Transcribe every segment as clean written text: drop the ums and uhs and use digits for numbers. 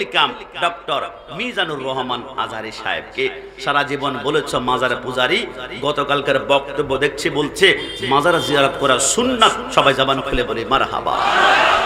Welcome doctor Mizanur Rahman Azhari সাহেবকে। সারা জীবন বলেছ মাজার পূজারি, গতকালকার বক্তব্য দেখছি বলছে মাজার জিয়ারত করা সুন্নাত। সবাই জবান খুলে বলে মারহাবা।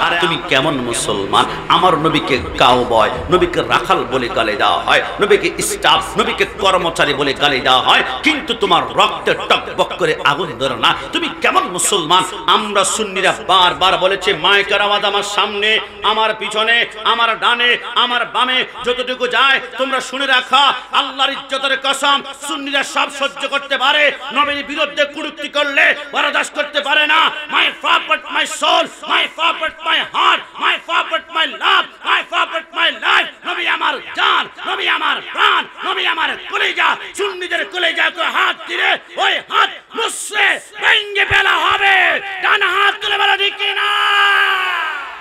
আর তুমি কেমন মুসলমান? আমার নবীকে কাউবয়, নবীকে রাখাল বলে গালি দেওয়া হয়, নবীকে স্টাফ, নবীকে কর্মচারী বলে গালি দেওয়া হয়, কিন্তু তোমার রক্তে টকবক করে আগুন ধরে না। তুমি কেমন মুসলমান? আমরা সুন্নিরা বারবার বলেছি মাইকের আওয়াজ আমার সামনে, আমার পিছনে, আমার ডানে, আমার বামে যতটুকু যায় তোমরা শুনে রাখা। আল্লাহর ইজ্জতের কসম, সুন্নিরা সব সহ্য করতে পারে, নবীর বিরুদ্ধে কুরুক্তি করলে বরদাস্ত করতে পারে না। My prophet my soul, my prophet my heart, my prophet my love, my prophet my life. নবী আমার জান, নবী আমার প্রাণ, নবী আমার কলিজা। সুন্নিদের কলিজাকে হাত দিলে ওই হাত মুসলে ভেঙে ফেলা হবে। ডান হাত তুলে বলা ঠিক না?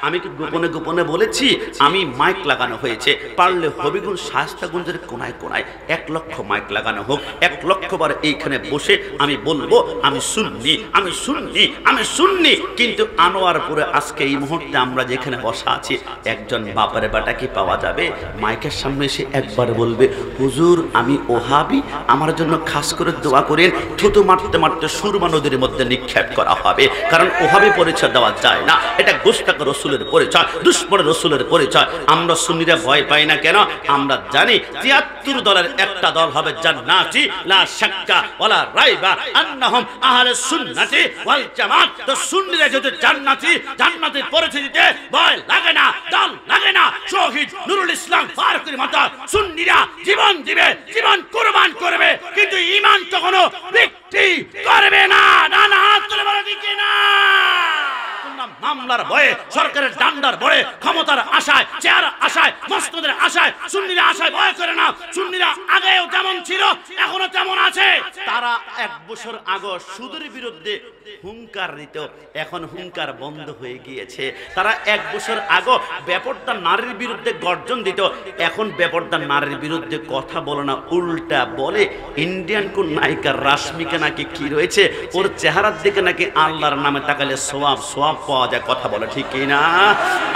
আমি কি গোপনে গোপনে বলেছি? আমি মাইক লাগানো হয়েছে, পারলে হবিগঞ্জ শায়েস্তাগঞ্জের কোনায় কোনায় 1 লক্ষ মাইক লাগানো হোক, 1 লক্ষ বার এইখানে বসে আমি বলবো আমি সুন্নি, আমি সুন্নি, আমি সুন্নি। কিন্তু আনোয়ারপুরে আজকে এই মুহূর্তে আমরা যেখানে বসা আছি, একজন বাপারে বাটা কি পাওয়া যাবে মাইকের সামনে এসে একবার বলবে হুজুর আমি ওহাবি, আমার জন্য খাস করে দোয়া করেন। থুতু মারতে মারতে সুরমা নদীর মধ্যে নিক্ষেপ করা হবে, কারণ ওহাবি পরিচয় দেওয়া যায় না। এটা গোস্তাক রসুলের পরিচয়, দুশ্মনের রসুলের পরিচয়। আমরা সুন্নিরা ভয় পাই না কেন? আমরা জানি 73 দলের একটা দল হবে জান্নাতি, লা শাক্কা ওয়ালা রাইবা আন্নাহুম আহলুস সুন্নাতি ওয়াল জামাত। তো সুন্নিরা যদি জান্নাতি, জান্নাতের পরিচিতিতে ভয় লাগে না, দল লাগে না। শহীদ নুরুল ইসলাম ফারুকীর মতো সুন্নিরা জীবন দিবে, জীবন কুরবান করবে, কিন্তু ঈমান কখনো বিক্রি করবে না। না হাত তুলে বলা ঠিক না? মামলার ভয়ে, সরকারের ডান্ডার ভয়ে, ক্ষমতার আশায়, চেয়ার আশায়, মসনদের আশায় সুন্নিরা আশায় ভয় করে না। সুন্নিরা আগেও যেমন ছিল এখনো তেমন আছে। তারা 1 বছর আগে সুদের বিরুদ্ধে হুঙ্কার দিত, এখন হুঙ্কার বন্ধ হয়ে গিয়েছে। তারা 1 বছর আগে বেপরদা নারীর বিরুদ্ধে গর্জন দিত, এখন বেপরদা নারীর বিরুদ্ধে কথা বলে না, উল্টা বলে ইন্ডিয়ান কোন নায়িকা রাশমিকা নাকি কি রয়েছে, ওর চেহারার দিকে নাকি আল্লাহর নামে তাকালে সোয়াব সোয়াব পাওয়া যায়। কথা বলে ঠিক না?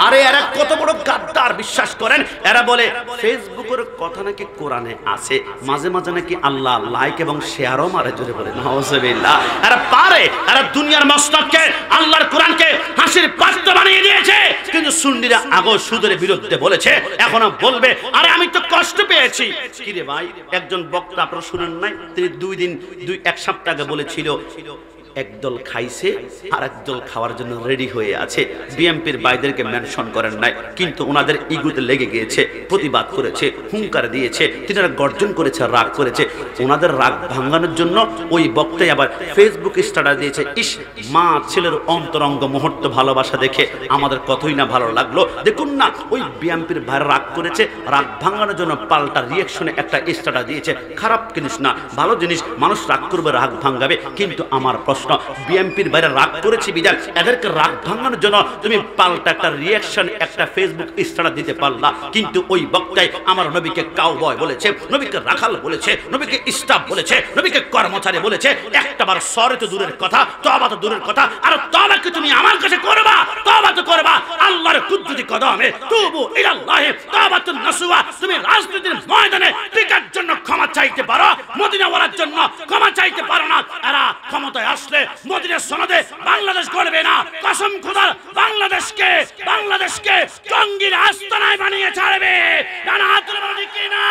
আরে এরা কত বড় গাদ্দার বিশ্বাস করেন? এরা বলে ফেসবুকের কথা নাকি কোরআনে আছে, মাঝে মাঝে নাকি আল্লাহ লাইক এবং শেয়ারও মারে। জোরে বলে নাউজুবিল্লাহ। এরা পারে, এরা দুনিয়ার মসনদকে, আল্লাহর কোরআনকে হাসির পাত্র বানিয়ে দিয়েছে। কিন্তু সুন্নিরা আগেও সুদের বিরুদ্ধে বলেছে, এখনো বলবে। আরে আমি তো কষ্ট পেয়েছি। কি রে ভাই, একজন বক্তা আপনারা শুনেন নাই? তিনি 1 সপ্তাহ আগে বলেছিল একদল খাইছে আর একদল খাওয়ার জন্য রেডি হয়ে আছে। বিএমপির ভাইদেরকে মেনশন করেন নাই, কিন্তু ওনাদের ইগুতে লেগে গিয়েছে, প্রতিবাদ করেছে, হুঙ্কার দিয়েছে, তিনারা গর্জন করেছে, রাগ করেছে। ওনাদের রাগ ভাঙানোর জন্য ওই বক্তাই আবার ফেসবুক স্ট্যাটাস দিয়েছে, ইস মা ছেলের অন্তরঙ্গ মুহূর্ত ভালোবাসা দেখে আমাদের কতই না ভালো লাগলো। দেখুন না, ওই বিএমপির ভাই রাগ করেছে, রাগ ভাঙানোর জন্য পাল্টা রিয়াকশনে একটা স্ট্যাটাস দিয়েছে। খারাপ জিনিস না, ভালো জিনিস, মানুষ রাগ করবে, রাগ ভাঙাবে। কিন্তু আমার প্রশ্ন, বিএমপির বাইরে রাগ করেছে বিধান এদেরকে রাগ ভাঙানোর জন্য তুমি পাল্টা একটা রিয়াকশন, একটা ফেসবুক স্ট্যাটাস দিতে পারলা। কিন্তু ওই বক্তাই আমার নবীকে কাউবয় বলেছে, নবীকে রাখাল বলেছে, নবীকে স্টাফ বলেছে, নবীকে কর্মচারী বলেছে। একটাবার সরে তো দূরের কথা, তওবা তো দূরের কথা। আর তওবা কি তুমি আমার কাছে করবা? তওবা তো করবা আল্লাহর কুদরতি কদমে, তুবু ইলাল্লাহ তাওবাতুন নাসুহা। তুমি রাজনীতির ময়দানে টিকার জন্য ক্ষমা চাইতে পারো, মদিনা ওয়ালার জন্য ক্ষমা চাইতে পারো না। এরা ক্ষমতায় আসলে মদিনার সনদে বাংলাদেশ করবে না। কসম খোদার, বাংলাদেশকে জঙ্গির আস্তানায় বানিয়ে ছাড়বে। ডানা হাত তুলে বলো ঠিক না?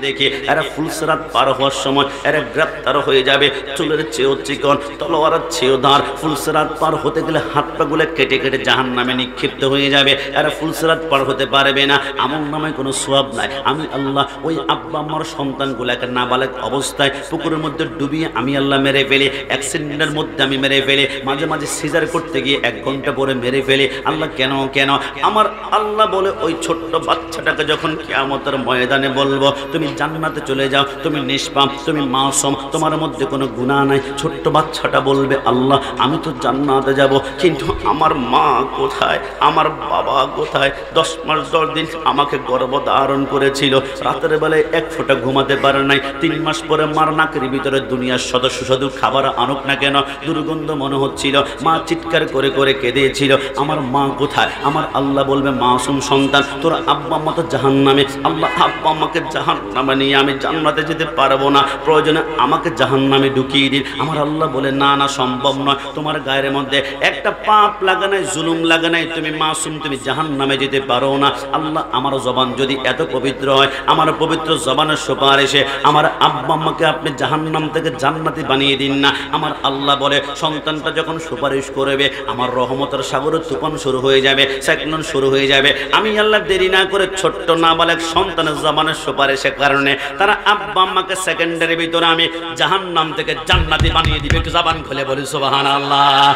দেখি এরা ফুলসরাত পার হওয়ার সময় এরা গ্রেপ্তার হয়ে যাবে। চুলের চেয়েও চিকন, তলোয়ারের চেয়েও ধার। ফুলসরাত পার হতে গেলে হাত পা গুলো কেটে কেটে জাহান্নামে নিক্ষিপ্ত হয়ে যাবে। এরা ফুলসরাত পার হতে পারবে না। আমল নামে কোনো সওয়াব নাই। আমি আল্লাহ ওই আব্বা আম্মার সন্তানগুলাকে নাবালেগ অবস্থায় পুকুরের মধ্যে ডুবিয়ে আমি আল্লাহ মেরে ফেলি, অ্যাক্সিডেন্টের মধ্যে আমি মেরে ফেলি, মাঝে মাঝে সিজার করতে গিয়ে 1 ঘন্টা পরে মেরে ফেলি। আল্লাহ কেন আমার আল্লাহ বলে ওই ছোট্ট বাচ্চাটাকে যখন কিয়ামতের ময়দানে বলবো তুমি জান্নাতে চলে যাও, তুমি নিষ্পাপ, তুমি মাসুম, তোমার মধ্যে কোনো গুনাহ নাই। ছোট্ট বাচ্চাটা বলবে আল্লাহ আমি তো জান্নাতে যাব, কিন্তু আমার মা কোথায়, আমার বাবা কোথায়? 10 মাস 10 দিন আমাকে গর্ভধারণ করেছিল, রাতের বেলায় এক ফোঁটা ঘুমাতে পারে নাই। 3 মাস পরে মার নাকের ভিতরে দুনিয়ার শত সুস্বাদু খাবার আনুক না কেন দুর্গন্ধ মনে হচ্ছিল, মা চিৎকার করে করে কেঁদেছিল, আমার মা কোথায়? আমার আল্লাহ বলবে মাসুম সন্তান তোর আব্বা আম্মা তো জাহান্নামে, আল্লাহ আব্বা আম্মাকে জাহান্নামে নিয়ে আমি জান্নাতে যেতে পারবো না, প্রয়োজনে আমাকে জাহান্নামে ঢুকিয়ে দিন। আমার আল্লাহ বলে না না সম্ভব নয়, তোমার গায়ের মধ্যে একটা পাপ লাগা নাই, জুলুম লাগা নাই, তুমি মাসুম, তুমি জাহান্নামে যেতে পারো না। আল্লাহ আমার জবান যদি এত পবিত্র হয়, আমার পবিত্র জবানের সুপারিশে আমার আব্বা আম্মাকে আপনি জাহান্নাম থেকে জান্নাতি বানিয়ে দিন না। আমার আল্লাহ বলে সন্তানটা যখন সুপারিশ করবে আমার রহমতের সাগরের তুফান শুরু হয়ে যাবে, সাইক্লোন শুরু হয়ে যাবে। আমি আল্লাহ দেরি না করে ছোট্ট নাবালেগ সন্তানের জবানের সুপারিশের কারণে তারা আব্বা আম্মাকে সেকেন্ডের ভিতরে আমি জাহান্নাম থেকে জান্নাতি বানিয়ে দিবে। একটু জবান খুলে বলি সুবহানাল্লাহ।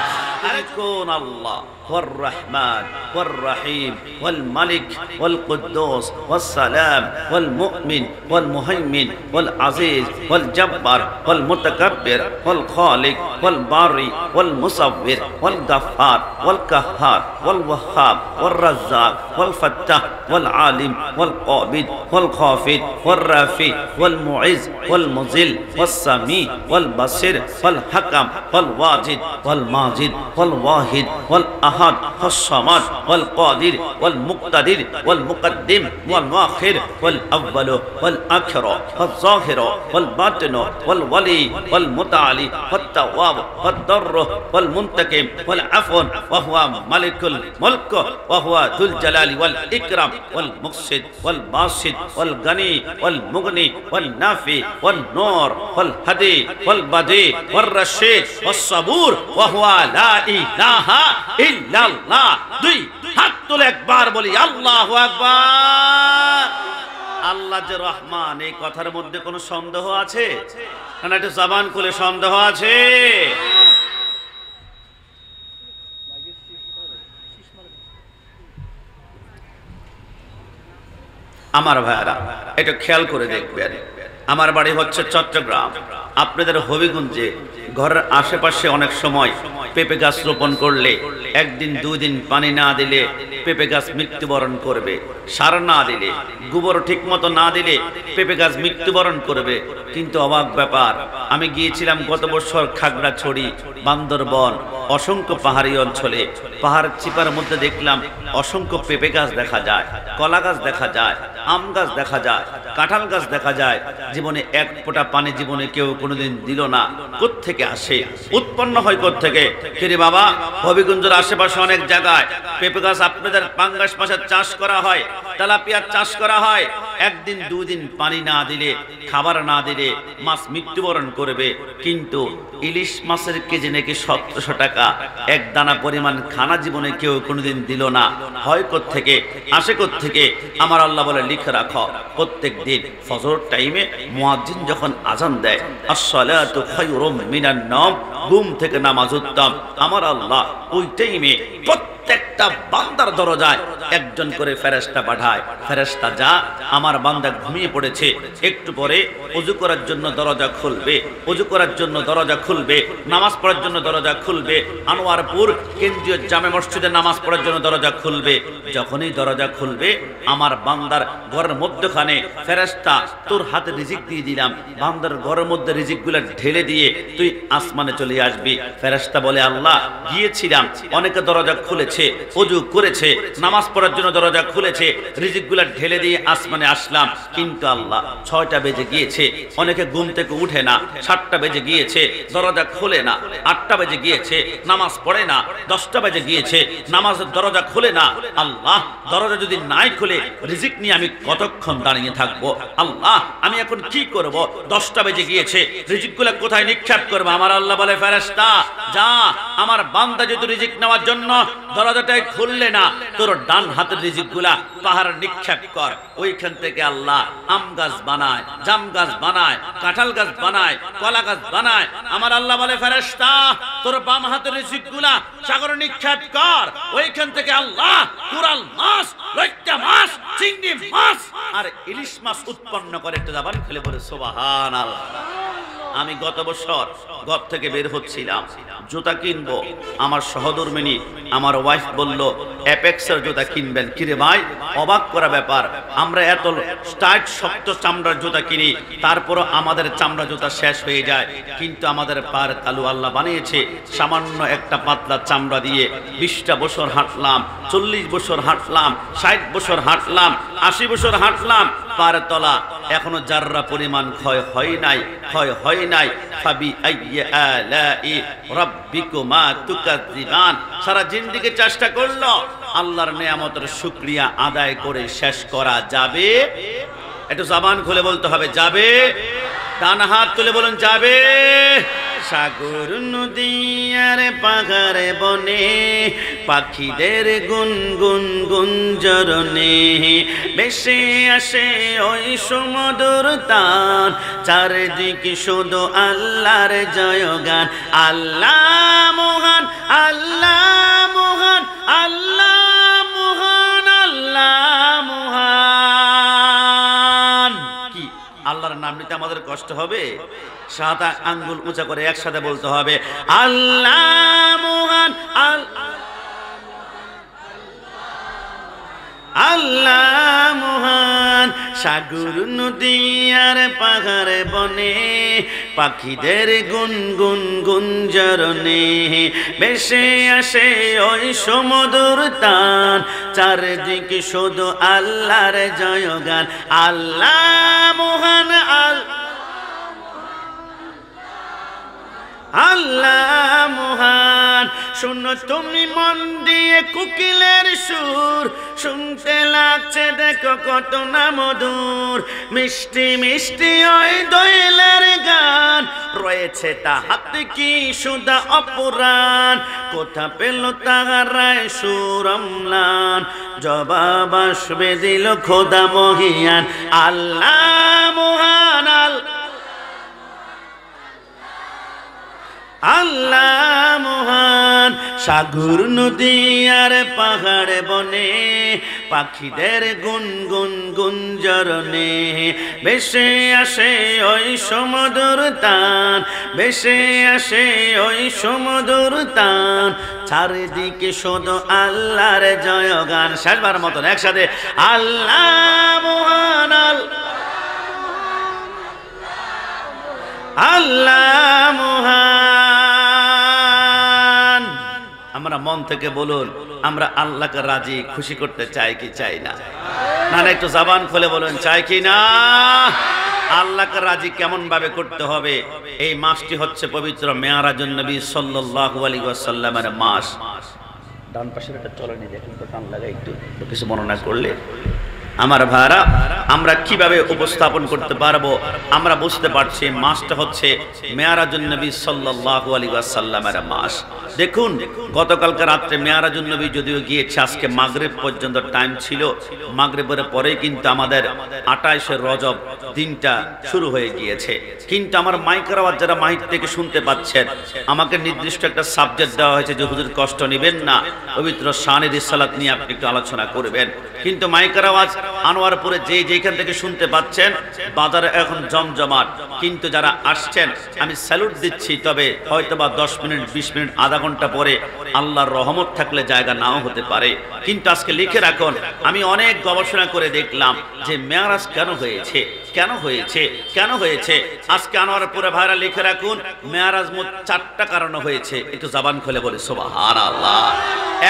আরে কোন আল্লাহ? والرحمن والرحيم والملك والقدوس والسلام والمؤمن والمهيمن والعزيز والجبار والمتكبر والخالق والباري والمصور والغفار والقهار والوهاب والرزاق والفتاح والعالم والقابض والخافض والرافع والمعز والمذل والسميع والبصير والحكم والواجد والماجد والواحد والأحد والصمد والقادر والمقتدر والمقدم والمؤخر والأول والآخر والظاهر والباطن والولي والمتعالي والتواب والضر والمنتقم والعفو وهو ملك الملك وهو ذو الجلال والإكرام والمقصد والباسط والغني والمغني والنافع والنور والهدي والبديع والرشيد والصبور وهو لا إله إلا الله। দুই হাত তুলে একবার বলি আল্লাহু আকবার। আল্লাহ যে রহমান, এই কথার মধ্যে কোনো সন্দেহ আছে না? একটু জবান খুলে সন্দেহ আছে? আমার ভাইরা একটু খেয়াল করে দেখবেন, আমার বাড়ি হচ্ছে চট্টগ্রাম, আপনাদের হবিগঞ্জে ঘরের আশেপাশে অনেক সময় পেঁপে গাছ রোপণ করলে একদিন 2 দিন পানি না দিলে পেঁপে গাছ মৃত্যুবরণ করবে, সার না দিলে, গোবর ঠিক মতো না দিলে পেঁপে গাছ মৃত্যুবরণ করবে। কিন্তু অবাক ব্যাপার, আমি গিয়েছিলাম গত বছর খাগড়াছড়ি, বান্দরবন, অসংখ্য পাহাড়ি অঞ্চলে, পাহাড় চিপার মধ্যে দেখলাম অসংখ্য পেঁপে গাছ দেখা যায়, কলা গাছ দেখা যায়, আম গাছ দেখা যায়, কাঁঠাল গাছ দেখা যায়। জীবনে এক ফোঁটা পানি জীবনে কেউ কোনোদিন দিল না। কোত্থেকে আসে, উৎপন্ন হয় কোত্থেকে? কিরে বাবা, হবিগঞ্জের আশেপাশে অনেক জায়গায় পেঁপে গাছ আপনাদের পাঙ্গাস মাছের চাষ করা হয়, তেলাপিয়ার চাষ করা হয়। একদিন 2 দিন পানি না দিলে, খাবার না দিলে মাছ মৃত্যুবরণ করবে। কিন্তু ইলিশ মাছের কেজি নাকি 1700 টাকা, এক দানা পরিমাণ খানা জীবনে কেউ কোনোদিন দিল না। হয় কোত্থেকে, আসে কোত্থেকে? আমার আল্লাহ বলে লিখে রাখো, প্রত্যেক দিন ফজর টাইমে মুয়াজ্জিন যখন আজান দেয়, আসসালাতু খায়রুম মিনান নাওম, ঘুম থেকে নামাজ উত্তম, আমার আল্লাহ ওই টাইমে প্রত্যেকটা বান্দার দরজায় একজন করে ফেরেশতা পাঠায়। ফেরেশতা যা, আমার বান্দা ঘুমিয়ে পড়েছে, একটু পরে ওযু করার জন্য দরজা খুলবে, ওযু করার জন্য দরজা খুলবে, নামাজ পড়ার জন্য দরজা খুলবে, আনোয়ারপুর কেন্দ্রীয় জামে মসজিদে নামাজ পড়ার জন্য দরজা খুলবে। যখনই দরজা খুলবে, আমার বান্দার ঘরের মধ্যখানে ফেরেশতা তোর হাতে রিজিক দিয়ে দিলাম, বান্দার ঘরের মধ্যে রিজিকগুলো ঢেলে দিয়ে তুই আসমানে চলে আসবি। ফেরেশতা বলে আল্লাহ গিয়েছিলাম, অনেকে দরজা খুলেছে, ওযু করেছে, নামাজ পড়ার জন্য দরজা খুলেছে, রিজিকগুলো ঢেলে দিয়ে আসমানে আসলাম, কিন্তু আল্লাহ 6টা বেজে গিয়েছে, অনেকে ঘুম থেকে উঠে না, 7টা বেজে গিয়েছে, দরজা খোলে না, 8টা বেজে গিয়েছে, নামাজ পড়ে না, 10টা বেজে গিয়েছে, নামাজের দরজা খোলে না। আল্লাহ দরজা যদি নাই খুলে রিজিক নিয়ে আমি কতক্ষণ দাঁড়িয়ে থাকবো? আল্লাহ আমি এখন কি করব? 10টা বেজে গিয়েছে, রিজিকগুলো কোথায় নিক্ষেপ করবো? আমার আল্লাহ বলে ফেরেশতা যা, আমার বান্দা যদি রিজিক নেওয়ার জন্য দরজাটাই খুললে না, তোর ডান হাতের রিজিকগুলা পাহাড় নিক্ষেপ কর। ওইখান থেকে আল্লাহ আম গাছ বানায়, জাম গাছ বানায়, কাঁঠাল গাছ বানায়, কলা গাছ বানায়। আমার আল্লাহ বলে ফেরেশতা তোর বাম হাতের রিজিকগুলা সাগরে নিক্ষেপ কর। ওইখান থেকে আল্লাহ কুরাল মাছ, লইট্টা মাছ, চিংড়ি মাছ আর ইলিশ মাছ উৎপন্ন করে। একটু জবান খুলে বলে সুবহানাল্লাহ। আমি গত বছর ঘর থেকে বের হচ্ছিলাম, জুতা কিনবো। আমার সহধর্মিনী আমার ওয়াইফ বলল অ্যাপেক্সের জুতা কিনবেন। কিরে ভাই, অবাক করা ব্যাপার, আমরা এত টাইট শক্ত চামড়ার জুতা কিনি, তারপরও আমাদের চামড়া জুতা শেষ হয়ে যায়। কিন্তু আমাদের পার তালু আল্লাহ বানিয়েছে সামান্য একটা পাতলা চামড়া দিয়ে। 20টা বছর হাঁটলাম, 40 বছর হাঁটলাম, 60 বছর হাঁটলাম, 80 বছর হাঁটলাম, পার তলা এখনো জাররা পরিমাণ ক্ষয় হয় নাই, ক্ষয় হয় নাই। ফাবি আইয়ি আলাই রাব্বিকুমা তুকাজ্জিবান। সারা জিন্দেগি চেষ্টা করলো, আল্লাহর নিয়ামতের শুকরিয়া আদায় করে শেষ করা যাবে? একটু জবান খুলে বলতে হবে যাবে। ডান হাত তুলে বলুন যাবে। সাগর নদী আর পাহাড়ে বনে পাখিদের গুনগুন গুঞ্জরণে ভেসে আসে ওই সুমধুর তান, চারিদিকে শুধু আল্লাহর জয়গান। আল্লাহ মহান, আল্লাহ মহান, আল্লাহ মহান, আল্লাহ মহান। কি আল্লাহর নাম নিতে আমাদের কষ্ট হবে? 7 আঙ্গুল উঁচা করে একসাথে বলতে হবে আল্লাহ মহান, আল্লাহ মহান। সাগর নদী আর পাহাড়ে বনে পাখিদের গুনগুন গুঞ্জরণে ভেসে আসে ওই সমুদ্র তান, চারদিকে শুধু আল্লাহর জয়গান। আল্লাহ মহান, আল্লাহ মহান। শুনো তুমি মন দিয়ে কোকিলের সুর, শুনতে লাগছে দেখো কত না মধুর। মিষ্টি মিষ্টি ওই দোয়েলের গান, রয়েছে তাহাতে কি সুধা অপুরাণ। কোথা পেল তাহারায় সুর অম্লান, জবাব আসবে দিল খোদা মহিয়ান। আল্লাহ মহান, আল্লাহ মহান। সাগর নদী আর পাহাড়ে বনে পাখিদের গুনগুন গুঞ্জরণে ভেসে আসে ওই সমুদ্র তান, ভেসে আসে ওই সমুদ্র তান, চারিদিকে শুধু আল্লাহর জয়গান। শেষবার মতন একসাথে আল্লাহ মহান, আল্লাহ মহান। আমরা মন থেকে বলুন, আমরা আল্লাহকে রাজি খুশি করতে চাই কি চাই না? না না, একটু জবান খুলে বলুন চাই কি না? আল্লাহকে রাজি কেমন ভাবে করতে হবে? এই মাসটি হচ্ছে পবিত্র মেয়ারাজুন নবী সাল্লাল্লাহু আলাইহি ওয়াসাল্লামের মাস। ডান পাশের একটা চলনি দেখুন তো, টান লাগা একটু কিছু বর্ণনা করলে আমার ভাইরা আমরা কিভাবে উপস্থাপন করতে পারবো? আমরা বুঝতে পারছি মাসটা হচ্ছে মেয়ারাজুন নবী সাল্লাল্লাহু আলাইহি ওয়াসাল্লামের মাস। দেখুন গতকালকে রাত্রে মেয়ারাজুন নবী যদিও গিয়েছে, আজকে মাগরিব পর্যন্ত টাইম ছিল। মাগরিবের পরেই কিন্তু আমাদের 28 রজব দিনটা শুরু হয়ে গিয়েছে। কিন্তু আমার মাইকের আওয়াজ যারা মাইক থেকে শুনতে পাচ্ছেন, আমাকে নির্দিষ্ট একটা সাবজেক্ট দেওয়া হয়েছে যে হুজুর কষ্ট নেবেন না, পবিত্র শানে রিসালাত নিয়ে আপনি একটু আলোচনা করবেন। কিন্তু মাইকের আওয়াজ আনোয়ারপুরে যেখান থেকে শুনতে পাচ্ছেন, বাজারে এখন জমজমাট। কিন্তু যারা আসছেন আমি স্যালুট দিচ্ছি, তবে হয়তোবা 10 মিনিট 20 মিনিট আধা ঘন্টা পরে আল্লাহর রহমত থাকলে জায়গা নাও হতে পারে। কিন্তু আজকে লিখে রাখুন, আমি অনেক গবেষণা করে দেখলাম যে মেয়ারাজ কেন হয়েছে, কেন হয়েছে, কেন হয়েছে। আজকে আনোয়ারপুরে ভাইরা লিখে রাখুন, মেয়ারাজ মোট 4টা কারণে হয়েছে। একটু জবান খুলে বলে সুবহানাল্লাহ।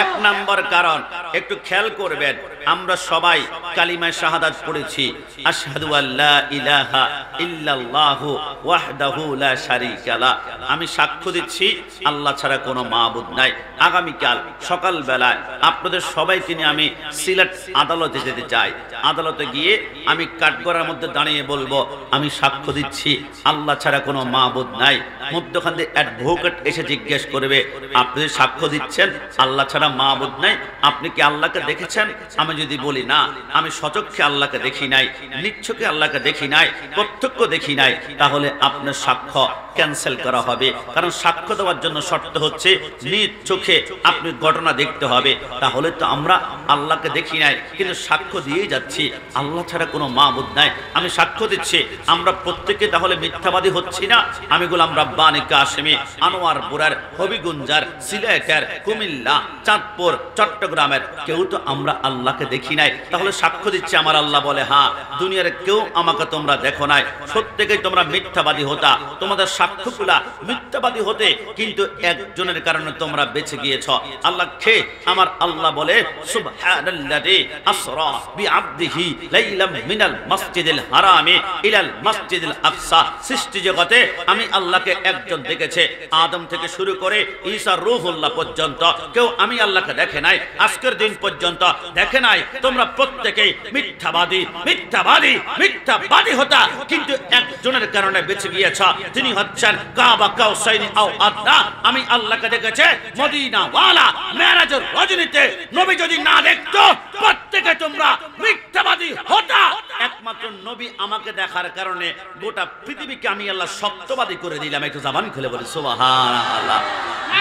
1 নম্বর কারণ একটু খেয়াল করবেন, আমরা সবাই কালিমায়ে শাহাদাত পড়েছি, আশহাদু আল্লা ইলাহা ইল্লাল্লাহু ওয়াহদাহু লা শারীকা লা। আমি সাক্ষ্য দিচ্ছি আল্লাহ ছাড়া কোনো মাবুদ নাই। আগামীকাল সকাল বেলায় আপনাদের সবাইকে নিয়ে আমি সিলেট আদালতে যেতে চাই। আদালতে গিয়ে আমি কাঠগড়ার মধ্যে দাঁড়িয়ে বলবো, আমি সাক্ষ্য দিচ্ছি আল্লাহ ছাড়া কোনো মাবুদ নাই, মধ্যখান দিয়ে অ্যাডভোকেট এসে জিজ্ঞেস করবে, আপনি সাক্ষ্য দিচ্ছেন আল্লাহ ছাড়া মাবুদ নাই, আপনি কি আল্লাহকে দেখেছেন? আমি যদি বলি না, আমি সচক্ষে আল্লাহকে দেখি নাই, নিচ্ছকে আল্লাহকে দেখি নাই, প্রত্যক্ষ দেখি নাই, তাহলে আপনার সাক্ষ্য ক্যান্সেল করা হবে। কারণ সাক্ষ্য দেওয়ার জন্য শর্ত হচ্ছে নিজ চোখে আপনি ঘটনা দেখতে হবে। তাহলে তো আমরা আল্লাহকে দেখি নাই কিন্তু সাক্ষ্য দিয়েই যাচ্ছি আল্লাহ ছাড়া কোনো মাবুদ নাই, আমি সাক্ষ্য দিচ্ছি। আমরা প্রত্যেকে তাহলে মিথ্যাবাদী হচ্ছি না? আমি গোলাম রাব্বানী কাশেমি, আনোয়ার বুরার, হবিগঞ্জার, সিলেটের, কুমিল্লা, চাঁদপুর, চট্টগ্রামের কেউ তো আমরা আল্লাহকে দেখি নাই, তাহলে সাক্ষ্য দিচ্ছি আমার আল্লাহ বলে, হ্যাঁ দুনিয়ার কেউ আমাকে তোমরা দেখো নাই, প্রত্যেকেই তোমরা মিথ্যাবাদী হতা, তোমাদের সাক্ষ্যগুলা মিথ্যাবাদী হতে, কিন্তু একজনের কারণে তোমরা বেঁচে গিয়েছ। আল্লাহ কে? আমার আল্লাহ বলে, সুবহানাল্লাযী আসরা বিআবদিহি লাইলাম মিনাল মাসজিদিল হারামি ইলাল মাসজিদিল আকসা। সৃষ্টি জগতে আমি আল্লাহকে একজন দেখেছে, আদম থেকে শুরু করে ঈসা রূহুল্লাহ পর্যন্ত কেউ আমি আল্লাহকে দেখে নাই, আজকের দিন পর্যন্ত দেখে নাই। তোমরা প্রত্যেকেই মিথ্যাবাদী, মিথ্যাবাদী, মিথ্যাবাদী হতা, কিন্তু একজনের কারণে বেঁচে গিয়েছ, তিনি হচ্ছেন কাবা কাউসাইনি আও আদনা। আমি আল্লাহকে দেখেছে মদিনা ওয়ালা মেরাজের রজনীতে, নবী যদি না দেখতো প্রত্যেকে তোমরা মিথ্যাবাদী হতা। একমাত্র নবী আমাকে দেখার কারণে গোটা পৃথিবীকে আমি আল্লাহ সত্যবাদী করে দিলাম। একটু জবান খুলে বলি সুবহানাল্লাহ।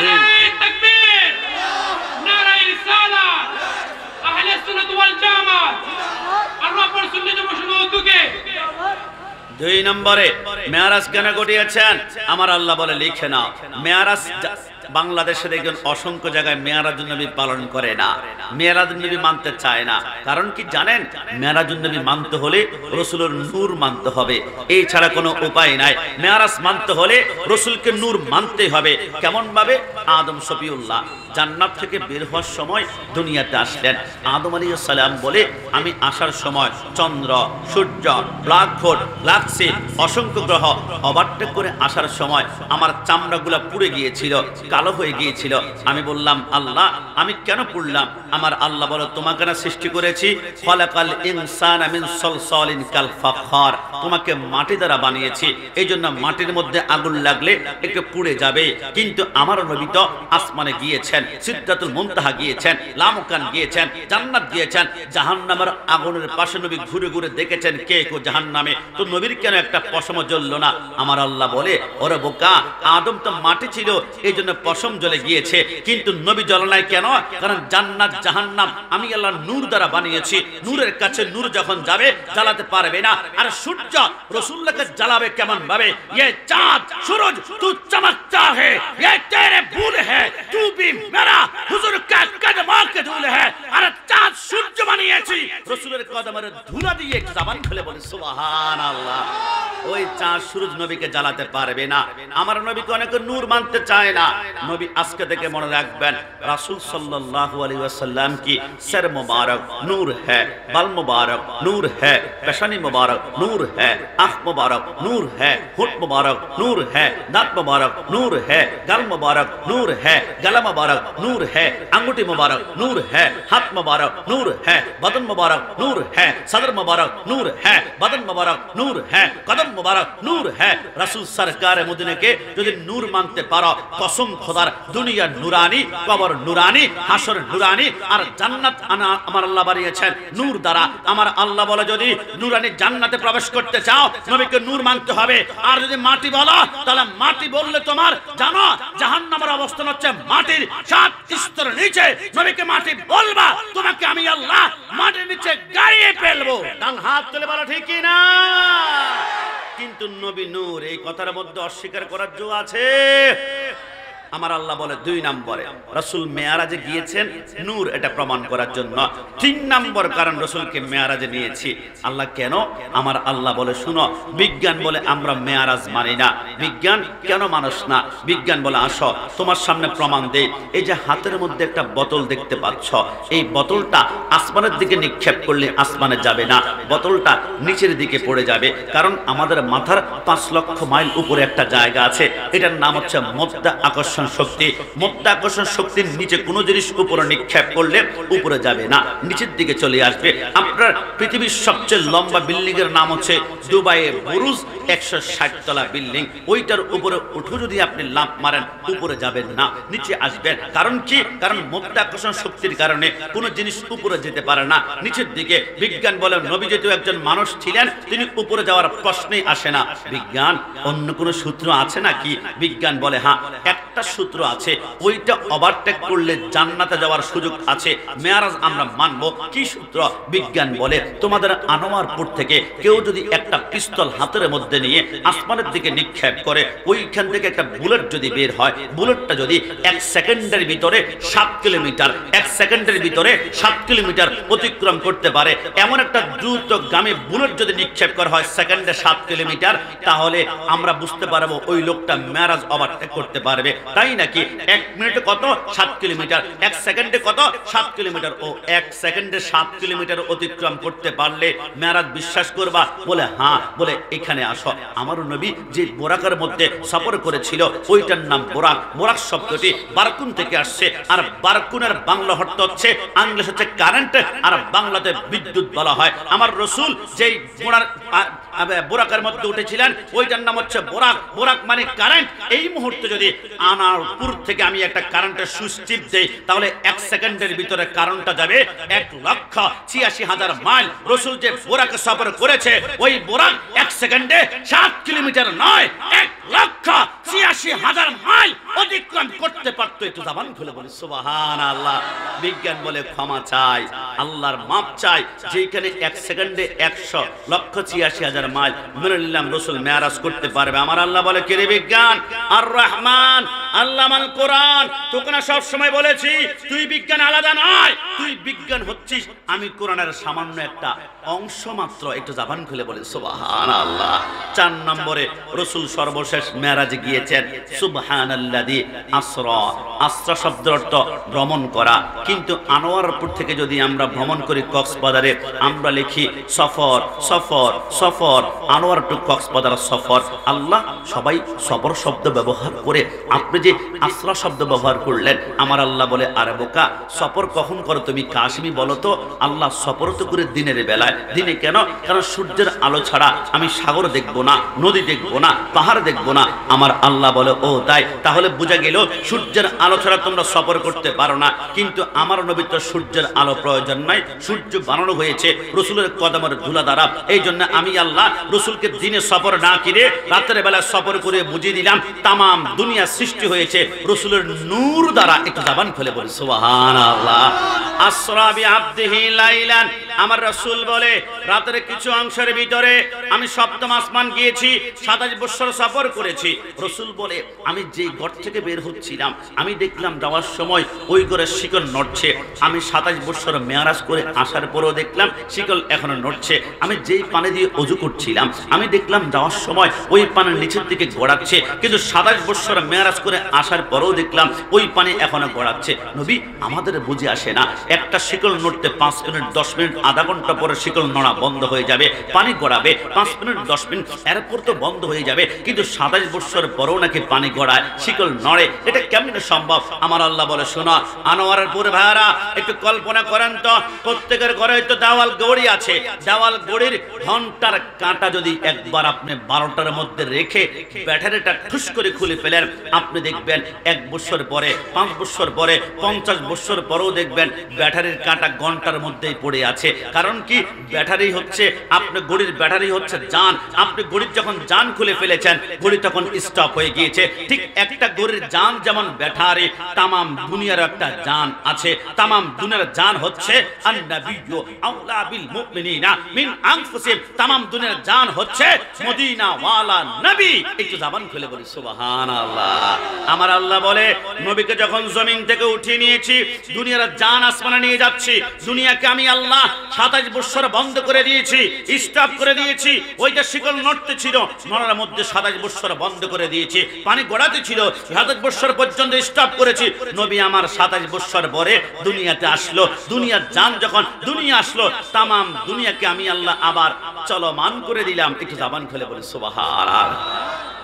নারায়ে তাকবীর, নারায়ে রিসালাত, আহলে সুন্নাত ওয়াল জামাত, আল্লাহ পর সুন্নাত বসানো উদ্যোগে। 2 নম্বরে মেরাজ কেন ঘটিয়েছেন? আমার আল্লাহ বলে লিখে নাও। মেরাজ বাংলাদেশে দেখবেন অসংখ্য জায়গায় মেরাজুন নবী পালন করে না, মেরাজুন নবী মানতে চায় না। কারণ কি জানেন? মেরাজুন নবী মানতে হলে রাসূলের নূর মানতে হবে, এই ছাড়া কোনো উপায় নাই। মেরাজ মানতে হলে রাসূলকে নূর মানতে হবে। কেমন ভাবে? আদম শফিউল্লাহ জান্নাত থেকে বের হওয়ার সময় দুনিয়াতে আসলেন। আদম আলাইহিস সালাম বলে, আমি আসার সময় চন্দ্র, সূর্য, ব্ল্যাক হোল, গ্যালাক্সি, অসংখ্য গ্রহ ওভারটেক করে আসার সময় আমার চামড়াগুলো পুড়ে গিয়েছিল, কালো হয়ে গিয়েছিল। আমি বললাম, আল্লাহ আমি কেন পুড়লাম? আমার আল্লাহ বলে, তোমাকে না সৃষ্টি করেছি খলাকাল ইনসানা মিন সলসলিন কাল ফাখর, তোমাকে মাটি দ্বারা বানিয়েছি, এইজন্য মাটির মধ্যে আগুন লাগলে একটু পুড়ে যাবে। কিন্তু আমার নবী তো আসমানে গিয়েছেন, সিদরাতুল মুনতাহা গিয়েছেন, লামকান গিয়েছেন, জান্নাত গিয়েছেন, জাহান্নামের আগুনের পাশে নবী ঘুরে ঘুরে দেখেছেন কে কো জাহান্নামে, তো নবীর কেন একটা পশম জ্বললো না? আমার আল্লাহ বলে, ওরে বোকা, আদম তো মাটি ছিল এইজন্য পশম জ্বলে গিয়েছে, কিন্তু নবী জ্বলে নাই কেন? কারণ জান্নাত জাহান্নাম আমি আল্লাহ নূর দ্বারা বানিয়েছি, নূরের কাছে নূর যখন যাবে জ্বালাতে পারবে না। আর সূর্য রাসূলকে জ্বালাবে কেমন ভাবে? ये चांद सूरज तू चमकता है, ये तेरे फूल है, तू भी मेरा हुजूर का कदमों के धूल है। আর চাঁদ সূর্য বানিয়েছি রাসূলের কদমের ধুলা দিয়ে। একটু জবান খুলে বলি সুবহানাল্লাহ। ওই চাঁদ সূরজ নবীকে জ্বালাতে পারবে না। আমার নবীকে অনেকে নূর মানতে চায় না। নবী আজকে থেকে মনে রাখবেন, রাসূল সাল্লাল্লাহু আলাইহি ওয়াসাল্লাম কি সর মুবারক নূর है, बाल मुबारक नूर है, पेशानी मुबारक नूर है, आँख मुबारक नूर है, होठ मुबारक नूर है, दांत मुबारक नूर है, गाल मुबारक नूर है, गला मुबारक नूर है, अंगूठी मुबारक नूर है, हाथ मुबारक नूर है, बदन मुबारक नूर है, सदर मुबारक नूर है, बदन मुबारक नूर है, कदम मुबारक नूर है। रसूल सरकार मदीना के যদি নূর মানতে পারো, কসম খোদার, দুনিয়া নুরানি, কবর নুরানি, হাসর নুরানি, আর জান্নাত আমার আল্লাহ বানিয়েছেন নূর দ্বারা। আমার আল্লাহ বলে, যদি নুরানি জান্নাতে প্রবেশ করতে চাও নবীকে নূর মানতে হবে। আর যদি মাটি বলো, তাহলে মাটি বললে তোমার জানো জাহান্নামের অবস্থান হচ্ছে মাটির 7 স্তর নিচে। নবীকে মাটি বলবা, তোমাকে আমি আল্লাহ মাটির নিচে গাড়িয়ে ফেলবো। ডান হাত তুলে বলো ঠিক কি না? কিন্তু নবী নূর, এই কথার মধ্যে অস্বীকার করার জো আছে? আমার আল্লাহ বলে 2 নম্বরে রাসূল মেরাজে গিয়েছেন নূর, এটা প্রমাণ করার জন্য। 3 নম্বর কারণ রাসূলকে মেরাজে নিয়েছি। আল্লাহ কেন? আমার আল্লাহ বলে, শুনো, বিজ্ঞান বলে আমরা মেরাজ মানি না। বিজ্ঞান কেন মানুষ না? বিজ্ঞান বলে, আসো তোমার সামনে প্রমাণ দেই। এই যে হাতের মধ্যে একটা বোতল দেখতে পাচ্ছ, এই বোতলটা আসমানের দিকে নিক্ষেপ করলে আসমানে যাবে না, বোতলটা নিচের দিকে পড়ে যাবে। কারণ আমাদের মাথার 5 লক্ষ মাইল উপরে একটা জায়গা আছে, এটার নাম হচ্ছে মধ্যা আকর্ষণ শক্তি। মধ্যা আকর্ষণ শক্তির নিচে কোনো জিনিস উপরে নিক্ষেপ করলে উপরে যাবে না, নিচের দিকে চলে আসবে। আপনার পৃথিবীর সবচেয়ে লম্বা বিল্ডিং এর নাম হচ্ছে দুবাইয়ে বুরুজ 160 তলা বিল্ডিং, ওইটার উপরে উঠে যদি আপনি লাফ মারেন উপরে যাবেন না, নিচে আসবেন। কারণ কি? কারণ মুক্ত আকর্ষণ শক্তির কারণে কোনো জিনিস উপরে যেতে পারে না, নিচের দিকে। বিজ্ঞান বলে নবী যেহেতু একজন মানুষ ছিলেন, তিনি উপরে যাওয়ার প্রশ্নই আসে না। বিজ্ঞান অন্য কোনো সূত্র আছে নাকি? বিজ্ঞান বলে হ্যাঁ, একটা সূত্র আছে, ওইটা ওভারটেক করলে জান্নাতে যাওয়ার সুযোগ আছে। মেরাজ আমরা মানবো। কি সূত্র? বিজ্ঞান বলে তোমাদের আনোয়ারপুর থেকে কেউ যদি একটা পিস্তল হাতের মধ্যে নিয়ে আসমানের দিকে নিক্ষেপ করে, ওইখান থেকে একটা বুলেট যদি বের হয়, বুলেটটা যদি 1 সেকেন্ডের ভিতরে 7 কিলোমিটার 1 সেকেন্ডের ভিতরে 7 কিলোমিটার অতিক্রম করতে পারে, এমন একটা দ্রুতগামী বুলেট যদি নিক্ষেপ করা হয় সেকেন্ডে 7 কিলোমিটার, তাহলে আমরা বুঝতে পারবো ওই লোকটা মেরাজ ওভারটেক করতে পারবে। তাই নাকি? 1 মিনিটে কত? 7 কিলোমিটার। 1 সেকেন্ডে কত? 7 কিলোমিটার। ও 1 সেকেন্ডে 7 কিলোমিটার অতিক্রম করতে পারলে মেরাজ বিশ্বাস করবা? বলে হ্যাঁ। বলে এখানে আসো। আমার নবী যে বোরাকের মধ্যে সফর করেছিল ওইটার নাম বোরাক। বোরাক শব্দটি বারকুন থেকে আসছে, আর বারকুনের বাংলা অর্থ হচ্ছে, ইংলিশ হচ্ছে কারেন্ট, আর বাংলাতে বিদ্যুৎ বলা হয়। আমার রাসূল যেই বোরাকের মধ্যে উঠেছিলেন ওইটার নাম হচ্ছে বোরাক। বোরাক মানে কারেন্ট। এই মুহূর্তে যদি আনারপুর থেকে আমি একটা কারেন্টের সুইচ টিপ দেই, তাহলে 1 সেকেন্ডের ভিতরে কারেন্টটা যাবে 1,86,000 মাইল। রাসূল যে বোরাকে সফর করেছে, ওই বোরাক 1 সেকেন্ডে 7 কিলোমিটার নয়, 1,86,000 মাইল অতিক্রম করতে পারত। একটু জবান খুলে বলি সুবহানাল্লাহ। বিজ্ঞান বলে ক্ষমা চাই, আল্লাহর মাপ চাই। যেখানে 1 সেকেন্ডে 1,86,000 মাইল মেনে নিলাম রাসূল মেরাজ করতে পারবে। আমার আল্লাহ বলে কে রে বিজ্ঞান? আর রহমান আল্লামাল কোরআন। তোকে না সব সময় বলেছি তুই বিজ্ঞান আলাদা নয়, তুই বিজ্ঞান হচ্ছিস, আমি কোরআনের সামান্য একটা অংশ মাত্র। একটু জবান খুলে বলে সুবহানাল্লাহ। 4 নম্বরে রাসূল সর্বশেষ মেরাজে গিয়েছেন। সুবহানাল্লাযী আসরা। আসরা শব্দের অর্থ ভ্রমণ করা, কিন্তু আনোয়ারপুর থেকে যদি আমরা ভ্রমণ করি কক্সবাজারে, আমরা লিখি সফর সফর সফর, আনোয়ার টু কক্সবাজার সফর। আল্লাহ সবাই সফর শব্দ ব্যবহার করে, আপনি যে আসরা শব্দ ব্যবহার করলেন, আমার আল্লাহ বলে আরে বোকা, সফর কখন করো তুমি? কাশ্মী বলো তো। আল্লাহ সফর তো করে দিনের বেলায়। দিনে কেন? কারণ সূর্যের আলো ছাড়া আমি সাগর দেখবো না, নদী দেখবো না, পাহাড় দেখবো না। আমার আল্লাহ বলে ও তাই, তাহলে বোঝা গেল সূর্যের আলো ছাড়া তোমরা সফর করতে পারো না। কিন্তু আমার নবী তো সূর্যের আলো প্রয়োজন নাই, সূর্য বানানো হয়েছে রাসূলের কদমের ধুলা দ্বারা। এই জন্য আমি আল্লাহ রাসূলকে দিনে সফর না করে রাতের বেলা সফর করে বুঝিয়ে দিলাম তামাম দুনিয়া সৃষ্টি হয়েছে রাসূলের নূর দ্বারা। একটু জবান খুলে বলি সুবহানাল্লাহ। আসরা বিআবদিহি লাইলান। আমার রাসূল বলে রাতের কিছু অংশের ভিতরে আমি সপ্তম আসমান গিয়েছি, 27 বছর সফর করেছি। রাসূল বলে আমি যেই ঘর থেকে বের হচ্ছিলাম, আমি দেখলাম যাওয়ার সময় ওই ঘরের শিকল নড়ছে। আমি 27 বছর মেরাজ করে আসার পরেও দেখলাম শিকল এখনো নড়ছে। আমি যেই পানি দিয়ে ওযু করছিলাম, আমি দেখলাম যাওয়ার সময় ওই পানির নিচের দিকে গড়াচ্ছে, কিন্তু 27 বছর মেরাজ করে আসার পরেও দেখলাম ওই পানি এখনো গড়াচ্ছে। নবী আমাদের বুঝে আসে না, একটা শিকল নড়তে 5 মিনিট 10 মিনিট আধা ঘন্টা পরে শিকল নড়া বন্ধ হয়ে যাবে, পানি গড়াবে 5 মিনিট 10 মিনিট, এরপর তো বন্ধ হয়ে যাবে। কিন্তু 27 বছর পরেও নাকি পানি গড়ায়, শিকল নড়ে, এটা কেমনে সম্ভব? আমার আল্লাহ বলে শোনো আনোয়ারের পুরে ভাইরা, একটু কল্পনা করেন তো, প্রত্যেকের ঘরে হয়তো দেওয়াল গড়ি আছে। দেওয়াল গড়ির ঘন্টার কাঁটা যদি একবার আপনি 12টার মধ্যে রেখে ব্যাটারিটা ঠুস করে খুলে ফেলেন, আপনি দেখবেন 1 বছর পরে, 5 বছর পরে, 50 বছর পরেও দেখবেন ব্যাটারির কাঁটা ঘন্টার মধ্যেই পড়ে আছে। কারণ কি? ব্যাটারি হচ্ছে, আপনি ঘড়ির ব্যাটারি হচ্ছে জান। আপনি ঘড়ির যখন জান খুলে ফেলেছেন, ঘড়ি তখন স্টপ হয়ে গিয়েছে। ঠিক একটা ঘড়ির জান যেমন ব্যাটারি, তামাম দুনিয়ার একটা জান আছে। তামাম দুনিয়ার জান হচ্ছে আন-নাবিয়্যু আওলা বিল মুমিনিনা মিন আনফুসিহিম। তামাম দুনিয়ার জান হচ্ছে মদিনা ওয়ালা নবী। একটু জবান খুলে বলি সুবহানাল্লাহ। আমার আল্লাহ বলে নবীকে যখন জমিন থেকে উঠিয়ে নিয়েছি, দুনিয়ার জান আসমানে নিয়ে যাচ্ছি। দুনিয়াকে আমি আল্লাহ 27 বছর বন্ধ করে দিয়েছি, স্টপ করে দিয়েছি। ওইটা শিকল নড়তে ছিল, নড়ার মধ্যে 27 বছর বন্ধ করে দিয়েছি। পানি গড়াতে ছিল, 27 বছর পর্যন্ত স্টপ করেছি। নবী আমার 27 বছর পরে দুনিয়াতে আসলো। দুনিয়ার জান যখন দুনিয়া আসলো, তামাম দুনিয়াকে আমি আল্লাহ আবার চলমান করে দিলাম। একটু জবান খুলে বলি সুবহানাল্লাহ।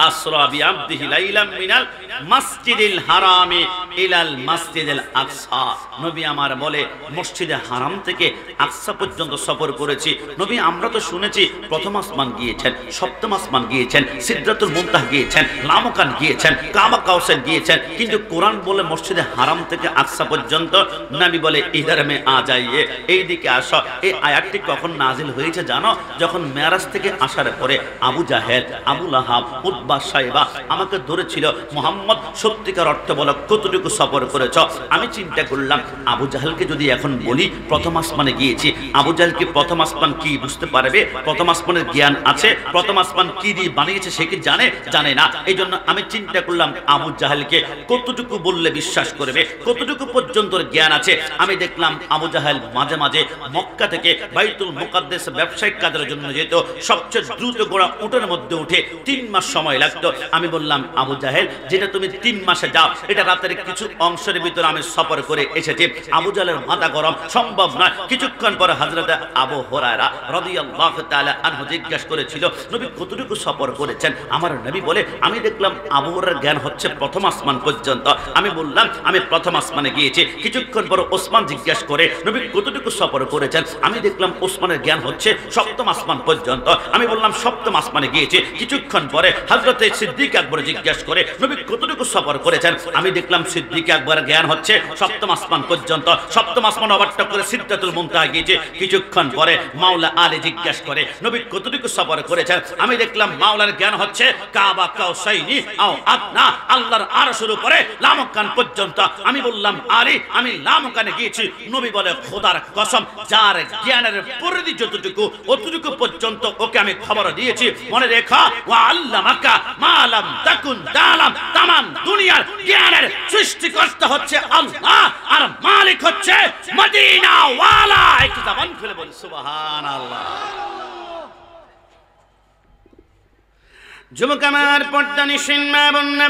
আসরা বিআবদিহি লাইলাম মিনাল মাসজিদিল হারামি ইলাল মাসজিদুল আকসা, নবী আমার বলে মসজিদে হারাম থেকে আকসা পর্যন্ত সফর করেছি। নবী আমরা তো শুনেছি প্রথম আসমান গিয়েছেন, সপ্তম আসমান গিয়েছেন, সিদরাতুল মুনতাহা গিয়েছেন, লামকান গিয়েছেন, কাবা কাউসার গিয়েছেন, কিন্তু কোরআন বলে মসজিদে হারাম থেকে আকসা পর্যন্ত। নবী বলে ইধর মে আ যাইয়ে, এই দিকে আসো। এই আয়াতটি কখন নাজিল হয়েছে জানো? যখন মেরাজ থেকে আসার পরে আবু জাহেল, আবু লাহাব, উতবা, সাইবা আমাকে ধরেছিল, মুহাম্মদ সত্যিকার অর্থ বলো কতটুকু সফর করেছ? আমি চিন্তা করলাম আবু জাহেলকে যদি এখন বলি প্রথম আসমানে গিয়েছি, আবু জাহেল কি প্রথম আসমান কি বুঝতে পারবে? প্রথম আসমানের জ্ঞান আছে? প্রথম আসমান কি দিয়ে বানিয়েছে সে কি জানে? জানে না। এই জন্য আমি চিন্তা করলাম আবু জাহেলকে কতটুকু বললে বিশ্বাস করবে, কতটুকু পর্যন্ত জ্ঞান আছে। আমি দেখলাম আবু জাহেল মাঝে মাঝে মক্কা থেকে বাইতুল মুকাদ্দাস ব্যবসায়িক কাজের জন্য যেত, সবচেয়ে দ্রুত ঘোড়া উটের মধ্যে উঠে 3 মাস সময় লাগতো। আমি বললাম আবু জাহেল, যেটা তুমি 3 মাসে যাও, এটা রাতের কিছু অংশের ভিতরে আমি সফর করে এসেছি। আবু জাহেলের মাথা গরম, সম্ভব নয়। কিছুক্ষণ পরে হযরত আবু হুরায়রা রাদিয়াল্লাহু তাআলা আনহু জিজ্ঞাসা করেছিল নবী কতটুকু সফর করেছেন? আমার নবী বলে আমি দেখলাম আবু হুরায়রার জ্ঞান হচ্ছে প্রথম আসমান পর্যন্ত। আমি বললাম আমি প্রথম আসমানে গিয়েছি। কিছুক্ষণ পরে ওসমান জিজ্ঞাসা করে নবী কতটুকু সফর করেছেন? আমি দেখলাম ওসমানের জ্ঞান হচ্ছে সপ্তম আসমান পর্যন্ত। আমি বললাম সপ্তম আসমানে গিয়েছি। কিছুক্ষণ পরে হযরত সিদ্দিক আকবর জিজ্ঞাসা করে নবী কতটুকু সফর করেছেন? আমি দেখলাম সিদ্দিক আকবরের জ্ঞান হচ্ছে সপ্তম আসমান পর্যন্ত। সপ্তম আসমান ওভারটেক করে সিদরাতুল মুনতাহা গিয়েছে। কিছুক্ষণ পরে মাওলা আলী জিজ্ঞাসা করে নবী কতটুকু সফর করেছেন? আমি দেখলাম মাওলার জ্ঞান হচ্ছে কাবা কাউসাইনি আও আদনা, আল্লাহর আরশের উপরে লামকান পর্যন্ত। আমি বললাম আলী আমি লামকানে গিয়েছি। নবী বলে খোদার কসম, যার জ্ঞানের পরিধি যতটুকু অতটুকু পর্যন্ত ওকে আমি খবর দিয়েছি। মনে রেখা ওয়া আল্লামাকা মা লাম তাকুন তাআলাম, তামাম দুনিয়ার জ্ঞানের সৃষ্টিকর্তা হচ্ছে আল্লাহ আর মালিক হচ্ছে মদিনা ওয়ালা। একটু জবান খুলে বল সুবহানাল্লাহ। যুবক আমার, পর্দা নিশিন মা বোন,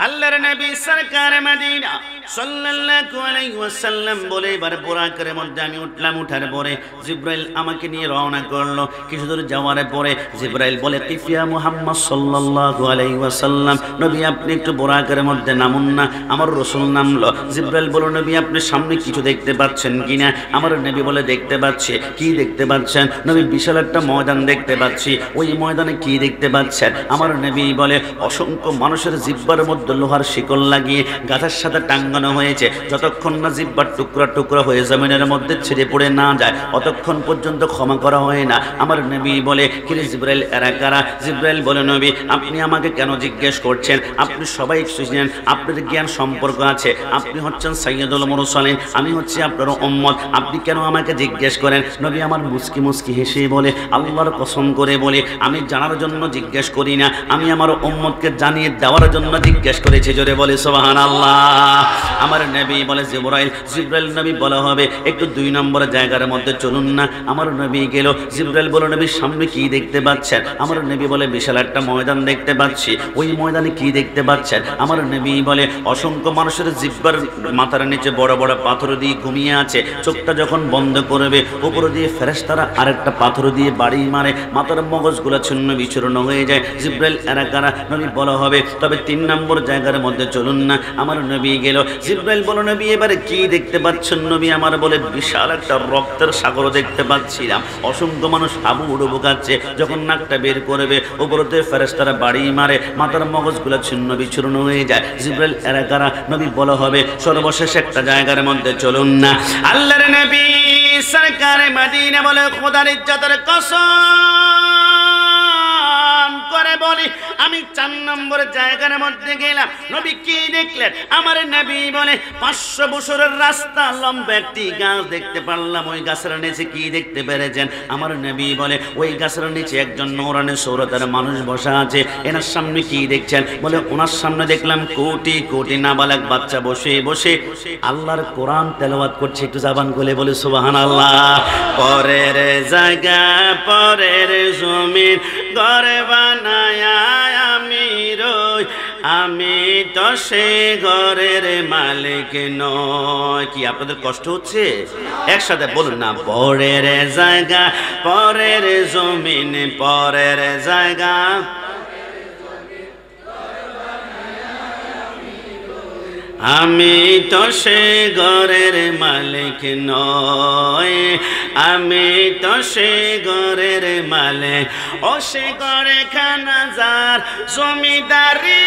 আল্লাহর নবী সরকার মদিনা সাল্লাল্লাহু আলাইহি ওয়াসাল্লাম বলে এবার বুরাকের মধ্যে আমি উঠলাম। উঠার পরে জিবরাইল আমাকে নিয়ে রওনা করলো। কিছু দূর যাওয়ার পরে জিবরাইল বলে কিফিয়া মুহাম্মদ সাল্লাল্লাহু আলাইহি ওয়াসাল্লাম, নবী আপনি একটু বুরাকের মধ্যে নামুন না। আমার রাসূল নামলো। জিবরাইল বলে নবী আপনি সামনে কিছু দেখতে পাচ্ছেন কিনা? আমার নবী বলে দেখতে পাচ্ছি। কি দেখতে পাচ্ছেন? নবী বিশাল একটা ময়দান দেখতে পাচ্ছি। ওই ময়দানে কি দেখতে পাচ্ছেন? আমার নবী বলে অসংখ্য মানুষের জিহ্বার মধ্যে লোহার শিকল লাগিয়ে গাছের সাথে টাঙ্গানো হয়েছে। যতক্ষণ না জিহ্বার টুকরা টুকরা হয়ে জমিনের মধ্যে ছিঁড়ে পড়ে না যায় অতক্ষণ পর্যন্ত ক্ষমা করা হয় না। আমার নবী বলে কিরে জিবরাইল এরা কারা? জিবরাইল বলে নবী আপনি আমাকে কেন জিজ্ঞেস করছেন? আপনি সবাই শুনেন, আপনার জ্ঞান সম্পর্ক আছে। আপনি হচ্ছেন সাইয়্যিদুল মুরসালিন, আমি হচ্ছি আপনার উম্মত। আপনি কেন আমাকে জিজ্ঞেস করেন? নবী আমার মুস্কি মুস্কি হেসে বলে আল্লাহর কসম করে বলে আমি জানার জন্য জিজ্ঞেস করি না, আমি আমার উম্মতকে জানিয়ে দেওয়ার জন্য জিজ্ঞেস করেছি। জোরে বলে সুবহানাল্লাহ। আমার নবী বলে জিবরাইল, জিবরাইল নবী বলা হবে একটু 2 নম্বর জায়গার মধ্যে চলুন না। আমার নবী গেল। জিবরাইল বলে নবী সামনে কি দেখতে পাচ্ছেন? আমার নবী বলে বিশাল একটা ময়দান দেখতে পাচ্ছি। ওই ময়দানে কি দেখতে পাচ্ছেন? আমার নবী বলে অসংখ্য মানুষের জিহ্বার মাথার নিচে বড় বড় পাথর দিয়ে ঘুমিয়ে আছে। চোখটা যখন বন্ধ করবে উপর দিয়ে ফেরেশতারা আরেকটা পাথর দিয়ে বাড়ি মারে, মাথার মগজগুলো ছিন্ন বিচূর্ণ হয়ে যায়। জিবরাইল এরা কারা? নবী বলা হবে তবে 3 নম্বর জায়গার মধ্যে চলুন না। আমার নবী গেল। জিবরাইল বলো নবী এবারে কি দেখতে পাচ্ছেন? নবী আমার বলে বিশাল একটা রক্তের সাগর দেখতে পাচ্ছিলাম। অসংখ্য মানুষ হাবুডুবু খাচ্ছে। যখন নাকটা বের করবে উপরতে ফেরেশতারা বাড়ি মারে, মাথার মগজগুলো ছিন্ন বিচূর্ণ হয়ে যায়। জিবরাইল এরা কারা? নবী বলা হবে সর্বশেষ একটা জায়গার মধ্যে চলুন না। আল্লাহর নবী সরকার মদিনা বলে খোদার ইজ্জতের কসম করে বলি আমি 4 নম্বর জায়গার মধ্যে গেলাম। নবী কি দেখলেন? আমার নবী বলে 500 বছরের রাস্তা লম্বা একটি গাছ দেখতে পারলাম। ওই গাছের নিচে কি দেখতে পেরেছেন? আমার নবী বলে ওই গাছের নিচে একজন নূরানি সূরতের মানুষ বসা আছে। এনার সামনে কি দেখছেন? বলে ওনার সামনে দেখলাম কোটি কোটি নাবালক বাচ্চা বসে বসে আল্লাহর কোরআন তেলাওয়াত করছে। একটু জবান খুলে বলে সুবহানাল্লাহ। পরের জায়গা পরের জমিন ঘরে বানায়া আমি রই, আমি তো সে ঘরের মালিক নয়। কি আপনাদের কষ্ট হচ্ছে? একসাথে বলুন না, পরের জায়গা পরের জমিন পরের জায়গা আমি তো সে ঘরের মালিক নয়, আমি তো সে ঘরের মালিক, ও সে ঘরে খানা যার জমিদারি।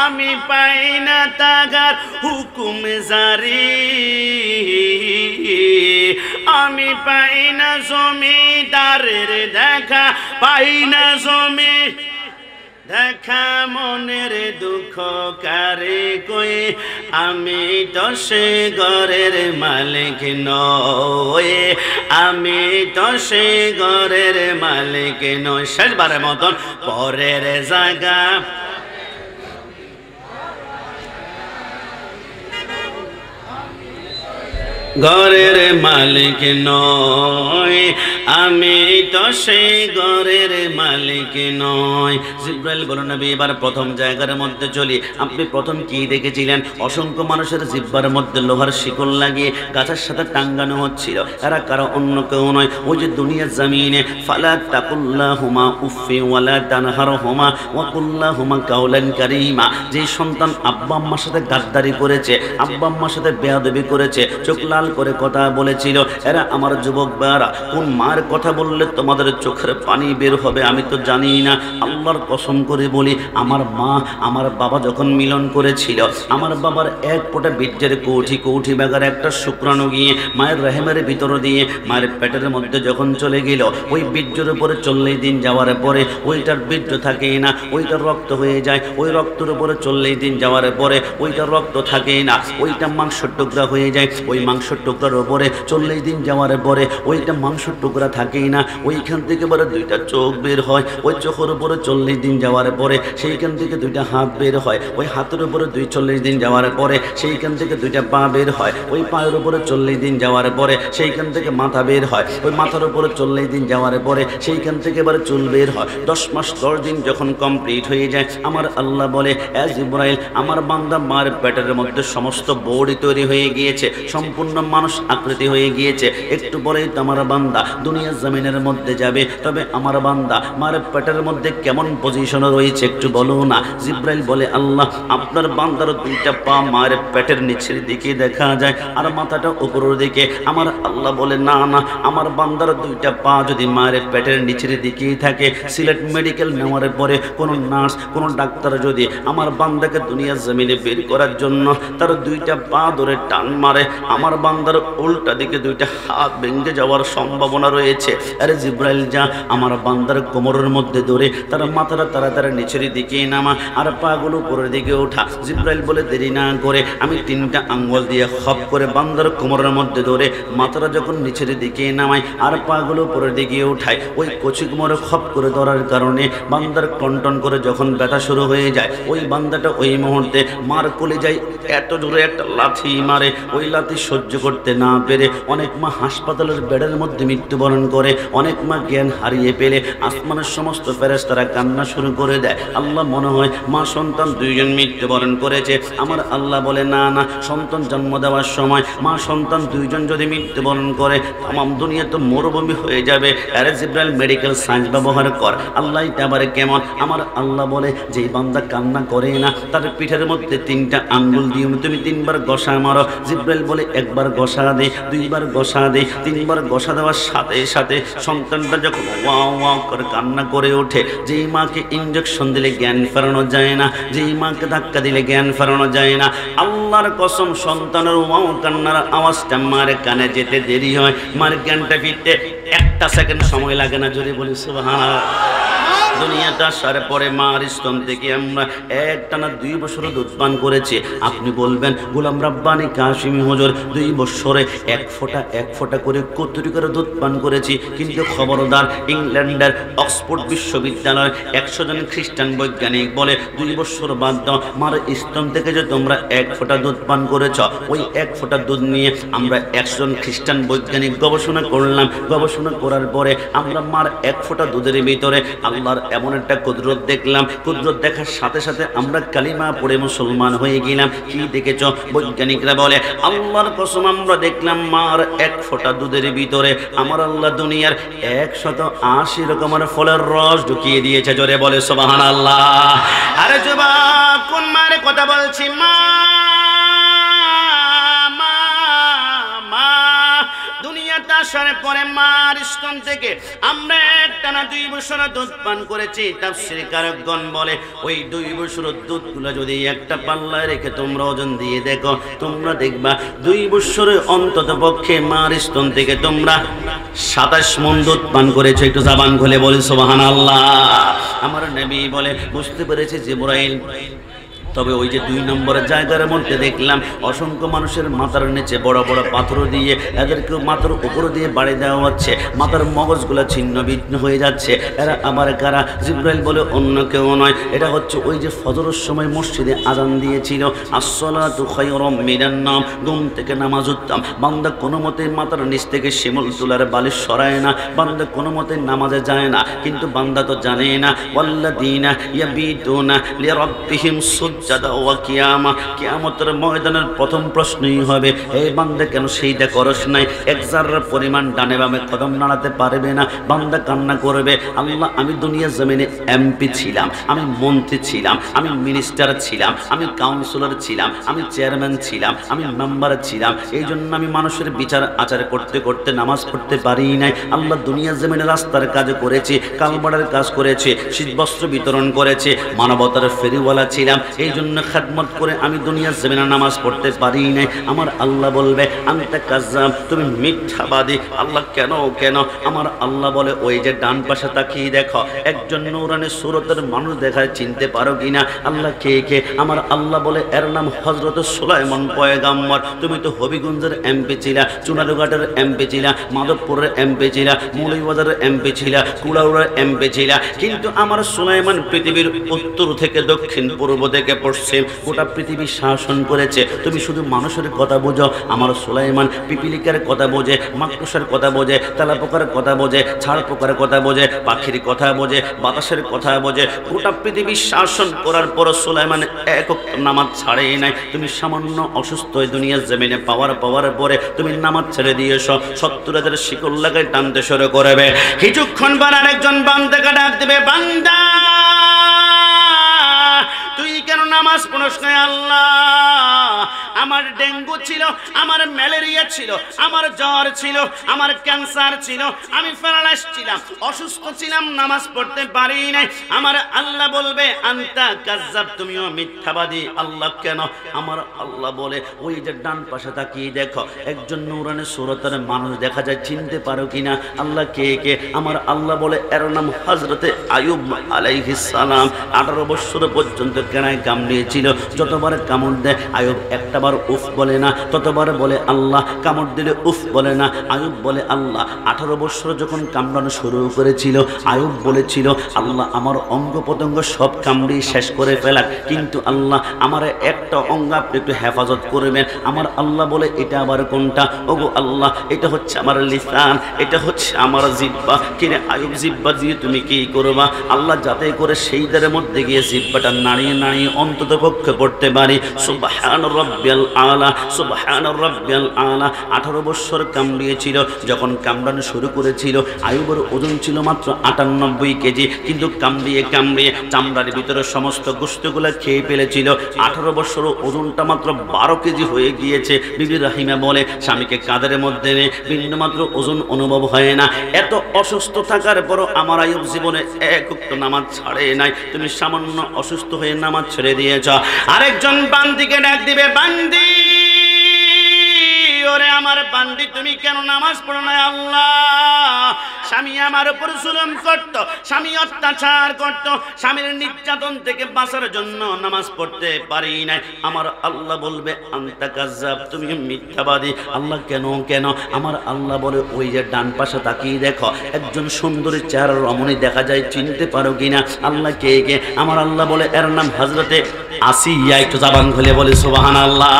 আমি পাই না তাগার হুকুম জারি, আমি পাই না জমিদারের দেখা, পাই না জমি দেখা, মনের দুঃখ কারে কই, আমি তো সে ঘরের মালিক নয়, আমি তো সে ঘরের মালিক নয়। শেষবারের মতন পরের জায়গা ঘরের মালিক নয়, আমি তো সেই ঘরের মালিক নয়। জিব্রাইল বলেন নবী এবার প্রথম জায়গার মধ্যে চলি। আপনি প্রথম কি দেখেছিলেন? অসংখ্য মানুষের জিব্বার মধ্যে লোহার শিকল লাগিয়ে গাছের সাথে টাঙ্গানো হচ্ছিল। এরা কারো অন্য কেউ নয়, ওই যে দুনিয়ার জমিনে ফালা তাকুল্লাহুমা উফি ওয়ালা তানহারহুমা ওয়া কুল্লাহুমা কাওলান কারীমা। যে সন্তান আব্বা আম্মার সাথে গাদ্দারি করেছে, আব্বা আম্মার সাথে বেয়াদবি করেছে, চোখ লাল করে কথা বলেছিল, এরা আমার যুবক ভাইরা, কোন মার কথা বললে তোমাদের চোখের পানি বের হবে আমি তো জানি না। আল্লাহর কসম করে বলি, আমার মা আমার বাবা যখন মিলন করেছিল, আমার বাবার এক ফোঁটা বীর্যের কৌঠি কৌঠি বাগার একটা শুক্রাণু গিয়ে মায়ের রেহেমের ভিতর দিয়ে মায়ের পেটের মধ্যে যখন চলে গেল, ওই বীর্যের উপরে 40 দিন যাওয়ার পরে ওইটার বীর্য থাকে না, ওইটার রক্ত হয়ে যায়। ওই রক্তের উপরে 40 দিন যাওয়ার পরে ওইটার রক্ত থাকে না, ওইটা মাংসের টুকরা হয়ে যায়। ওই মাংসের টুকরার উপরে 40 দিন যাওয়ার পরে ওইটা মাংসের টুকরা থাকেই না, ওইখান থেকে বলে দুইটা চোখ বের হয়। ওই চোখের উপরে 40 দিন যাওয়ার পরে সেইখান থেকে দুইটা হাত বের হয়। ওই হাতের উপরে 40 দিন যাওয়ার পরে সেইখান থেকে দুইটা পা বের হয়। ওই পায়ের উপরে 40 দিন যাওয়ার পরে সেইখান থেকে মাথা বের হয়। ওই মাথার উপরে 40 দিন যাওয়ার পরে সেইখান থেকে এবারে চুল বের হয়। 10 মাস 10 দিন যখন কমপ্লিট হয়ে যায়, আমার আল্লাহ বলে, এ জিবরাইল, আমার বান্দা মার পেটের মধ্যে সমস্ত বডি তৈরি হয়ে গিয়েছে, সম্পূর্ণ মানুষ আকৃতি হয়ে গিয়েছে। একটু পরেই তো আমার বান্দা দুনিয়ার জমিনের মধ্যে যাবে। তবে আমার বান্দা মার পেটের মধ্যে কেমন পজিশনে রয়েছে একটু বলো না। জিবরাইল বলে, আল্লাহ, আপনার বান্দার দুইটা পা মার পেটের নিচের দিকে দেখা যায় আর মাথাটা উপরের দিকে। আমার আল্লাহ বলে, না না, আমার বান্দার দুইটা পা যদি মায়ের পেটের নিচের দিকেই থাকে, সিলেট মেডিকেল নেওয়ার পরে কোনো নার্স কোনো ডাক্তার যদি আমার বান্দাকে দুনিয়ার জমিনে বের করার জন্য তার দুইটা পা ধরে টান মারে, আমার বান্দার উল্টা দিকে দুইটা হাত ভেঙে যাওয়ার সম্ভাবনা রয়েছে। আরে জিবরাইল, যা আমার বান্দার কোমরের মধ্যে ধরে তার মাথাটা তাড়াতাড়ি নিচের দিকে নামা আর পাগুলো উপরের দিকে ওঠা। জিবরাইল বলে, দেরি না করে আমি 3টা আঙ্গুল দিয়ে খপ করে বান্দার কোমরের মধ্যে ধরে মাথাটা যখন নিচের দিকে নামাই আর পাগুলো উপরের দিকে উঠাই, ওই কচি কোমরে খপ করে ধরার কারণে বান্দার টনটন করে যখন ব্যথা শুরু হয়ে যায়, ওই বান্দাটা ওই মুহূর্তে মার কোলে যায়, এত জোরে একটা লাথি মারে, ওই লাথি সহ্য করতে না পেরে অনেক মা হাসপাতালের বেডের মধ্যে মৃত্যুবরণ করে, অনেক মা জ্ঞান হারিয়ে পেলে আসমানের সমস্ত ফেরেশতারা কান্না শুরু করে দেয়। আল্লাহ মনে হয় মা সন্তান 2জন মৃত্যুবরণ করেছে। আমার আল্লাহ বলে, না না, সন্তান জন্ম দেওয়ার সময় মা সন্তান 2জন যদি মৃত্যুবরণ করে তাম দুনিয়া তো মরুভূমি হয়ে যাবে। আরে জিবরাইল, মেডিকেল সায়েন্স ব্যবহার কর। আল্লাহ এটা আবার কেমন? আমার আল্লাহ বলে, যেই বান্দা কান্না করে না তার পিঠের মধ্যে 3টা আঙ্গুল দিয়ে তুমি 3বার ঘষা মারো। জিবরাইল বলে, একবার ঘষা দে, 2বার ঘষা দে, 3বার ঘষা দেওয়ার সাথে সাথে সন্তানটা যখন ওয়াও ওয়াও করে কান্না করে ওঠে, যেই মাকে ইঞ্জেকশন দিলে জ্ঞান ফেরানো যায় না, যেই মাকে ধাক্কা দিলে জ্ঞান ফেরানো যায় না, আল্লাহর কসম সন্তানের ওয়াও কান্নার আওয়াজটা মার কানে যেতে দেরি হয়, মার জ্ঞানটা ফিরতে 1টা সেকেন্ড সময় লাগে না। জোরে বলি সুবহানাল্লাহ। দুনিয়াতে আসার পরে মার স্তন থেকে আমরা একটানা 2 বছর দুধ পান করেছি। আপনি বলবেন, গোলাম রাব্বানি কাশিমি হুজুর 2 বছরে এক ফোঁটা করে কতটুকু করে দুধ পান করেছি। কিন্তু খবরদার, ইংল্যান্ডের অক্সফোর্ড বিশ্ববিদ্যালয়ের 100 জন খ্রিস্টান বৈজ্ঞানিক বলে 2 বছর বাদ দাও, মার স্তন থেকে যে তোমরা 1 ফোঁটা দুধ পান করেছ, ওই 1 ফোঁটা দুধ নিয়ে আমরা 100 জন খ্রিস্টান বৈজ্ঞানিক গবেষণা করলাম। গবেষণা করার পরে আমরা মার 1 ফোঁটা দুধের ভিতরে আল্লাহর এমন একটা কুদরত দেখলাম, কুদরত দেখার সাথে সাথে আমরা কালিমা পড়ে মুসলমান হয়ে গেলাম। কি দেখেছ? বৈজ্ঞানিকরা বলে আল্লাহর কসম আমরা দেখলাম মার এক ফোঁটা দুধের ভিতরে আমার আল্লাহ দুনিয়ার 180 রকমের ফলের রস ঢুকিয়ে দিয়েছে। জোরে বলে সুবহানাল্লাহ। আরে যুবক, কোন মারে কথা বলছি? মা দুনিয়াতে আসার পরে মার স্তন থেকে আমরা টানা 2 বছর দুধ পান করেছি। তাফসীরকারগণ বলে ওই 2 বছর দুধগুলো যদি একটা পাল্লায় রেখে তোমরা ওজন দিয়ে দেখো, তোমরা দেখবা 2 বছরে অন্তত পক্ষে মার স্তন থেকে তোমরা 27 মণ দুধ পান করেছো। একটু জবান খুলে বলে সুবহানাল্লাহ। আমার নবী বলে বুঝতে পেরেছে জিবরাইল। তবে ওই যে 2 নম্বরের জায়গার মধ্যে দেখলাম অসংখ্য মানুষের মাথার নিচে বড় বড় পাথর দিয়ে এদেরকে মাথার উপর দিয়ে বাড়ি দেওয়া হচ্ছে, মাথার মগজগুলো ছিন্ন ভিন্ন হয়ে যাচ্ছে। এরা আবার কারা? জিবরাইল বলে অন্য কেউ নয়, এটা হচ্ছে ওই যে ফজরের সময় মসজিদে আজান দিয়েছিল, আসসালাতু খায়রুম মিনান নাওম, ঘুম থেকে নামাজ উত্তম। বান্দা কোনো মতে মাথার নিচ থেকে শিমুল তুলার বালিশ সরায় না, বান্দা কোনো মতে নামাজে যায় না, কিন্তু বান্দা তো জানে না ওয়াল্লাযীনা ইয়াবিতুনা লিরাব্বিহিম সুজদাও ওয়া কিয়ামা। কিয়ামতের ময়দানের প্রথম প্রশ্নই হবে, এই বান্দা কেন সেইটা করস নাই? এক জাররা পরিমাণ ডানে বামে কদম নাড়াতে পারবে না। বান্দা কান্না করবে, আল্লাহ আমি দুনিয়ার জমিনে এমপি ছিলাম, আমি মন্ত্রী ছিলাম, আমি মিনিস্টার ছিলাম, আমি কাউন্সিলর ছিলাম, আমি চেয়ারম্যান ছিলাম, আমি মেম্বার ছিলাম, এই জন্য আমি মানুষের বিচার আচার করতে করতে নামাজ পড়তে পারি নাই। আল্লাহ দুনিয়ার জমিনে রাস্তার কাজ করেছি, কালবাড়ার কাজ করেছি, শীতবস্ত্র বিতরণ করেছে, মানবতার ফেরিওয়ালা ছিলাম, এই জন্য খেদমত করে আমি দুনিয়ার জমিনে নামাজ পড়তে পারি নাই। আমার আল্লাহ বলবে আনতা কাজ্জাব, তুমি মিথ্যাবাদী। আল্লাহ কেন কেন? আমার আল্লাহ বলে ওই যে ডান পাশে তাকিয়ে দেখো, একজন নূরানি সুরতের মানুষ দেখায়, চিনতে পারো কিনা? আল্লাহ কে কে? আমার আল্লাহ বলে এর নাম হযরত সুলাইমান পয়গাম্বর। তুমি তো হবিগঞ্জের এমপি ছিলা, চুনারুঘাটের এমপি ছিলা, মাধবপুরের এমপি ছিলা, মৌলভীবাজারের এমপি ছিলা, কুড়াউড়ার এমপি ছিলা, কিন্তু আমার সুলাইমান পৃথিবীর উত্তর থেকে দক্ষিণ, পূর্ব থেকে পশ্চিম গোটা পৃথিবী শাসন করেছে। তুমি শুধু মানুষের কথা বোঝো, আমার সুলাইমান পিপিলিকার কথা বোঝে, মাকড়সার কথা বোঝে, তেলাপোকার কথা বোঝে, ছাড় পোকার কথা বোঝে, পাখির কথা বোঝে, বাতাসের কথা বোঝে। গোটা পৃথিবী শাসন করার পর সুলাইমান একক নামাজ ছাড়ে নাই। তুমি সামান্য অসুস্থ হয়ে দুনিয়ার জমিনে পাওয়ার পরে তুমি নামাজ ছেড়ে দিয়েছো, 70,000 শিকল লাগায় টানতে শুরু করবে। কিছুক্ষণ পর আরেকজন বান্দাকে ডাক দেবে, বান্দা তুই কেন নামাজ পড়স না? আল্লাহ আমার ডেঙ্গু ছিল, আমার ম্যালেরিয়া ছিল, আমার জ্বর ছিল, আমার ক্যান্সার ছিল, আমি প্যারালাইজ ছিলাম, অসুস্থ ছিলাম, নামাজ পড়তে পারি নাই। আমার আল্লাহ বলবে আনতা কাজ্জাব, তুমিও মিথ্যাবাদী। আল্লাহ কেন? আমার আল্লাহ বলে ওই যে ডান পাশে তাকিয়ে দেখো, একজন নূরানি সুরতের মানুষ দেখা যায়, চিনতে পারো কিনা? আল্লাহ কে কে? আমার আল্লাহ বলে এর নাম হযরতে আইয়ুব আলাইহিস সালাম। 18 বছর পর্যন্ত কেনায় কামড়িয়েছিল, যতবার কামড় দেয় আইয়ুব একটাবার উফ বলে না, ততবার বলে আল্লাহ। কামড় দিলে উফ বলে না, আইয়ুব বলে আল্লাহ। 18 বছর যখন কামড়ানো শুরু করেছিল, আইয়ুব বলেছিল আল্লাহ আমার অঙ্গ প্রত্যঙ্গ সব কামড়িয়ে শেষ করে ফেলাক, কিন্তু আল্লাহ আমার একটা অঙ্গ আপনি একটু হেফাজত করবেন। আমার আল্লাহ বলে এটা আবার কোনটা? ওগো আল্লাহ, এটা হচ্ছে আমার লিসান, এটা হচ্ছে আমার জিহ্বা। কিরে আইয়ুব, জিহ্বা দিয়ে তুমি কি করবা? আল্লাহ যাতে করে সেইটার মধ্যে গিয়ে জিহ্বাটা নাড়িয়ে নাড়িয়ে অন্তত পক্ষে পড়তে পারি সুবহান রাব্বিয়াল আলা, সুবহান রাব্বিয়াল আলা। 18 বছর কামড়িয়েছিল। যখন কামড়ানো শুরু করেছিল আইয়ুবের ওজন ছিল মাত্র 98 কেজি, কিন্তু কামড়িয়ে কামড়িয়ে চামড়ার ভিতরে সমস্ত গোশতগুলো খেয়ে ফেলেছিল। 18 বছর ওজনটা মাত্র 12 কেজি হয়ে গিয়েছে। বিবি রাহিমা বলে স্বামীকে কাঁধের মধ্যে নিয়ে বিন্দুমাত্র ওজন অনুভব হয় না। এত অসুস্থ থাকার পরও আমার আইয়ুব জীবনে এক ওয়াক্ত নামাজ ছাড়ে নাই। তুমি সামান্য অসুস্থ হয়ে নামাজ ছেড়ে দিয়েছ। আরেকজন বান্দিকে ডাক দিবে, বান্দি ওরে আমার বান্দি তুমি কেন নামাজ পড়ো না? আল্লাহ স্বামী আমার উপর জুলুম করত, স্বামী অত্যাচার করত, স্বামীর নির্যাতন থেকে বাঁচার জন্য নামাজ পড়তে পারি নাই। আমার আল্লাহ বলবে আনতা কাজ্জাব, তুমি মিথ্যাবাদী। আল্লাহ কেন কেন? আমার আল্লাহ বলে ওই যে ডান পাশে তাকিয়ে দেখো, একজন সুন্দরী চেহারা রমণী দেখা যায়, চিনতে পারো কিনা? আল্লাহ কে কে? আমার আল্লাহ বলে এর নাম হযরতে আসিয়া। একটু জবান খুলে বলে সুবহানাল্লাহ।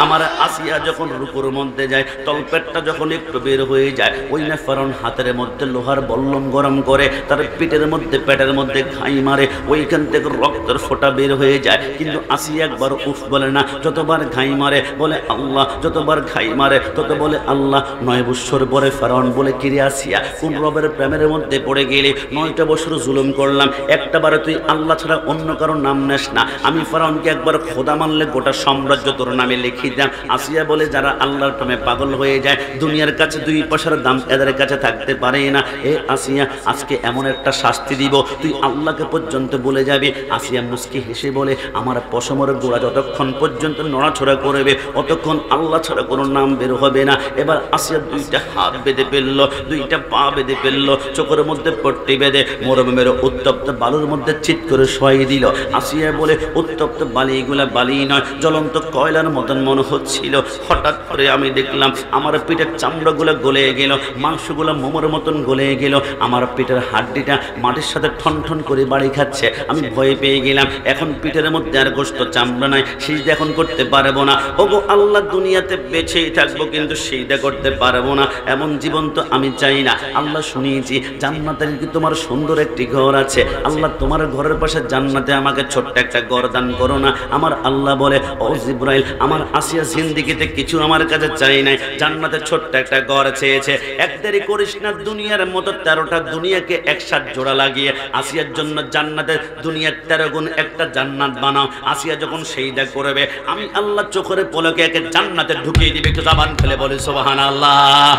আমার আসিয়া যখন রুকু চোখের মধ্যে যায়, তলপেটটা যখন একটু বের হয়ে যায়, ওই না ফেরাউন হাতের মধ্যে লোহার বল্লম গরম করে তার পিঠের মধ্যে পেটের মধ্যে ঘাই মারে, ওইখান থেকে রক্তের ফোঁটা বের হয়ে যায়। কিন্তু আসিয়া একবার উফ বলে না, যতবার ঘাই মারে বলে আল্লাহ, যতবার ঘাই মারে তত বলে আল্লাহ। 9 বছর পরে ফেরাউন বলে, কিরে আসিয়া, কোন রবের প্রেমের মধ্যে পড়ে গেলে? 9টা বছর জুলুম করলাম, একটা বারে তুই আল্লাহ ছাড়া অন্য কারো নাম নেস না। আমি ফেরাউনকে একবার খোদা মানলে গোটা সাম্রাজ্য তোর নামে লিখি দাম। আসিয়া বলে, যারা আল্লাহর প্রেমে পাগল হয়ে যায় দুনিয়ার কাছে 2 পয়সার দাম এদের কাছে থাকতে পারে না। এ আসিয়া, আজকে এমন একটা শাস্তি দিব তুই আল্লাহকে পর্যন্ত বলে যাবি। আসিয়া মুস্কি হেসে বলে, আমার পশমের গোড়া যতক্ষণ পর্যন্ত নড়াছড়া করবে অতক্ষণ আল্লাহ ছাড়া কোনো নাম বের হবে না। এবার আসিয়া 2টা হাত বেঁধে ফেললো, 2টা পা বেঁধে ফেললো, চোখের মধ্যে পট্টি বেঁধে মরুভূমির উত্তপ্ত বালুর মধ্যে চিৎ করে শোয়াই দিল। আসিয়া বলে, উত্তপ্ত বালিগুলা বালি নয়, জ্বলন্ত কয়লার মতন মনে হচ্ছিল। হঠাৎ করে আমি দেখলাম আমার পিঠের চামড়াগুলো গলে গেল, মাংসগুলো মোমোর মতন গলে গেল, আমার পিঠের হাড্ডিটা মাটির সাথে ঠন ঠন করে বাড়ি খাচ্ছে। আমি ভয় পেয়ে গেলাম, এখন পিঠের মধ্যে আর গোশত চামড়া নাই, সিজদা এখন করতে পারবো না। ওগো আল্লাহ, দুনিয়াতে বেঁচেই থাকবো কিন্তু সিজদা করতে পারবো না, এমন জীবন তো আমি চাই না। আল্লাহ, শুনিয়েছি জান্নাতের কি তোমার সুন্দর একটি ঘর আছে, আল্লাহ তোমার ঘরের পাশে জান্নাতে আমাকে ছোট্ট একটা ঘর দান করো না। আমার আল্লাহ বলে, ও জিব্রাইল, আমার আসিয়া জিন্দেগিতে কিছু আমার কাছে চাই নাই, জান্নাতে ছোট্ট একটা ঘর চেয়েছে। এক দেরি করিস না, দুনিয়ার মতো 13টা দুনিয়াকে একসাথে জোড়া লাগিয়ে আসিয়ার জন্য জান্নাতের দুনিয়ার 13 গুণ একটা জান্নাত বানাও। আসিয়া যখন সেইটা করবে আমি আল্লাহ চোখের পলকে একে জান্নাতে ঢুকিয়ে দিবে। একটু জবান খুলে বলে সুবহানাল্লাহ।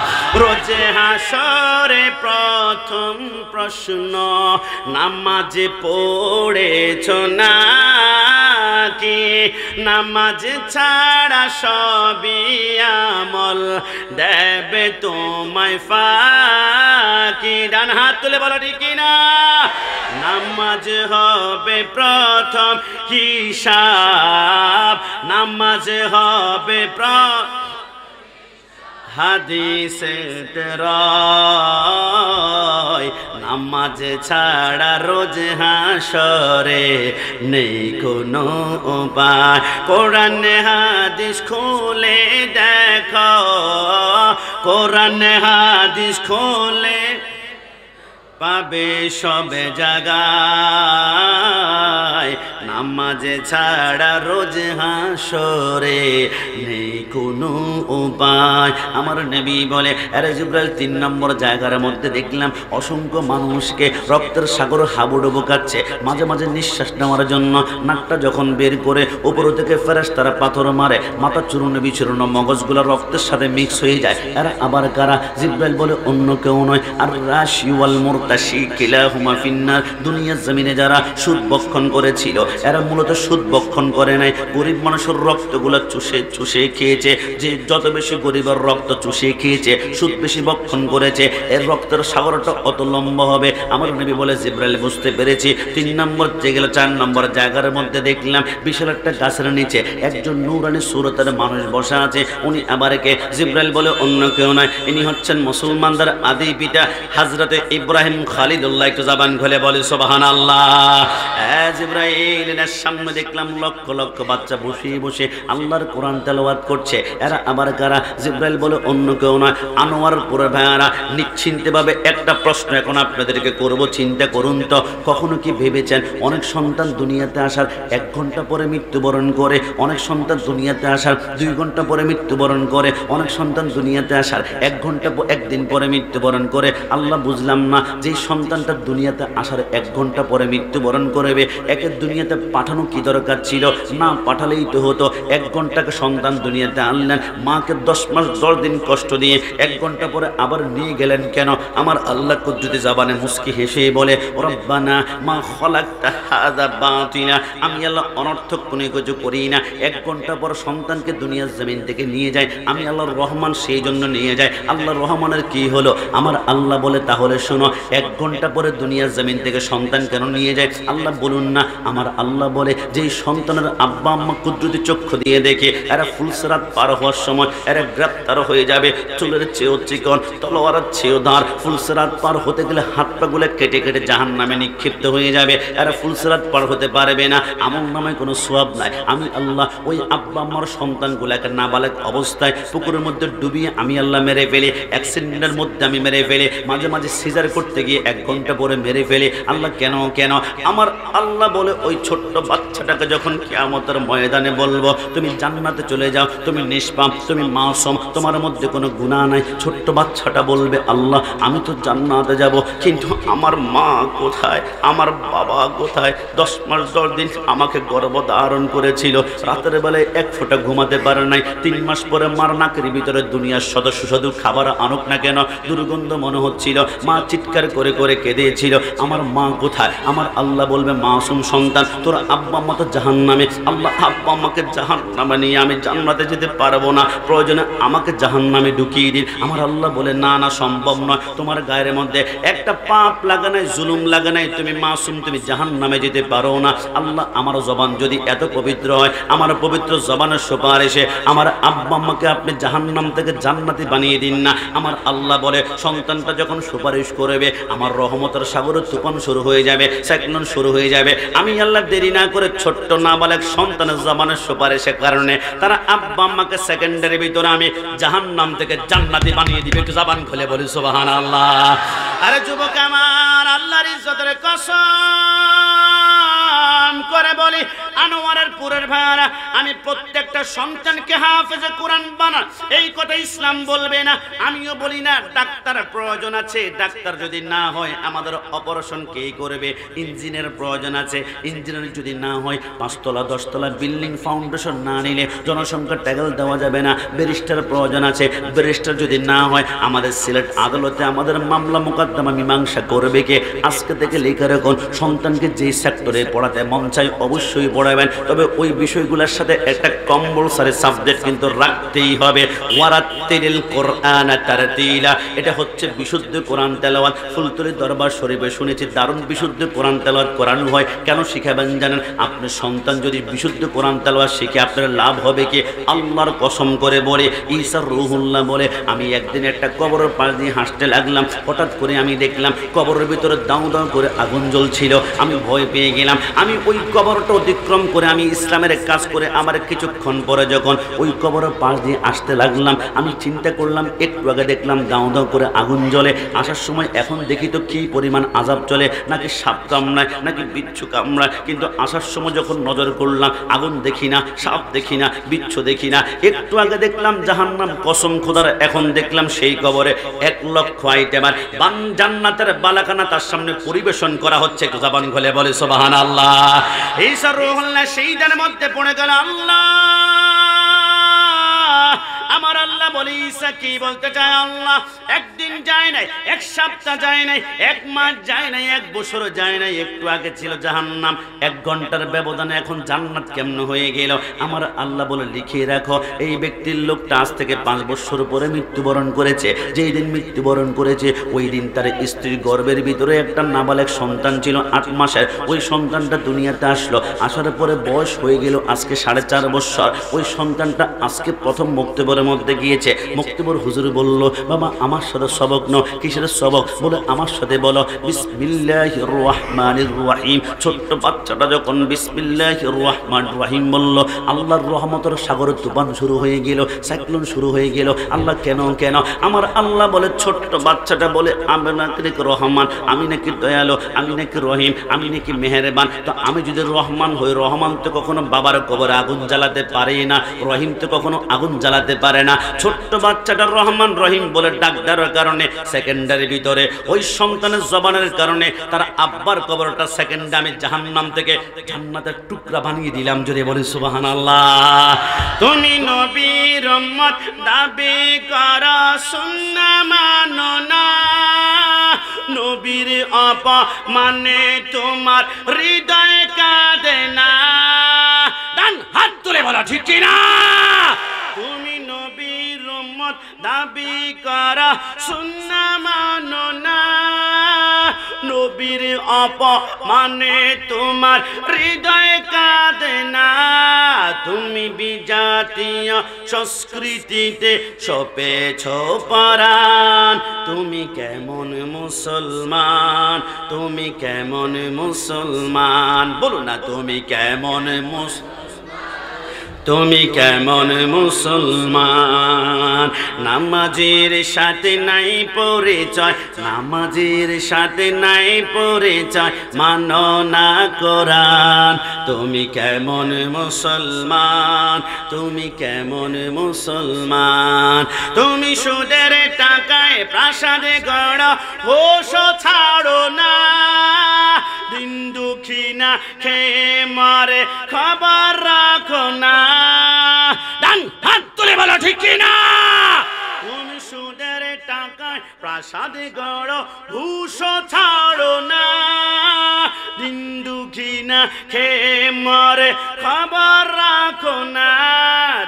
রোজে হাসরে প্রথম প্রশ্ন, নামাজে পড়েছো নাকি? নামাজ ছাড়া সবই আমল দেবে তোমায় ফাঁকি। ডান হাত তুলে বলো ঠিক না? নামাজ হবে প্রথম হিসাব, নামাজ হবে হাদিসে রয়, নামাজ ছাড়া রোজ হাসরে নেই কোনো উপায়। কোরআন হাদিস খুলে দেখো, কোরআন হাদিস খুলে পাবে সবে জায়গায়। নামাজে ছাড়া রোজ হাসরে নেই কোনো উপায়। আমার নবী বলে, আরে জিবরাইল 3 নম্বর জায়গার মধ্যে দেখলাম অসংখ্য মানুষকে রক্তের সাগর হাবুডুবু খাচ্ছে। মাঝে মাঝে নিঃশ্বাস নেওয়ার জন্য নাকটা যখন বের করে উপর থেকে ফেরেশতারা পাথর মারে, মাথা চূর্ণ বিচূর্ণ মগজগুলো রক্তের সাথে মিক্স হয়ে যায়। এরা আবার কারা? জিবরাইল বলে, অন্য কেউ নয়, আর রাশি ওয়াল মুরতাশি কিলাহুমা ফিন্নার। দুনিয়ার জমিনে যারা সুদ বক্ষণ করেছিল এরা মূলত সুদ বক্ষণ করে নাই, গরিব মানুষের রক্তগুলো চুষে চুষে খেয়েছে। যে যত বেশি গরিবের রক্ত চুষে খেয়েছে, সুদ বেশি বক্ষণ করেছে, এর রক্তের সাগরটা অত লম্বা হবে। আমার নবী বলে, জিবরাইল বুঝতে পেরেছি। 3 নম্বর যে গেল 4 নম্বর জায়গার মধ্যে দেখলাম বিশাল একটা গাছের নিচে একজন নূরানি সুরতের মানুষ বসা আছে। উনি আবার কে? জিবরাইল বলে, অন্য কেউ নয়, ইনি হচ্ছেন মুসলমানদের আদি পিতা হযরতে ইব্রাহিম খালিদুল্লাহ। একটু জবান খুলে বলে সুবহানাল্লাহ। জিবরাইল এর সামনে দেখলাম লক্ষ লক্ষ বাচ্চা বসে বসে আল্লাহর কোরআন তেলাওয়াত করছে। এরা আবার কারা? জিবরাইল বলে, অন্য কেউ নয়, আনোয়ারপুরের ভাইয়ারা। নিশ্চিন্তভাবে একটা প্রশ্ন এখন আপনাদেরকে করব, চিন্তা করুন তো, কখনো কি ভেবেছেন অনেক সন্তান দুনিয়াতে আসার 1 ঘন্টা পরে মৃত্যুবরণ করে, অনেক সন্তান দুনিয়াতে আসার 2 ঘন্টা পরে মৃত্যুবরণ করে, অনেক সন্তান দুনিয়াতে আসার 1 ঘন্টা 1 দিন পরে মৃত্যুবরণ করে। আল্লাহ বুঝলাম না, যে সন্তানটা দুনিয়াতে আসার 1 ঘন্টা পরে মৃত্যুবরণ করবে, একে দুনিয়াতে পাঠানো কি দরকার ছিল? না পাঠালেই তো হতো। 1 ঘন্টাকে সন্তান দুনিয়াতে আনলেন, মাকে 10 মাস 10 দিন কষ্ট দিয়ে 1 ঘন্টা পরে আবার নিয়ে গেলেন কেন? আমার আল্লাহ কুদরতি জবানে মুস্কি হেসে বলে, রব্বানা মা খালাকতা হাযা বাতিলা। আমি আল্লাহ অনর্থক কোনো কিছু করি না। 1 ঘন্টা পর সন্তানকে দুনিয়ার জমিন থেকে নিয়ে যায়, আমি আল্লাহর রহমান সেই জন্য নিয়ে যায়। আল্লাহর রহমানের কি হলো? আমার আল্লাহ বলে, তাহলে শোনো, 1 ঘন্টা পরে দুনিয়ার জমিন থেকে সন্তান কেন নিয়ে যায়? আল্লাহ বলুন না। আমার আল্লাহ বলে যে সন্তানের আব্বা আম্মা কুদরতি চক্ষু দিয়ে দেখে এরা ফুলসিরাত পার হওয়ার সময় এরা গ্রেপ্তার হয়ে যাবে, চুলের চেয়েও চিকন, তলোয়ারের চেয়েও ধার। ফুলসিরাত পার হতে গেলে হাত পাগুলো কেটে কেটে জাহান্নামে নিক্ষিপ্ত হয়ে যাবে। এরা ফুলসিরাত পার হতে পারবে না, আমল নামায় কোনো সওয়াব নাই। আমি আল্লাহ ওই আব্বা আম্মার সন্তানগুলোকে নাবালেগ অবস্থায় পুকুরের মধ্যে ডুবিয়ে আমি আল্লাহ মেরে ফেলি, অ্যাক্সিডেন্টের মধ্যে আমি মেরে ফেলি, মাঝে মাঝে সিজার করতে গিয়ে 1 ঘন্টা পরে মেরে ফেলি। আল্লাহ কেন কেন? আমার আল্লাহ বলে ওই ছোট্ট বাচ্চাটাকে যখন কিয়ামতের ময়দানে বলবো তুমি জান্নাতে চলে যাও, তুমি নিষ্পাপ, তুমি মাসুম, তোমার মধ্যে কোনো গুনাহ নাই, ছোট্ট বাচ্চাটা বলবে আল্লাহ আমি তো জান্নাতে যাব, কিন্তু আমার মা কোথায়, আমার বাবা কোথায়? 10 মাস 10 দিন আমাকে গর্ভধারণ করেছিল, রাতের বেলায় 1 ফোঁটা ঘুমাতে পারে নাই। 3 মাস পরে মার নাকের ভিতরে দুনিয়ার সদস্য শুধু খাবার আনুক না কেন দুর্গন্ধ মনে হচ্ছিল, মা চিৎকার করে করে কেঁদেছিল, আমার মা কোথায়? আমার আল্লাহ বলবে মাসুম সন্তান তোর আব্বা আম্মা তো জাহান্নামে, আল্লাহ আব্বা আম্মাকে জাহান্নামে নিয়ে আমি জান্নাতে যেতে পারবো না, প্রয়োজনে আমাকে জাহান্নামে ঢুকিয়ে দিন। আমার আল্লাহ বলে না না সম্ভব নয়, তোমার গায়ের মধ্যে একটা পাপ লাগা নাই, জুলুম লাগা নাই, তুমি মাসুম, তুমি জাহান্নামে যেতে পারো না। আল্লাহ আমার জবান যদি এত পবিত্র হয়, আমার পবিত্র জবানের সুপারিশে আমার আব্বা আম্মাকে আপনি জাহান্নাম থেকে জান্নাতি বানিয়ে দিন না। আমার আল্লাহ বলে সন্তানটা যখন সুপারিশ করবে আমার রহমতের সাগরের তুফান শুরু হয়ে যাবে, সাইক্লোন শুরু হয়ে যাবে। আমি আল্লাহ দেরি না করে ছোট্ট নাবালেগ সন্তানের জবানের সুপারিশের কারণে তারা আব্বা আম্মাকে সেকেন্ডের ভিতরে আমি জাহান্নাম থেকে জান্নাতি বানিয়ে দিবে। একটু জবান খুলে বলি সুবহানাল্লাহ। আরে যুবক আমার, আল্লাহর ইজ্জতের কসম করে বলি আনোয়ারের পুরের ভাড়া আমি প্রত্যেকটা সন্তানকে হাফেজে কোরআন বানা, এই কথা ইসলাম বলবে না, আমিও বলি না। ডাক্তার প্রয়োজন আছে, ডাক্তার যদি না হয় আমাদের অপারেশন কে করবে? ইঞ্জিনিয়ার প্রয়োজন আছে, ইঞ্জিনিয়ার যদি না হয় 5 তলা 10 তলা বিল্ডিং ফাউন্ডেশন না নিলে জনসংখ্যা ট্যাগল দেওয়া যাবে না। ব্যারিস্টার প্রয়োজন আছে, ব্যারিস্টার যদি না হয় আমাদের সিলেট আদালতে আমাদের মামলা মোকদ্দমা মীমাংসা করবে কে? আজকে থেকে লেখা রাখুন সন্তানকে যেই সেক্টরে পড়াতে মন চাই অবশ্যই পড়াবেন, তবে ওই বিষয়গুলোর সাথে একটা কম্পালসারি সাবজেক্ট কিন্তু রাখতেই হবে। ওয়ারাত্তিলিল কোরআন তারতিলা, এটা হচ্ছে বিশুদ্ধ কোরআন তেলাওয়াত। ফুলতলি দরবার শরীফে শুনেছি দারুণ বিশুদ্ধ কোরআন তেলাওয়াত করানো হয়। কেন শিখাবেন জানেন? আপনার সন্তান যদি বিশুদ্ধ কোরআন তেলাওয়াত শিখে আপনার লাভ হবে কি? আল্লাহর কসম করে বলে ঈসা রুহুল্লাহ বলে আমি একদিন একটা কবরের পাশ দিয়ে হাসতে লাগলাম, হঠাৎ করে আমি দেখলাম কবরের ভিতরে দাউ দাউ করে আগুন জ্বলছিল, আমি ভয় পেয়ে গেলাম। আমি ওই কবরটা অতিক্রম করে আমি ইসলামের কাজ করে আমার কিছুক্ষণ পরে যখন ওই কবরের পাশ দিয়ে আসতে লাগলাম আমি চিন্তা করলাম একটু আগে দেখলাম দাউ দাউ করে আগুন জ্বলে, আসার সময় এখন দেখি তো কি পরিমাণ আযাব চলে, নাকি সাপ কামড়ায় নাকি বিচ্ছু কামড়ায়, কিন্তু আসার সময় যখন নজর করলাম আগুন দেখি না, সাপ দেখি না, বিচ্ছু দেখি না। একটু আগে দেখলাম জাহান্নাম, কসম খোদার এখন দেখলাম সেই কবরে 1 লক্ষ আইটেমার জান্নাতের বালাখানা তার সামনে পরিবেশন করা হচ্ছে। একটু জবান খুলে বলে সুবহানাল্লাহ। ঈসা রূহুল্লাহ সেইটার মধ্যে পড়ে গেল আল্লাহ। আমার আল্লাহ বলে ঈসা কি বলতে চায়? আল্লাহ একদিন যায় নাই, 1 সপ্তাহ যায় নাই, 1 মাস যায় নাই, 1 বছর যায় নাই, একটু আগে ছিল জাহান্নাম, 1 ঘন্টার ব্যবধানে এখন জান্নাত কেমন হয়ে গেল? আমার আল্লাহ বলে লিখিয়ে রাখো এই ব্যক্তির লোকটা আজ থেকে 5 বছর পরে মৃত্যুবরণ করেছে। যেই দিন মৃত্যুবরণ করেছে ওই দিন তার স্ত্রীর গর্ভের ভিতরে একটা নাবালেগ সন্তান ছিল 8 মাসের। ওই সন্তানটা দুনিয়াতে আসলো, আসার পরে বয়স হয়ে গেল আজকে 4.5 বছর। ওই সন্তানটা আজকে প্রথম মুক্তিবরের মধ্যে গিয়েছে। মুক্তিবর হুজুর বলল বাবা আমার সাথে সবক নাও। কিসের সবক? বলে আমার সাথে বলো বিসমিল্লাহির রহমানির রহিম। ছোট্ট বাচ্চাটা যখন বিসমিল্লাহির রহমানির রহিম বলল আল্লাহর রহমতের সাগরে তুফান শুরু হয়ে গেল, সাইক্লোন শুরু হয়ে গেল। আল্লাহ কেন কেন? আমার আল্লাহ বলে ছোট্ট বাচ্চাটা বলে আমি নাকি রহমান, আমি নাকি দয়ালু, আমি নাকি রহিম, আমি নাকি মেহেরবান। তো আমি যদি রহমান হই, রহমান তো কখনো বাবার কবরে আগুন জ্বালাতে পারে না, রহিম তো কখনো আগুন জ্বালাতে পারে না। ছোট্ট বাচ্চাটা রহমান রহিম বলে ডাক দেওয়ার কারণে সেকেন্ডের ভিতরে ওই সন্তানের জবানের কারণে তার আব্বার কবরটা সেকেন্ডে আমি জাহান্নাম থেকে জান্নাতের টুকরা বানিয়ে দিলাম। জোরে বলি সুবহানাল্লাহ। তুমি নবীর উম্মত দাবি করো সুন্নাহ মানো না, নবীর অপমানে তোমার হৃদয় কাঁদে না। ডান হাত তুলে বলো ঠিক কি না? তুমি নবীর উম্মত দাবি করা সুন্নাহ মানো না, নবীর অপমানে তোমার হৃদয় কাঁদে না, তুমি বিজাতীয় সংস্কৃতিতে সপেছ পরাণ। তুমি কেমন মুসলমান, তুমি কেমন মুসলমান, বলো না তুমি কেমন তুমি কেমন মুসলমান। নামাজের সাথে নাই পরিচয়, নামাজের সাথে নাই পরিচয়, মানো না কোরআন। তুমি কেমন মুসলমান, তুমি কেমন মুসলমান। তুমি সুদের টাকায় প্রাসাদে গড় হোশ ছাড়ো না, দিন দুঃখী না খেয়ে মারে খবর রাখো না। ডান হাত তুলে বলো ঠিক না। তুমি সুদের টাকায় প্রাসাদে গড় হুশ ছাড়ো না, দিন দুঃখী না খেয়ে মারে খবর রাখো না।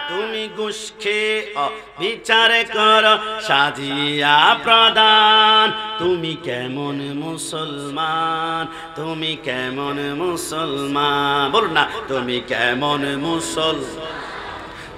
তুমি ঘুষ খেয়ে বিচার করো সাজিয়া প্রদান। তুমি কেমন মুসলমান, তুমি কেমন মুসলমান, বল না তুমি কেমন মুসলমান,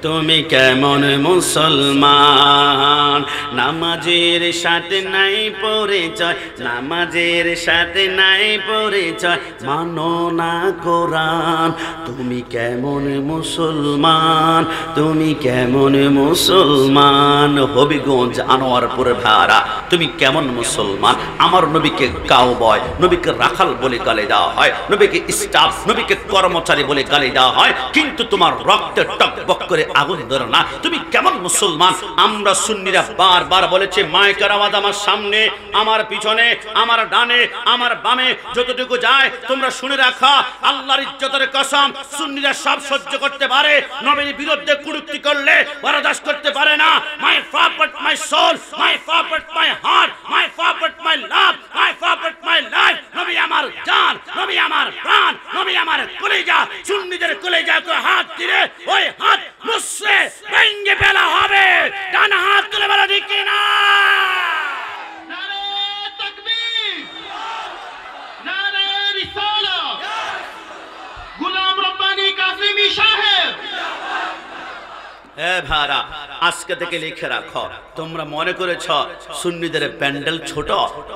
তুমি কেমন মুসলমান। নামাজের সাথে নাই পরিচয়, নামাজের সাথে নাই পরিচয়, মানো না কোরআন। তুমি কেমন মুসলমান, তুমি কেমন মুসলমান। হবিগঞ্জ আনোয়ারপুরের ভাড়া, তুমি কেমন মুসলমান। আমার নবীকে কাউবয়, নবীকে রাখাল বলে গালি দেওয়া হয়, নবীকে স্টাফ, নবীকে কর্মচারী বলে গালি দেওয়া হয়, কিন্তু তোমার রক্তে টকবক করে আগুন ধরো না। তুমি কেমন মুসলমান। আমরা সুন্নিরা বারবার বলেছি, মাইকের আওয়াজ আমার সামনে, আমার পিছনে, আমার ডানে, আমার বামে যতটুকু যায় তোমরা শুনে রাখো। আল্লাহর ইজ্জতের কসম, সুন্নিরা সব সহ্য করতে পারে, নবীর বিরুদ্ধে কুরুক্তি করলে বরদাস্ত করতে পারে না। My property my soul, my property my heart, my property my love, my property my life. নবী আমার জান, নবী আমার প্রাণ, নবী আমার কলিজা। সুন্নিদের কলিজাকে হাত দিলে ওই হাত মুসলে ভেঙে ফেলা হবে। ডান হাত তুলে বলা ঠিক না। নারে তাকবীর, নারে রিসালাত, গোলাম রব্বানী কাসেমী সাহেব। এ ভাড়া, আজকে থেকে লিখে রাখো, তোমরা মনে করেছ সুন্নিদের প্যান্ডেল ছোট,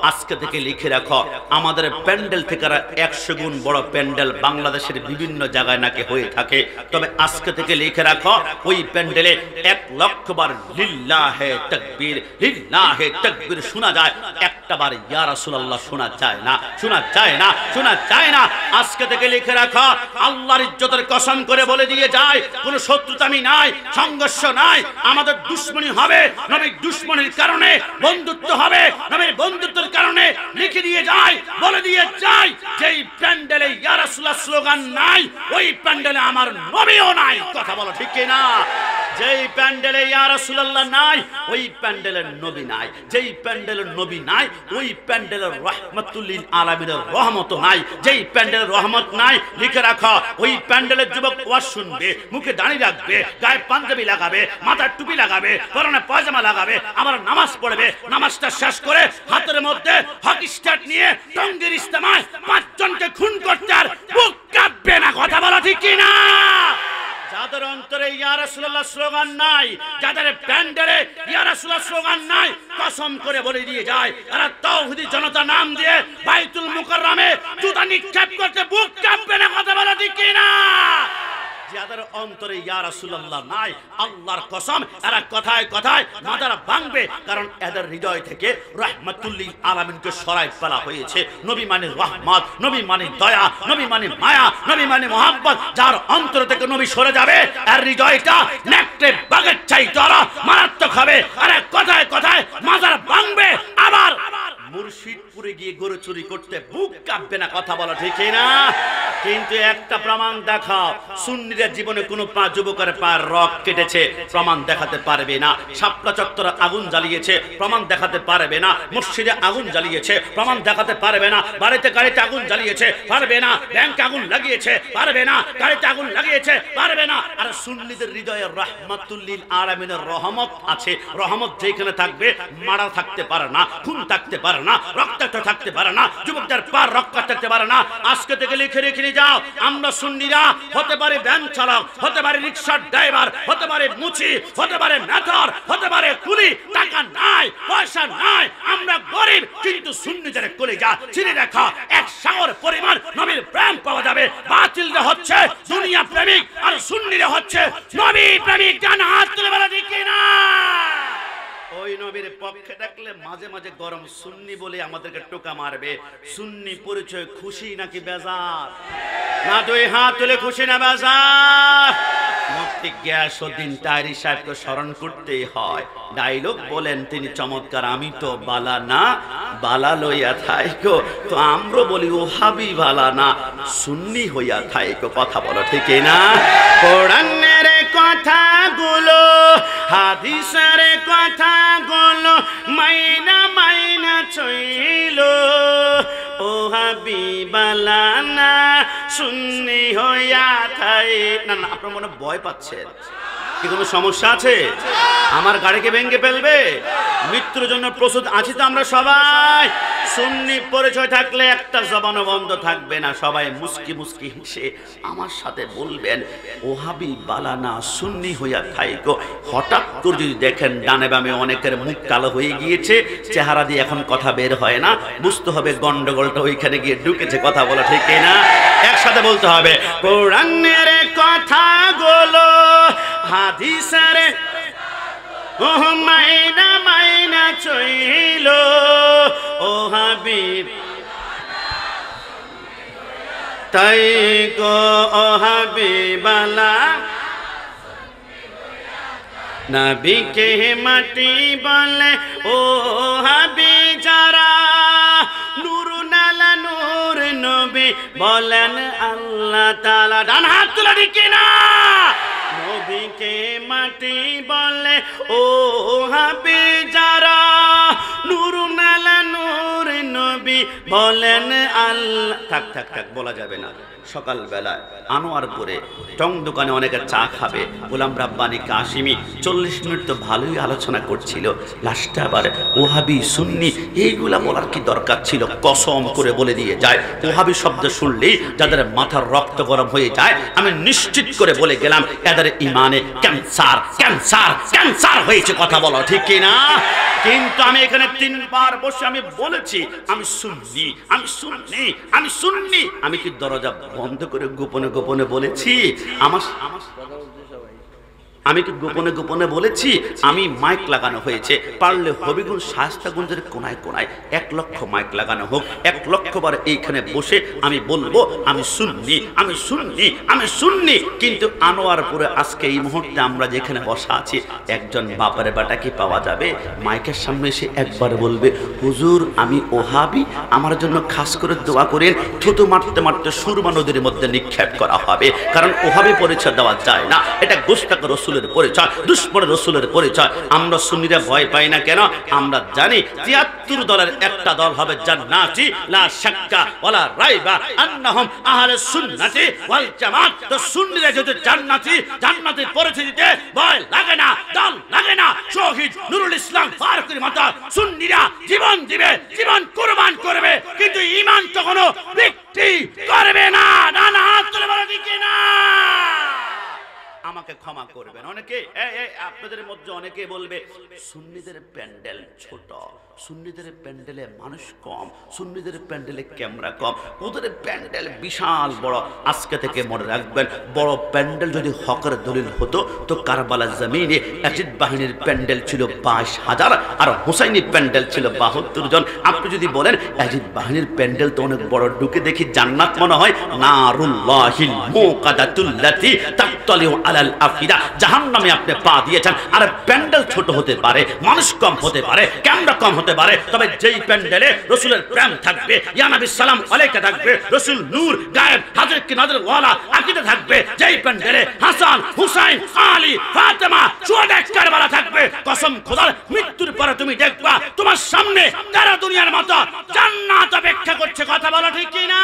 আজকে থেকে লিখে রাখো আমাদের প্যান্ডেল থেকে 100 গুণ বড় প্যান্ডেল বাংলাদেশের বিভিন্ন জায়গায় নাকি হয়ে থাকে। তবে আজকে থেকে লিখে রাখো, ওই প্যান্ডেলে 1 লক্ষ বার লিল্লাহে তাকবীর, লিল্লাহে তাকবীর শোনা যায়, একটা বার ইয়া রাসূলুল্লাহ শোনা যায় না, শোনা যায় না, শোনা যায় না। আজকে থেকে লিখে রাখো, আল্লাহর ইজ্জতের কসম করে বলে দিয়ে যায়, কোনো শত্রুতামি নাই, সংঘর্ষ নাই, আমাদের দুশ্মনী হবে, নবীর দুশ্মনীর কারণে বন্ধুত্ব হবে, নবীর বন্ধুত্বের কারণে লিখে দিয়ে যায়, বলে দিয়ে যায়, যেই প্যান্ডেলে ইয়া রাসূলুল্লাহ স্লোগান নাই, ওই প্যান্ডেলে আমার নবীও নাই। কথা বলো ঠিক না। যেই প্যান্ডেলে ইয়া রাসূলুল্লাহ নাই, ওই প্যান্ডেলের নবী নাই। যেই প্যান্ডেলের নবী নাই, ওই প্যান্ডেলের রাহমাতুল লিল আলামিনের রহমত নাই। যেই প্যান্ডেলের রহমত নাই, লিখে রাখো, ওই প্যান্ডেলের যুবক ওয়াজ শুনবে, মুখে দাড়ি রাখবে, গায়ে পাঞ্জাবি লাগাবে, মাথায় টুপি লাগাবে, পরনে পায়জামা লাগাবে, আবার নামাজ পড়বে, নামাজটা শেষ করে হাতের মধ্যে হকি স্টিক নিয়ে টঙ্গীর ইজতেমায় 5 জনকে খুন করতে আর বুক কাঁপবে না। কথা বলা ঠিক কি না। যাদের অন্তরে ইয়া রাসূলুল্লাহ স্লোগান নাই, যাদের প্যান্ডেলে ইয়া রাসূলুল্লাহ স্লোগান নাই, কসম করে বলে দিয়ে যায়, এরা তাওহীদি জনতা নাম দিয়ে বাইতুল মুকাররমে জুতা নিক্ষেপ করতে বুক কাঁপবে না। কথা বলা ঠিক কি না। যাদের অন্তরে ইয়া রাসূলুল্লাহ নাই, আল্লাহর কসম এরা কথায় কথায় মাদার ভাঙবে, কারণ এদের হৃদয় থেকে রাহমাতুল লিল আলামিনকে সরাই ফেলা হয়েছে। নবী মানে রহমত, নবী মানে দয়া, নবী মানে মায়া, নবী মানে মহব্বত। যার অন্তর থেকে নবী সরে যাবে, এর হৃদয়টা নেকড়ে বাঘের চাইতে আরো মারাত্মক হবে। আরে কথায় কথায় মাদার ভাঙবে, আবার মুর্শিদপুরে গিয়ে গরু চুরি করতে বুক কাঁপবে না। কথা বলা ঠিক না। কিন্তু একটা প্রমাণ দেখাও, সুন্নিদের জীবনে কোন যুবকের পায়ের রক কেটেছে, প্রমাণ দেখাতে পারবে না। শাপলা চত্বরে আগুন জ্বালিয়েছে, প্রমাণ দেখাতে পারবে না। মসজিদে আগুন জ্বালিয়েছে, প্রমাণ দেখাতে পারবে না। বাড়িতে গাড়িতে আগুন জ্বালিয়েছে, পারবে না। ব্যাংকে আগুন লাগিয়েছে, পারবে না। গাড়িতে আগুন লাগিয়েছে, পারবে না। আর সুন্নিদের হৃদয়ে রাহমাতুল লিল আলামিনের রহমত আছে। রহমত যেখানে থাকবে মারা থাকতে পারে না, খুন থাকতে পারে না, না, রক্তাক্ত থাকতে পারে না, যুবকদের পার রক্তাক্ত থাকতে পারে না। আজকে থেকে লিখে রেখে নিয়ে যাও, আমরা সুন্নিরা হতে পারে ভ্যান চালক, হতে পারে রিক্সার ড্রাইভার, হতে পারে মুচি, হতে পারে মেথর, হতে পারে কুলি, টাকা নাই পয়সা নাই, আমরা গরিব, কিন্তু সুন্নিদের কলিজা চিনি রেখা এক সাগর পরিমাণ নবীর প্রেম পাওয়া যাবে। বাতিলরা হচ্ছে দুনিয়া প্রেমিক আর সুন্নিরা হচ্ছে নবী প্রেমিক। ডান হাত তুলে বলা ঠিক না? ওই নবীর পক্ষে ডাকলে মাঝে মাঝে গরম সুন্নি বলে আমাদেরকে টোকা মারবে। সুন্নি পরিচয় খুশি নাকি বেজার? না, দুই হাত তুলে খুশি না বেজার? মুফতি গিয়াসউদ্দিন তাহরি সাহেবকে স্মরণ করতেই হয়। ডায়লগ বলেন তিনি চমৎকার, আমি তো বালা না বালা লইয়া থাইকো, তো আমরা বলি ওহাবি বালা না সুন্নি হইয়া থাইকো। কথা বলো ঠিক না? কোরআনের কথাগুলো হাদিসের কথাগুলো মাইনা মাইনা চইল, ও হাবিবালা না সুন্নি হইয়া থাই। না না, আপনার মনে ভয় পাচ্ছেন কি? কোনো সমস্যা আছে? আমার গাড়িকে ভেঙে ফেলবে? মৃত্যুর জন্য প্রস্তুত আছি তো আমরা সবাই। সুন্নি পরিচয় থাকলে একটা জবানও বন্ধ থাকবে না, সবাই মুস্কি মুস্কি হেসে আমার সাথে বলবেন ওহাবি বালানা সুন্নি হইয়া থাইকো। হঠাৎ করে যদি দেখেন ডানে বামে অনেকের মুখ কালো হয়ে গিয়েছে, চেহারা দিয়ে এখন কথা বের হয় না, বুঝতে হবে গন্ডগোলটা ওইখানে গিয়ে ঢুকেছে। কথা বলা ঠিক না? একসাথে বলতে হবে, কোরআনের কথাগুলো হাদিসের ও মাইনা মাইনা চইল, ও হাবিব তাই গো ও হাবিবালা নবীকে মাটি বলে, ও হাবি যারা নূর নালা নূর নবী বলেন আল্লাহ তাআলা। ডান হাত তুলে ঠিক না? নবীকে মাটি বলে, ও হাবি যারা নূর নালা নূর নবী বলেন আল্লাহ। থাক থাক থাক, বলা যাবে না। সকালবেলায় আনোয়ারপুরে টং দোকানে অনেকে চা খাবে, গোলাম রাব্বানি কাশিমি 40 মিনিট তো ভালোই আলোচনা করছিল, লাস্টে আবার ওহাবি সুন্নি এইগুলা বলার কি দরকার ছিল? কসম করে বলে দিয়ে যায়, ওহাবি শব্দ শুনলেই যাদের মাথার রক্ত গরম হয়ে যায়, আমি নিশ্চিত করে বলে গেলাম এদের ইমানে ক্যান্সার ক্যান্সার ক্যান্সার হয়েছে। কথা বলো ঠিক কিনা? কিন্তু আমি এখানে 3 বার বসে আমি বলেছি আমি সুন্নি আমি সুন্নি আমি সুন্নি। আমি কি দরজা বন্ধ করে গোপনে গোপনে বলেছি? আমি কি গোপনে গোপনে বলেছি? আমি মাইক লাগানো হয়েছে, পারলে হবিগঞ্জ শায়েস্তাগঞ্জের কোনায় কোনায় 1 লক্ষ মাইক লাগানো হোক, 1 লক্ষ বার এইখানে বসে আমি বলবো আমি সুন্নি আমি সুন্নি আমি সুন্নি। কিন্তু আনোয়ারপুরে আজকে এই মুহূর্তে আমরা যেখানে বসা আছি, একজন বাপারে বাটা কি পাওয়া যাবে মাইকের সামনে এসে একবার বলবে হুজুর আমি ওহাবি, আমার জন্য খাস করে দোয়া করেন। থুতু মারতে মারতে সুরমা নদীর মধ্যে নিক্ষেপ করা হবে, কারণ ওহাবি পরিচয় দেওয়া যায় না। এটা গোস্তাক রসুলের পরিচয়, দুশ্মনের রসুলের পরিচয়। আমরা সুন্নিরা ভয় পাই না কেন? আমরা জানি 73 দলের একটা দল হবে জান্নাতি, লা শাক্কা ওয়ালা রাইবা আন্নাহুম আহলে সুন্নাতি ওয়াল জামাত। তো সুন্নিরা যদি জান্নাতি, জান্নাতের পরিচয় দিতে ভয় লাগে না, দল লাগে না। শহীদ নুরুল ইসলাম ফারুকীর মতো সুন্নিরা জীবন দিবে, জীবন কুরবান করবে, কিন্তু ঈমান কখনো বিক্রি করবে না। না না, হাত তুলে বলা ঠিক না? আমাকে ক্ষমা করবেন। অনেকে আপনাদের মধ্যে অনেকে বলবে সুন্নিদের প্যান্ডেল ছোট, সুন্নিদের প্যান্ডেলে মানুষ কম, সুন্নিদের প্যান্ডেলে ক্যামেরা কম, ওদের প্যান্ডেল বিশাল বড়। আজকে থেকে মনে রাখবেন, বড় প্যান্ডেল যদি হকের দলিল হতো তো কারবালা জমিনে ইয়াজিদ বাহিনীর প্যান্ডেল ছিল 22,000 আর হুসাইনির প্যান্ডেল ছিল 72 জন। আপনি যদি বলেন ইয়াজিদ বাহিনীর প্যান্ডেল তো অনেক বড়, ঢুকে দেখি জান্নাত মনে হয় নারুল্লাহিল মুকাদাতুল্লাতি তাকতালিউ আলাল আফিদা, জাহান্নামে আপনি পা দিয়েছেন। আর প্যান্ডেল ছোট হতে পারে, মানুষ কম হতে পারে, ক্যামেরা কম হতে পারে, তবে যেই প্যান্ডেলে রসুলের প্রেম থাকবে, ইয়া নবী সালাম আলাইকা থাকবে, রসুল নূর গায়েব হাজির কি নাজর ওয়ালা আকীদা থাকবে, যেই প্যান্ডেলে হাসান হুসাইন আলী ফাতেমা শুহাদা কারবালা থাকবে, কসম খোদার মৃত্যুর পরে তুমি দেখবা তোমার সামনে তারা দুনিয়ার মতো জান্নাত অপেক্ষা করছে। কথা বলো ঠিক কি না?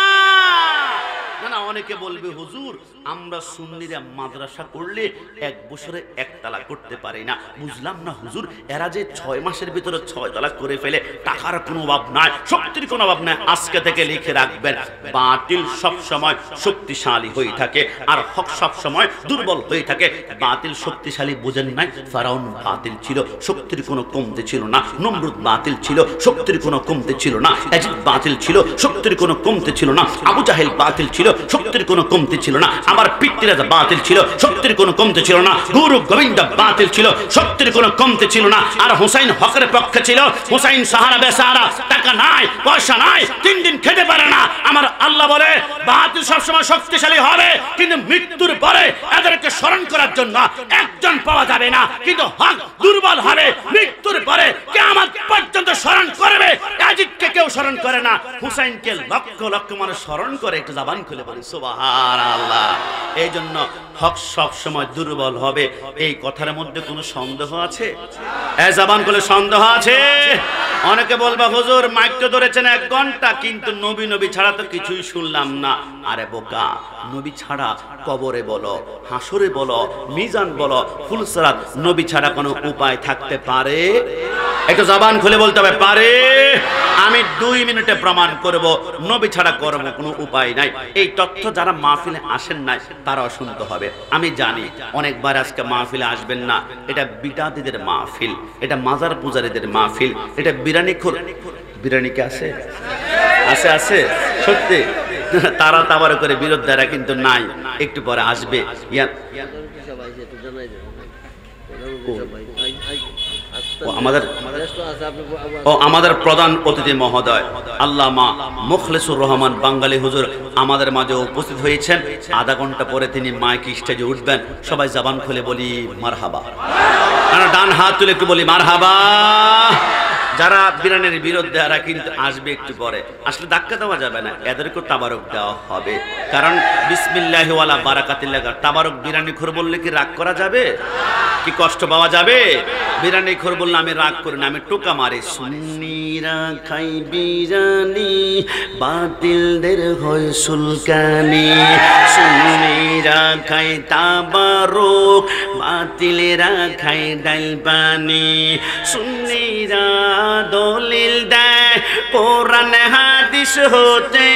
না না, অনেকে বলবে হুজুর আমরা সুন্নিরা মাদ্রাসা করলে 1 বছরে 1 তালাক করতে পারি না। বুঝলাম না হুজুর, এরা যে 6 মাসের ভিতরে 6 তালাক করে ফেলে, টাকার কোনো অভাব নাই, শক্তির কোনো অভাব নাই। আজকে থেকে লিখে রাখবেন, বাতিল সব সময় শক্তিশালী হয়ে থাকে আর হক সব সময় দুর্বল হয়ে থাকে। বাতিল শক্তিশালী বুঝেন নাই? ফেরাউন বাতিল ছিল, শক্তির কোনো কমতি ছিল না। নমরুদ বাতিল ছিল, শক্তির কোনো কমতি ছিল না। ইয়াজিদ বাতিল ছিল, শক্তির কোনো কমতি ছিল না। আবু জাহেল বাতিল ছিল, শক্তির কোনো কমতি ছিল না। আমার পিতৃরাজা বাতিল ছিল, শক্তির কোনো কমতি ছিল না। গুরু গোবিন্দ বাতিল ছিল, শক্তির কোনো কমতি ছিল না। আর হুসাইন হকের পক্ষে ছিল। হুসাইন সাহারা বেসারা, টাকা নাই, পয়সা নাই, 3 দিন খেতে পারে না। আমার আল্লাহ বলে বাতিল সবসময় শক্তিশালী হবে, কিন্তু মৃত্যুর পরে এদেরকে স্মরণ করার জন্য একজন পাওয়া যাবে না। কিন্তু হক দুর্বল হবে, মৃত্যুর পরে কিয়ামত পর্যন্ত স্মরণ করবে। ইয়াজিদকে কেউ স্মরণ করে না, হুসাইনকে লক্ষ লক্ষ মানুষ স্মরণ করে। একটু জবান খুলে বলি সুবহানাল্লাহ। এই জন্য হক সব সময় দুর্বল হবে, এই কথার মধ্যে কোনো সন্দেহ আছে? জবান খুলে সন্দেহ আছে? অনেকে বলবা হুজুর মাইক তো ধরেছেন 1 ঘন্টা, কিন্তু নবী নবী ছাড়া তো কিছুই শুনলাম না। আরে বোকা, নবী ছাড়া কবরে বলো, হাসরে বলো, মিজান বলো, ফুলসরাত, নবী ছাড়া কোনো উপায় থাকতে পারে? একটু জবান খুলে বলতে হবে, পারে? আমি 2 মিনিটে প্রমাণ করব, নবী ছাড়া করব কোনো উপায় নাই। এই তথ্য যারা মাহফিলে আসেন নাই তারাও শুনতে হবে। আমি জানি অনেকবার আজকে মাহফিলে আসবেন না, এটা বিদাতীদের মাহফিল, এটা মাজার পূজারীদের মাহফিল, এটা বিরানিখোর। বিরানিকে আছে আছে আছে সত্যি, তারা তাবার করে বিরোধীরা কিন্তু নাই, একটু পরে আসবে। আমাদের প্রধান অতিথি মহোদয় আল্লামা মুখলেসুর রহমান বাঙ্গালী হুজুর আমাদের মাঝে উপস্থিত হয়েছেন। আধা ঘন্টা পরে তিনি মাইক স্টেজে উঠবেন। সবাই জবান খুলে বলি মারহাবা, ডান হাত তুলে একটু বলি মারহাবা। যারা বিরানের বিরুদ্ধে এরা কিন্তু আসবে একটু পরে, আসলে ধাক্কা দেওয়া যাবে না, এদেরকেও তাবারক দেওয়া হবে। কারণ বিসমিল্লাহি ওয়ালা বারাকাতিল্লাহ, তাবারক বিরানি খোর বললে কি রাগ করা যাবে? কি কষ্ট পাওয়া যাবে? বিরানি খোর বললে আমি রাগ করি না, আমি টোকা মারি। সুন্নিরা খাই বিরানি, বাতিলদের হয় সুলকানি। সুন্নিরা খাই তাবারক, বাতিলেরা খাই ডাল পানি। সুন্নিরা দলিল দেয় কোরআন হাদিস হতে,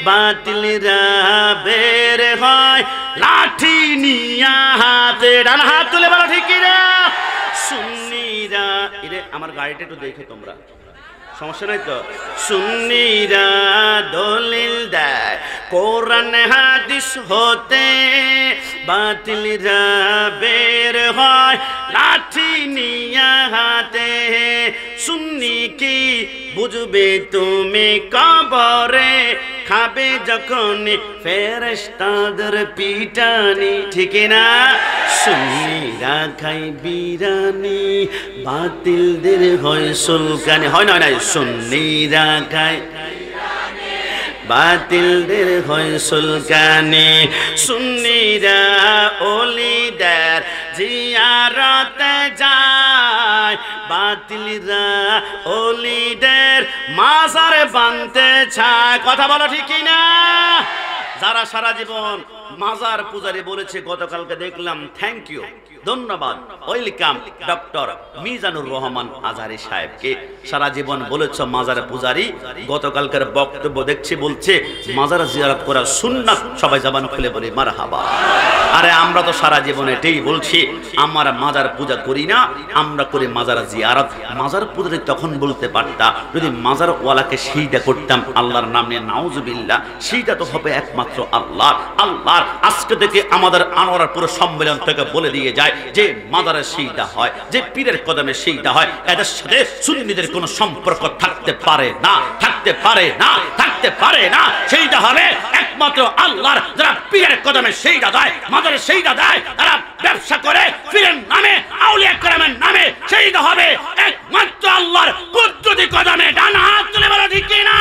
বাতিলরা বের হয় লাঠি নিয়া হাতে। ডান হাত তুলে বলো ঠিক না? সুন্নিরা, এরে আমার গাড়িটা একটু দেখে তোমরা, সমস্যা নাই তো? সুন্নিরা দলিল দেয় কোরআন হাদিস হতে, বাতিলরা বের হয় লাঠি নিয়া হাতে। সুন্নি কি বুঝবে তুমি কবরে, খাবে যখন ফেরেশতাদের পিটানি, ঠিক না? সুন্নিরা খাই বিরানি, বাতিলদের হয় সুলকানি। হয় না? নাই, সুন্নিরা খাই বাতিলদের হয় সুলকানি। সুন্নিরা ওলিদের জিয়ারতে যায়, বাতিলরা ওলিদের মাজারে বানতে চায়। কথা বলো ঠিক না? যারা সারা জীবন মাজার পূজারি বলেছে, গতকালকে দেখলাম, থ্যাংক ইউ, ধন্যবাদ, ওয়েলকাম ডক্টর মিজানুর রহমান আজহারি সাহেবকে। সারা জীবন বলেছ মাজার পূজারি, গতকালকার বক্তব্য দেখছি বলছে মাজার জিয়ারত করা সুন্নাত। সবাই জবান খুলে বলি মারহাবা। আরে আমরা তো সারা জীবন এটাই বলছি, আমরা মাজার পূজা করি না, আমরা করি মাজার জিয়ারত। মাজার পূজারি তখন বলতে পারতাম যদি মাজার ওয়ালাকে সিজদা করতাম আল্লাহর নাম নিয়ে, নাউজুবিল্লাহ, সিজদা তো হবে একমাত্র আল্লাহ। আল্লাহর আজকে থেকে আমাদের আনোয়ারা পুরো সম্মেলন থেকে বলে দিয়ে যায়, যে মাজারে সিজদা হয়, যে পীরের কদমে সিজদা হয়, এদের সাথে সুন্নিদের কোনো সম্পর্ক থাকতে পারে না, থাকতে পারে না, থাকতে পারে না। সেইটা হবে একমাত্র আল্লাহর। যারা পীরের কদমে সিজদা দেয়, মাজারে সিজদা দেয়, তারা ব্যবসা করে পীরের নামে, আউলিয়া কেরামের নামে সিজদা হবে একমাত্র আল্লাহর কুদরতি কদমে। ডান হাত তুলে বলো ঠিক না?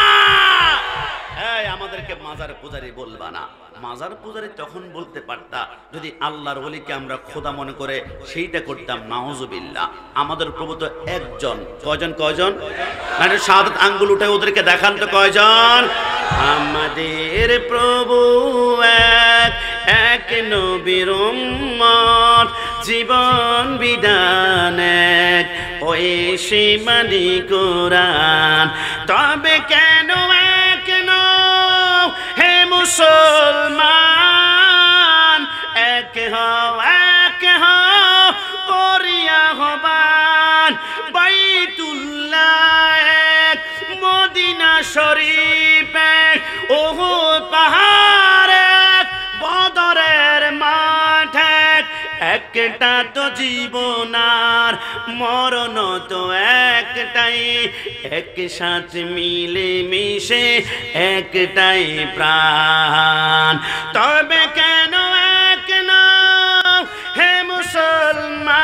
এই আমাদেরকে মাজার পূজারি বলবা না। মাজার পূজারি তখন বলতে পারতা যদি আল্লাহর ওলিকে আমরা খোদা মনে করে সেইটা করতাম, নাউজুবিল্লাহ। আমাদের প্রভু তো একজন। কয়জন? কয়জন? মানে শাহাদাত আঙ্গুল উঠে ওদেরকে দেখান তো কয়জন? আমাদের প্রভু এক, এক নবীর উম্মত জীবন বিধান এক ওই সীমানি কোরআন তবে কেন এক হে মুসলমান এক হও করিয়া হবান বাইতুল্লাহ এক মদিনা শরীফ এক উহুদ পাহাড় এক বদরের মাঠ এক একটা তো জীবনার মরণ তো একটাই একসাথে মিলে মিশে একটাই প্রাণ তবে কেন এক হে মুসলমান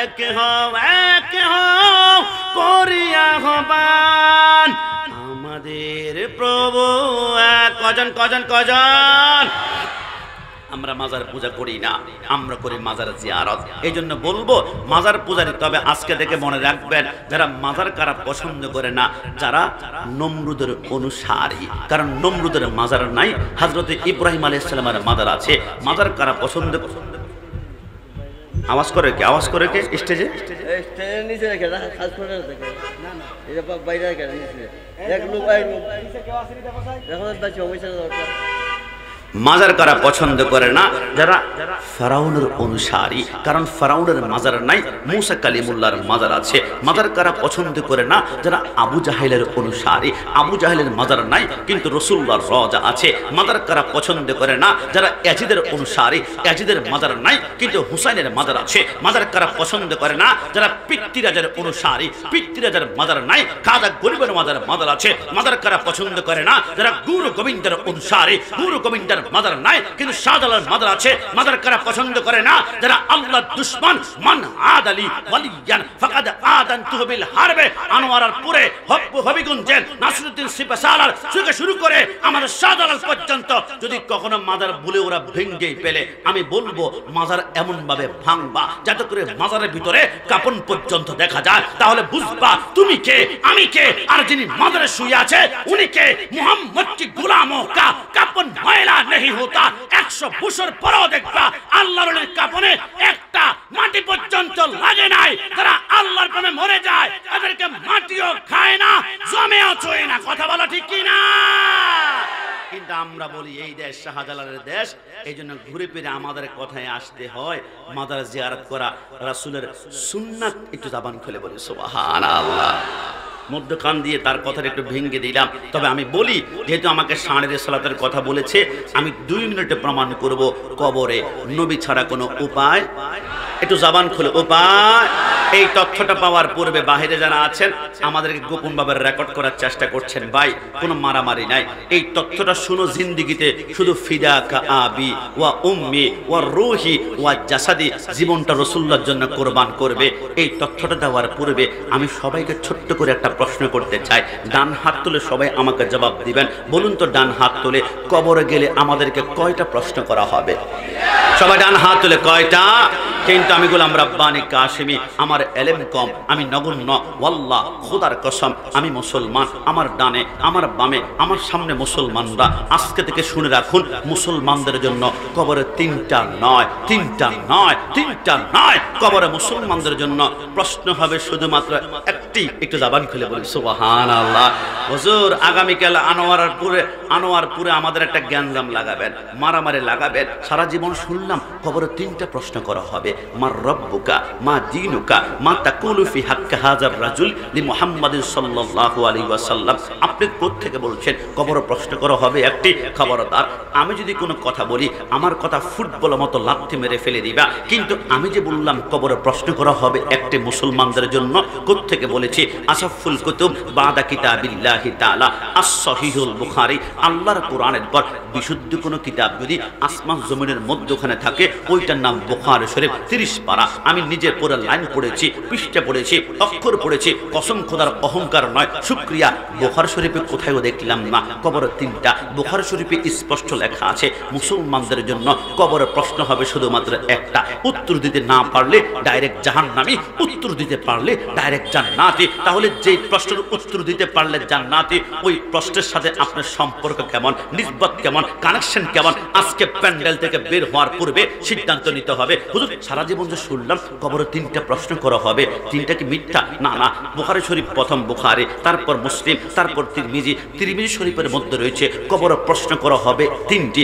এক হও করিয়া হবান আমাদের প্রভু কজন আমরা মাজার পূজা করি না, আমরা করি মাজার জিয়ারত। এই জন্য বলবো মাজার পূজারী, তবে আজকে থেকে মনে রাখবেন যারা মাজার কারা পছন্দ করে না, যারা নমরুদের অনুসারী। কারণ নমরুদের মাজার নাই, হযরত ইব্রাহিম আলাইহিস সালামের মাজার আছে। মাজার কারা পছন্দ আওয়াজ করে কে স্টেজে নিচে রেখে কাজ করে দেখে না এটা বাইরে রেখে নিচে এক লোক এখন সমস্যা দরকার। মাজার কারা পছন্দ করে না, যারা ফেরাউনের অনুসারী। কারণ ফেরাউনের মাজার নাই, মুসা কালিমুল্লাহর মাজার আছে। মাজার কারা পছন্দ করে না, যারা আবু জাহেলের অনুসারী। আবু জাহেলের মাজার নাই কিন্তু রাসূলুল্লাহর রওজা আছে। মাজার কারা পছন্দ করে না, যারা ইয়াজিদের অনুসারী। ইয়াজিদের মাজার নাই কিন্তু হুসাইনের মাজার আছে। মাজার কারা পছন্দ করে না, যারা পিতৃরাজের অনুসারী। পিতৃরাজের মাজার নাই, খাজা গরিবের মাজার আছে। মাজার কারা পছন্দ করে না, যারা গুরু গোবিন্দের অনুসারী। গুরু গোবিন্দের মাজার নাই কিন্তু শাহজালাল মাজার আছে। মাজার কারা পছন্দ করে না, যারা আল্লাহর দুশমন। মান আদালি ওয়ালিয়ান ফাকাদ আদানতুহু বিল হারবে। আনোয়ারার পুরে হবিগঞ্জে নাসিরউদ্দিন সিপাসালার থেকে শুরু করে আমাদের শাহজালাল পর্যন্ত যদি কখনো মাজার বলে ওরা ভেঙে পেলে, আমি বলবো মাজার এমন ভাবে ভাঙবা যাতে করে মাজারের ভিতরে কাপন পর্যন্ত দেখা যায়। তাহলে বুঝবা তুমি কে, আমি কে, আর যিনি মাজারে শুয়ে আছে উনি কে। মুহাম্মদ কি গোলামোं का কাপন ময়লা नहीं होता। 100 বছর পরেও দেখবা আল্লাহর কাপনে একটা মাটি পর্যন্ত লাগে নাই। তারা আল্লাহর প্রেমে মরে যায়, এদেরকে মাটিও খায় না, জমেও চোয় না। কথা বলা ঠিক কি না? কিন্তু আমরা বলি এই দেশ শাহজালালের দেশ, এই জন্য ঘুরে ফিরে আমাদের কথায় আসতে হয়। মাজার জিয়ারত করা রাসূলের সুন্নাত। একটু জবান খুলে বলি সুবহানাল্লাহ। মধ্যখান দিয়ে তার কথাটা একটু ভেঙে দিলাম। তবে আমি বলি, যেহেতু আমাকে শানের সালাতের কথা বলেছে, আমি 2 মিনিটে প্রমাণ করব কবরে নবী ছাড়া কোনো উপায়। একটু জবান খুলে উপায়। এই তথ্যটা পাওয়ার পূর্বে বাহিরে যারা আছেন আমাদেরকে গোপনভাবে রেকর্ড করার চেষ্টা করছেন, ভাই কোনো মারামারি নাই। এই তথ্যটা শুনো, জিন্দেগিতে শুধু ফিদা কা আবি ওয়া উম্মি ওয়া রূহি ওয়া জাসাদি, জীবনটা রাসূলুল্লাহর জন্য কোরবান করবে। এই তথ্যটা দেওয়ার পূর্বে আমি সবাইকে ছোট্ট করে একটা প্রশ্ন করতে চাই। ডান হাত তুলে সবাই আমাকে জবাব দিবেন। বলুন তো, ডান হাত তুলে কবরে গেলে আমাদেরকে কয়টা প্রশ্ন করা হবে? সবাই ডান হাত তুলে কয়টা? কিন্তু আমি গোলাম রাব্বানি কাশেমি, আমার এলেম কম, আমি নগণ্য। ওয়াল্লাহ খোদার কসম, আমি মুসলমান। আমার ডানে, আমার বামে, আমার সামনে মুসলমানরা। আজকে থেকে শুনে রাখুন, মুসলমানদের জন্য কবরে তিনটা নয়। কবরে মুসলমানদের জন্য প্রশ্ন হবে শুধুমাত্র একটি। একটু জবান খুলে বলি সুবহানাল্লাহ। হুজুর আগামীকাল আনোয়ারপুরে আমাদের একটা জ্ঞানজাম লাগাবেন, মারামারি লাগাবেন। সারা জীবন শুনলাম কবরে তিনটা প্রশ্ন করা হবে। মার রব্বুকা, মা দীনুকা, মা তাকুলু ফি হাক্কি হাযার রাজুল লি মুহাম্মাদিন সাল্লাল্লাহু আলাইহি ওয়াসাল্লাম। আপনি কোথা থেকে বলছেন কবরে প্রশ্ন করা হবে একটি? খবরদার, আমি যদি কোনো কথা বলি আমার কথা ফুটবলের মতো লাথি মেরে ফেলে দিবা। কিন্তু আমি যে বললাম কবরে প্রশ্ন করা হবে একটি মুসলমানদের জন্য, কোথা থেকে বলেছি? আসাফুল কুতুব বাদা কিতাবিল্লাহি তাআলা আস-সহিহুল বুখারী। আল্লাহর কোরআনের পর বিশুদ্ধ কোনো কিতাব যদি আসমান জমিনের মধ্যখানে থাকে, ওইটার নাম বুখারী শরীফ। 30 পারা আমি নিজে পুরো লাইন পড়েছি, পৃষ্ঠা পড়েছি, অক্ষর পড়েছি। কসম খোদার অহংকার নয়, শুকরিয়া। বুখারী শরীফে কোথাও দেখলাম না কবর তিনটা। বুখারী শরীফে স্পষ্ট লেখা আছে মুসলমানদের জন্য কবরের প্রশ্ন হবে শুধুমাত্র একটা। উত্তর দিতে না পারলে ডাইরেক্ট জাহান্নামী, উত্তর দিতে পারলে ডাইরেক্ট জান্নাত। জান্নাতি, তাহলে যেই প্রশ্নের উত্তর দিতে পারলে জান্নাতি, ওই প্রশ্নের সাথে আপনার সম্পর্ক কেমন, নিসবত কেমন, কানেকশন কেমন, আজকে প্যান্ডেল থেকে বের হওয়ার পূর্বে সিদ্ধান্ত নিতে হবে। হুজুর সারা জীবন যে শুনলাম কবরে 3টা প্রশ্ন করা হবে, 3টা কি মিথ্যা? না না, বুখারী শরীফ প্রথম বুখারী, তারপর মুসলিম, তারপর তিরমিজি শরীফের মধ্যে রয়েছে কবরে প্রশ্ন করা হবে 3টি।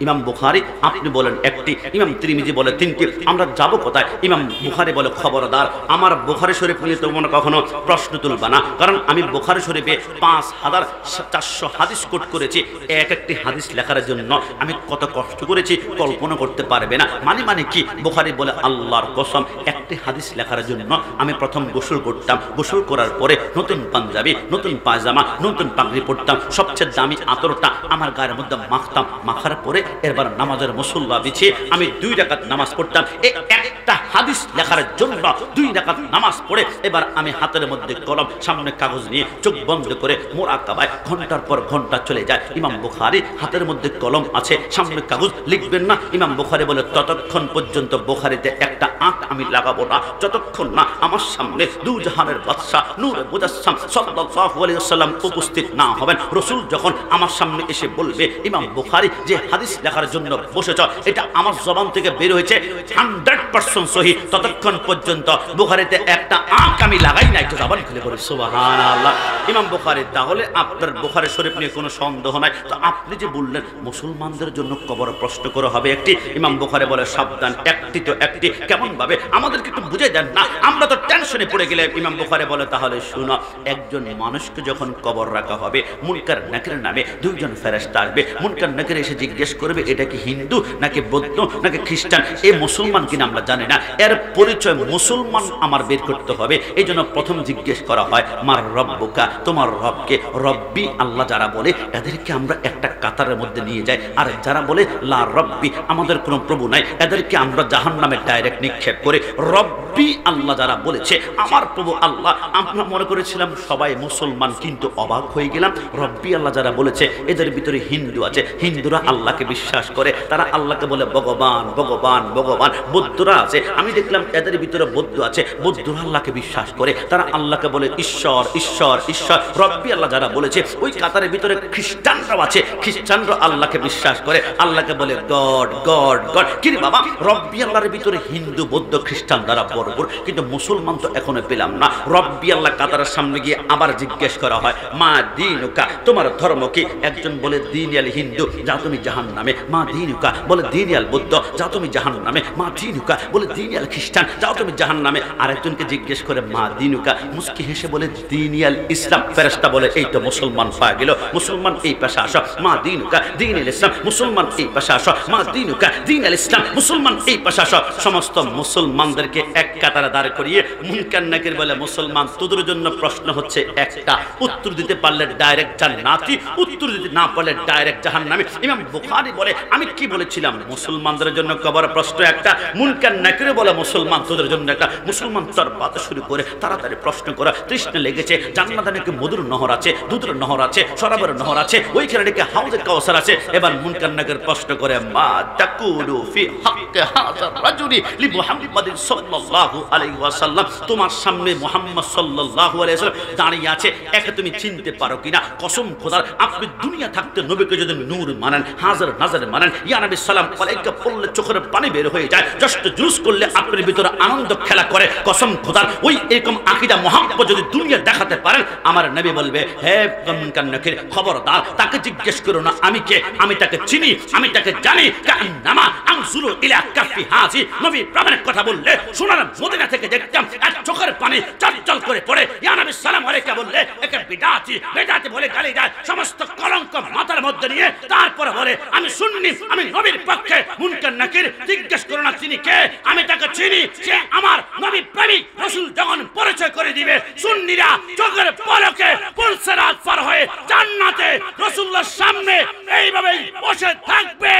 ইমাম বুখারী আপনি বলেন 1টি, ইমাম তিরমিজি বলে 3টি। আমরা যাব কোথায়? ইমাম বুখারী বলে খবরদার আমার বুখারী শরীফ নিয়ে তোমরা কখনো প্রশ্ন তুলবা না, কারণ আমি বুখারী শরীফে 5400 হাদিস কোট করেছি। একটি হাদিস লেখার জন্য আমি কত কষ্ট করেছি কল্পনা করতে পারবে না। মানে কি? বুখারী বলে আল্লাহর কসম, একটি হাদিস লেখার জন্য আমি প্রথম গোসল করতাম, গোসল করার পরে নতুন পাঞ্জাবি, নতুন পায়জামা, নতুন পাগড়ি পরতাম, সবচেয়ে দামি আতরটা আমার গায়ের মধ্যে মাখতাম, মাখার পরে এবার নামাজের মুসল্লা বিছিয়ে আমি 2 রাকাত নামাজ পড়তাম। এই একটা হাদিস লেখার জন্য 2 রাকাত নামাজ পড়ে এবার আমি হাতের মধ্যে কলম, সামনে কাগজ নিয়ে চোখ বন্ধ করে মুরাকাবায় ঘন্টার পর ঘন্টা চলে যায়। ইমাম বুখারী হাতের মধ্যে কলম আছে, সামনে কাগজ, লিখবেন না। ইমাম বুখারী বলে ততক্ষণ পর্যন্ত বুখারীতে একটা আঁক আমি লাগাবো না যতক্ষণ না আমার সামনে দু জাহানের বাদশা নূরে মুজাসসাম সাল্লাল্লাহু আলাইহি ওয়াসাল্লাম উপস্থিত না হবেন। রাসূল যখন আমার সামনে এসে বলবে ইমাম বুখারী যে হাদিস লেখার জন্য বসেছ, এটা আমার জবান থেকে বের হয়েছে 100% সহিহ, ততক্ষণ পর্যন্ত বুখারীতে একটা আঁক আমি লাগাই না। একটু জবান খুলে বলি সুবহানাল্লাহ। ইমাম বুখারী, তাহলে আপনার বুখারী শরীফ নিয়ে কোনো সন্দেহ নাই। তো আপনি যে বললেন মুসলমানদের জন্য কবর প্রশ্ন করা হবে 1টি, ইমাম বুখারী বলে সাবধান, 1টি তো 1টি, কেমন ভাবে আমাদেরকে একটু বুঝিয়ে দেন না, আমরা তো টেনশনে পড়ে গেলে। ইমাম বুখারী বলে তাহলে শুনো, একজন মানুষকে যখন কবর রাখা হবে মুনকার নাকির নামে 2 জন ফেরেশতা আসবে। মুনকার নাকির এসে জিজ্ঞেস করবে এটা কি হিন্দু নাকি বৌদ্ধ নাকি খ্রিস্টান, এই মুসলমান কিনা আমরা জানি না, এর পরিচয় মুসলমান আমার বের করতে হবে। এই জন্য প্রথম জিজ্ঞেস করা হয় মার রব্বুকা, তোমার রবকে। রব্বি আল্লাহ যারা বলে এদেরকে আমরা একটা কাতারের মধ্যে নিয়ে যাই, আর যারা বলে লা রব্বি আমাদের কোনো প্রভু নাই এদেরকে আমরা জাহান্নামে ডাইরেক্ট নিক্ষেপ করে। রব্বি আল্লাহ যারা বলেছে আমার প্রভু আল্লাহ, আমরা মনে করেছিলাম সবাই মুসলমান, কিন্তু অবাক হয়ে গেলাম রব্বি আল্লাহ যারা বলেছে এদের ভিতরে হিন্দু আছে, হিন্দুরা আল্লাহকে বিশ্বাস করে, তারা আল্লাহকে বলে ভগবান ভগবান ভগবান। বৌদ্ধরা আছে, আমি দেখলাম এদের ভিতরে বৌদ্ধ আছে, বৌদ্ধরা আল্লাহকে বিশ্বাস করে, তারা আল্লাহকে বলে ঈশ্বর ঈশ্বর ঈশ্বর। রব্বি আল্লাহ যারা বলেছে ওই কাতারের ভিতরে খ্রিস্টানরাও আছে, খ্রিস্টানরা আল্লাহকে বিশ্বাস করে, আল্লাহকে বলে গড গড গড। কি রে বাবা, রব্বি আল্লাহর ভিতরে হিন্দু বৌদ্ধ খ্রিস্টান দ্বারা বরবর, কিন্তু মুসলমান তো এখনো পেলাম না। রব্বি আল্লাহ কাতারের সামনে গিয়ে আবার জিজ্ঞেস করা হয় মা দীনুকা, তোমার ধর্ম কি? একজন বলে দীনিয়াল হিন্দু, যা তুমি জাহান্নামে। মা দীনুকা বলে দীনিয়াল বৌদ্ধ, যা তুমি জাহান্নামে। মা দীনুকা বলে দীনিয়াল খ্রিস্টান, যাও তুমি জাহান্নামে। আরেকজনকে জিজ্ঞেস করে মা দীনুকা, মুস্কি হেসে বলে দীনিয়াল ইসলাম। ফেরেশতা বলে এই তো মুসলমান পাওয়া গেল, মুসলমান এই পাশে আসো। মা দীনুকা দীনুল ইসলাম, মুসলমান এই পাশে আসো। মা দীনুকা দীনুল ইসলাম, মুসলমান এই পাশে আসো। সমস্ত মুসলমানদেরকে এক কাতারে দাঁড় করিয়ে মুনকার নাকির বলে মুসলমান তোদের জন্য প্রশ্ন হচ্ছে একটা, উত্তর দিতে পারলে ডাইরেক্ট জান্নাতি, উত্তর দিতে না পারলে ডাইরেক্ট জাহান্নামী। ইমাম বুখারী বলে আমি কি বলেছিলাম, মুসলমানদের জন্য কবর প্রশ্ন একটা, মুনকার নাকির বলে মুসলমান তোদের জন্য একটা। মুসলমান তার বাত শুরু করে তাড়াতাড়ি প্রশ্ন করা, তৃষ্ণা লেগেছে, জান্নাতে নাকি মধুর নহর আছে, দুধের নহর আছে, শরাবের নহর আছে, ওইখানে নাকি হাউজে কাউসার আছে। এবার মুনকার নাকির প্রশ্ন করে মা তাকুলু ফি হাক্কি হাযার রাজুলি লি মুহাম্মাদিন সাল্লাল্লাহু আলাইহি ওয়াসাল্লাম, তোমার সামনে মুহাম্মদ সাল্লাল্লাহু আলাইহি ওয়াসাল্লাম দাঁড়িয়ে আছে, একে তুমি চিনতে পারো কিনা? কসম খোদার, আপনি দুনিয়া থাকতে নবীকে যদি নূর মানেন, হাজার নাজার মানেন, ইয়া নবী সালাম আলাইকা পড়লে চোখের পানি বের হয়ে যায়, জাস্ট জুস করলে আপনার ভিতরে আনন্দ খেলা করে। কসম খোদার, ওই এরকম আকীদা মুহাম্মদ যদি দুনিয়া দেখাতে পারেন, আমার নবী বলবে হে মুনকার নাকির খবরদার, তাকে জিজ্ঞেস করো না আমি কে, আমি তাকে চিনি, আমি তাকে জানি। কান্নামা আনসুরু ইলা কাফি হাজি, নবী প্রামাণিক কথা বললে সোনার মদিনা থেকে দেখতাম আর চোখের পানি চলচল করে পড়ে। ইয়া নবী সালাম আলাইকা বললে একে বিদাতি বিদাতি বলে গালি দেয়, সমস্ত কলঙ্ক মাথার মধ্যে নিয়ে তারপরে বলে আমি সুন্নি, আমি নবীর পক্ষে। মুনকার নাকির জিজ্ঞেস করো না তিনি কে, আমি তাকে চিনি, সে আমার নবী প্রেমিক। রাসূল যখন পরিচয় করে দিবে, সুন্নিরা চোখের পলকে পুলসিরাত পার হয়ে জান্নাতে রাসূলুল্লাহর সামনে এইভাবে বসে থাকবে।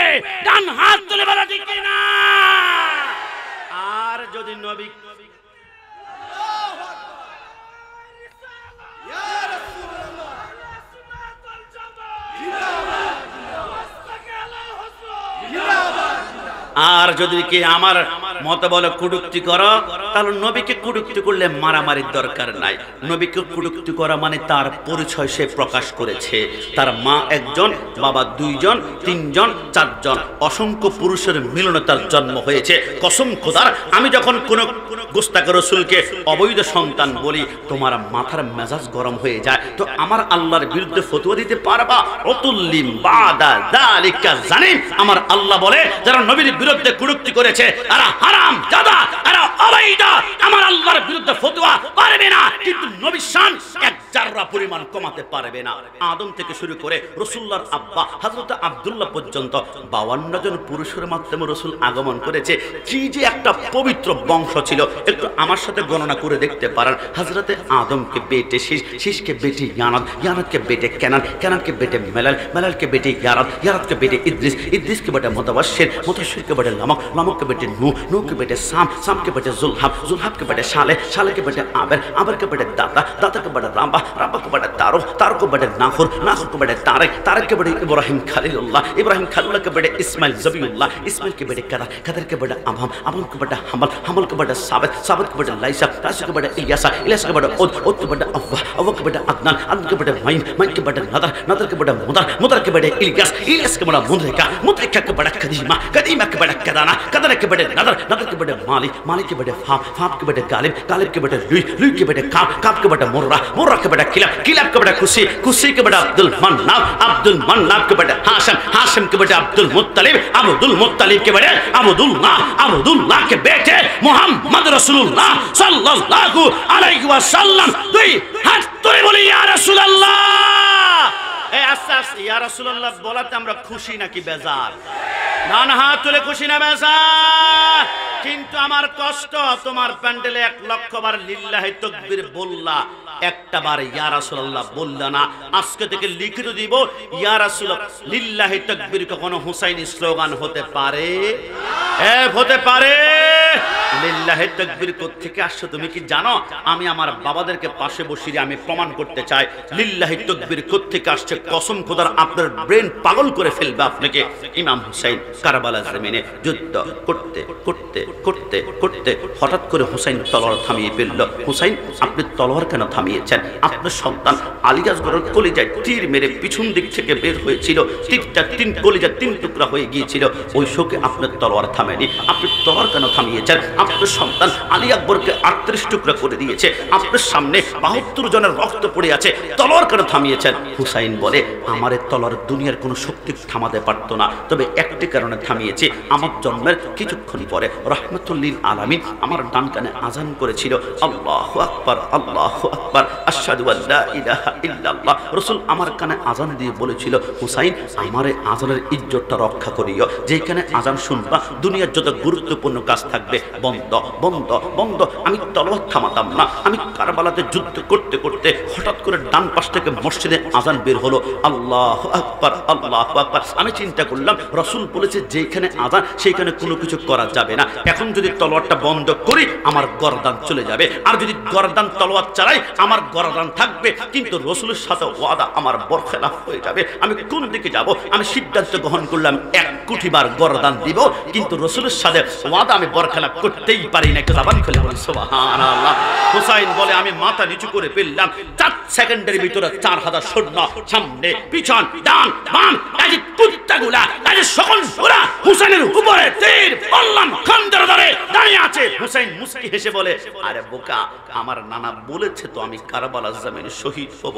ডান হাত তুলে বলা ঠিক কিনা? আর যদি নবী আর যদি কি আমার মত বলে কুটুক্তি করো, তাহলে নবীকে কুটুক্তি করলে মারামারির দরকার নাই। নবীকে কুটুক্তি করা মানে তার পরিচয় সে প্রকাশ করেছে। তার মা একজন, বাবা দুইজন, তিনজন, চারজন, অসংখ্য পুরুষের মিলনে তার জন্ম হয়েছে। কসম খোদার, আমি যখন কোন গোস্তাক রসুলকে অবৈধ সন্তান বলি, তোমার মাথার মেজাজ গরম হয়ে যায়। তো আমার আল্লাহর বিরুদ্ধে ফতোয়া দিতে পারবা? অতুল্লিম বাদা যালিকা জানিম। আমার আল্লাহ বলে যারা নবীর বিরুদ্ধে কুটুক্তি করেছে এরা হারাম জাদা, এরা অবৈধ, আমার আল্লাহর বিরুদ্ধে ফতোয়া পারবে না। কিন্তু নবীর শান এক জাররা পরিমাণ কমাতে পারবে না। আদম থেকে শুরু করে রাসূলুল্লাহর আব্বা হযরত আব্দুল্লাহ পর্যন্ত 52 জন পুরুষের মাধ্যমে রাসূল আগমন করেছে। কি যে একটা পবিত্র বংশ ছিল, একটু আমার সাথে গণনা করে দেখতে পারেন। হযরতে আদমকে বেটে শীষ, শীষকে বেটে ইয়ানাদ, ইয়ানাদকে বেটে কেনান, কেনানকে বেটে মেলাল, মেলালকে বেটে ইয়ারাদ, ইয়ারাদকে বেটে ইদ্রিস, ইদ্রিসকে বেটে মুতাবাশশির, মুতাবাশশিরকে বেটে লামক, লামককে বেটে নূহ, নূহকে বেটে সাম, সামকে বেটে যুলহাব, যুলহাবকে বেটে সালেহ, সালেহকে বেটে আবের, আবেরকে বেটে দাতা, দাতাকে বেটে রাম্বা, রাম্বাকে বেটে তারুক, তারুককে বেটে নাখুর, নাখুরকে বেটে তারেক, তারেককে বেটে ইব্রাহিম খলিলুল্লাহ, ইব্রাহিম খলিলুল্লাহকে বেটে ইসমাইল জবিউল্লাহ, ইসমাইলকে বেটে কাদার, কাদারকে বেটে আবহাম, আবহামকে বেটে হামল, হামলকে বেটে সাবেত, সাবেতকে বেটে লাইসা, লাইসাকে বেটে ইলিয়াসা, ইলিয়াসকে বেটে উদ, উদকে বেটে আফওয়া, আফওয়াকে বেটে আদনান, আদনানকে বেটে মাইন, মাইনকে বেটে নাদার, নাদারকে বেটে মুদার, মুদারকে বেটে ইলিয়াস, ইলিয়াসকে বেটে মুদরিকা, মুদরিকাকে বেটে কাদিমা, কাদিমাকে বেটে কাদানা, কাদানাকে বেটে নাদার, নাদারকে বেটে মালিক, মালিককে বেটে ফাম, ফামকে বেটে গালিব, গালিবকে বেটে লুই, লুইকে বেটে কাব, কাবকে বেটে মুর্রা, মুর্রাকে বেটে কিলাব, কিলাবকে বেটে খুশি, খুশিকে বেটে আব্দুল মান্নাব, আব্দুল মান্নাবকে বেটে হাশম, হাশমকে বেটে আব্দুল মুত্তালিব, আব্দুল মুত্তালিবকে বেটে আব্দুল্লাহ, আব্দুল্লাহকে বেটে মুহাম্মদ রাসূলুল্লাহ সাল্লাল্লাহু আলাইহি ওয়াসাল্লাম। দুই হাত তুলে বলি ইয়া রাসূলুল্লাহ। এই আস্তে আস্তে ইয়া রাসূলুল্লাহ বলাতে আমরা খুশি নাকি বেজার? ডান হাত তুলে খুশি না বেজার? কিন্তু আমার কষ্ট, তোমার প্যান্ডেলে 1 লক্ষ বার লিল্লাহি তাকবীর বললা, একটা বার ইয়া রাসূলুল্লাহ বললা না। আজকে থেকে লিখিত দিব, ইয়া রাসূলুল্লাহ লিল্লাহি তাকবীর কখনো হুসাইনি স্লোগান হতে পারে? হতে পারে। লিল্লাহি তাকবীর কোত্থেকে আসছে তুমি কি জানো? আমি আমার বাবাদেরকে পাশে বসিয়ে আমি প্রমাণ করতে চাই লিল্লাহি তাকবীর কোত্থেকে আসছে। কসম খোদার, আপনার ব্রেন পাগল করে ফেলবে আপনাকে। ইমাম হুসাইন কারবালার জমিনে যুদ্ধ করতে করতে করতে করতে হঠাৎ করে হুসাইন তলোয়ার থামিয়ে ফেলল। হুসাইন, আপনি তলোয়ার কেন থামিয়েছেন? আপনার সন্তান আলী আসগরের কলিজায় তীর মেরে পিছন দিক থেকে বের হয়েছিল, তীরটা 3 কলিজা 3 টুকরা হয়ে গিয়েছিল। ওই শোকে আপনার তলোয়ার থামেনি। আপনি তলোয়ার কেন থামিয়েছেন? আপনার সন্তান আলী আকবরকে 38 টুকরা করে দিয়েছে, আপনার সামনে 72 জনের রক্ত পড়ে আছে, তলোয়ার কেন থামিয়েছেন? হুসাইন বলে, আমার এই তলোয়ার দুনিয়ার কোনো শক্তি থামাতে পারতো না, তবে একটি কারণে থামিয়েছে। আমার জন্মের কিছুক্ষণ পরে রহমতুল্লিল আলামিন আমার ডান কানে আজান করেছিল, আল্লাহু আকবার, আল্লাহু আকবার, আশহাদু আল্লা ইলাহা ইল্লাল্লাহ। রাসূল আমার কানে আজান দিয়ে বলেছিল, হুসাইন, আমার এই আজানের ইজ্জতটা রক্ষা করিও। যেখানে আজান শুনবা দুনিয়ার যত গুরুত্বপূর্ণ কাজ থাকবে বন্ধ বন্ধ বন্ধ। আমি তলোয়ার থামাতাম না। আমি কারবালাতে যুদ্ধ করতে করতে হঠাৎ করে ডান পাশ থেকে মসজিদে আজান বের হলো, আল্লাহু আকবার, আল্লাহু আকবার। আমি চিন্তা করলাম, রাসূল বলেছে যেখানে আজান সেইখানে কোনো কিছু করা যাবে না। এখন যদি তলোয়ারটা বন্ধ করি আমার গর্দান চলে যাবে, আর যদি গর্দান তলোয়ার চালাই আমার গর্দান থাকবে। কিন্তু রাসূলের সাথে ওয়াদা আমার বরখেলাফ হয়ে যাবে। আমি কোন দিকে যাব? আমি সিদ্ধান্ত গ্রহণ করলাম 1 কোটি বার গর্দান দিব, কিন্তু রাসূলের সাথে ওয়াদা আমি বরখেলাফ করতেই পারি না। একটু জবান খুলে বলুন সুবহানাল্লাহ। হুসাইন বলে, আমি মাথা নিচু করে ফেললাম। 4 সেকেন্ডের ভিতরে 4000 সৈন্য সামনে পিছন ডান বাম এই কুত্তাগুলা, এই সকল ওরা হুসাইনের উপরে তীর বললাম খন্দর ধরে দাঁড়িয়ে আছে। হুসাইন মুস্কি হেসে বলে, আরে বোকা, আমার নানা বলেছে তো আমি কারবালার জমিনে শহীদ হব।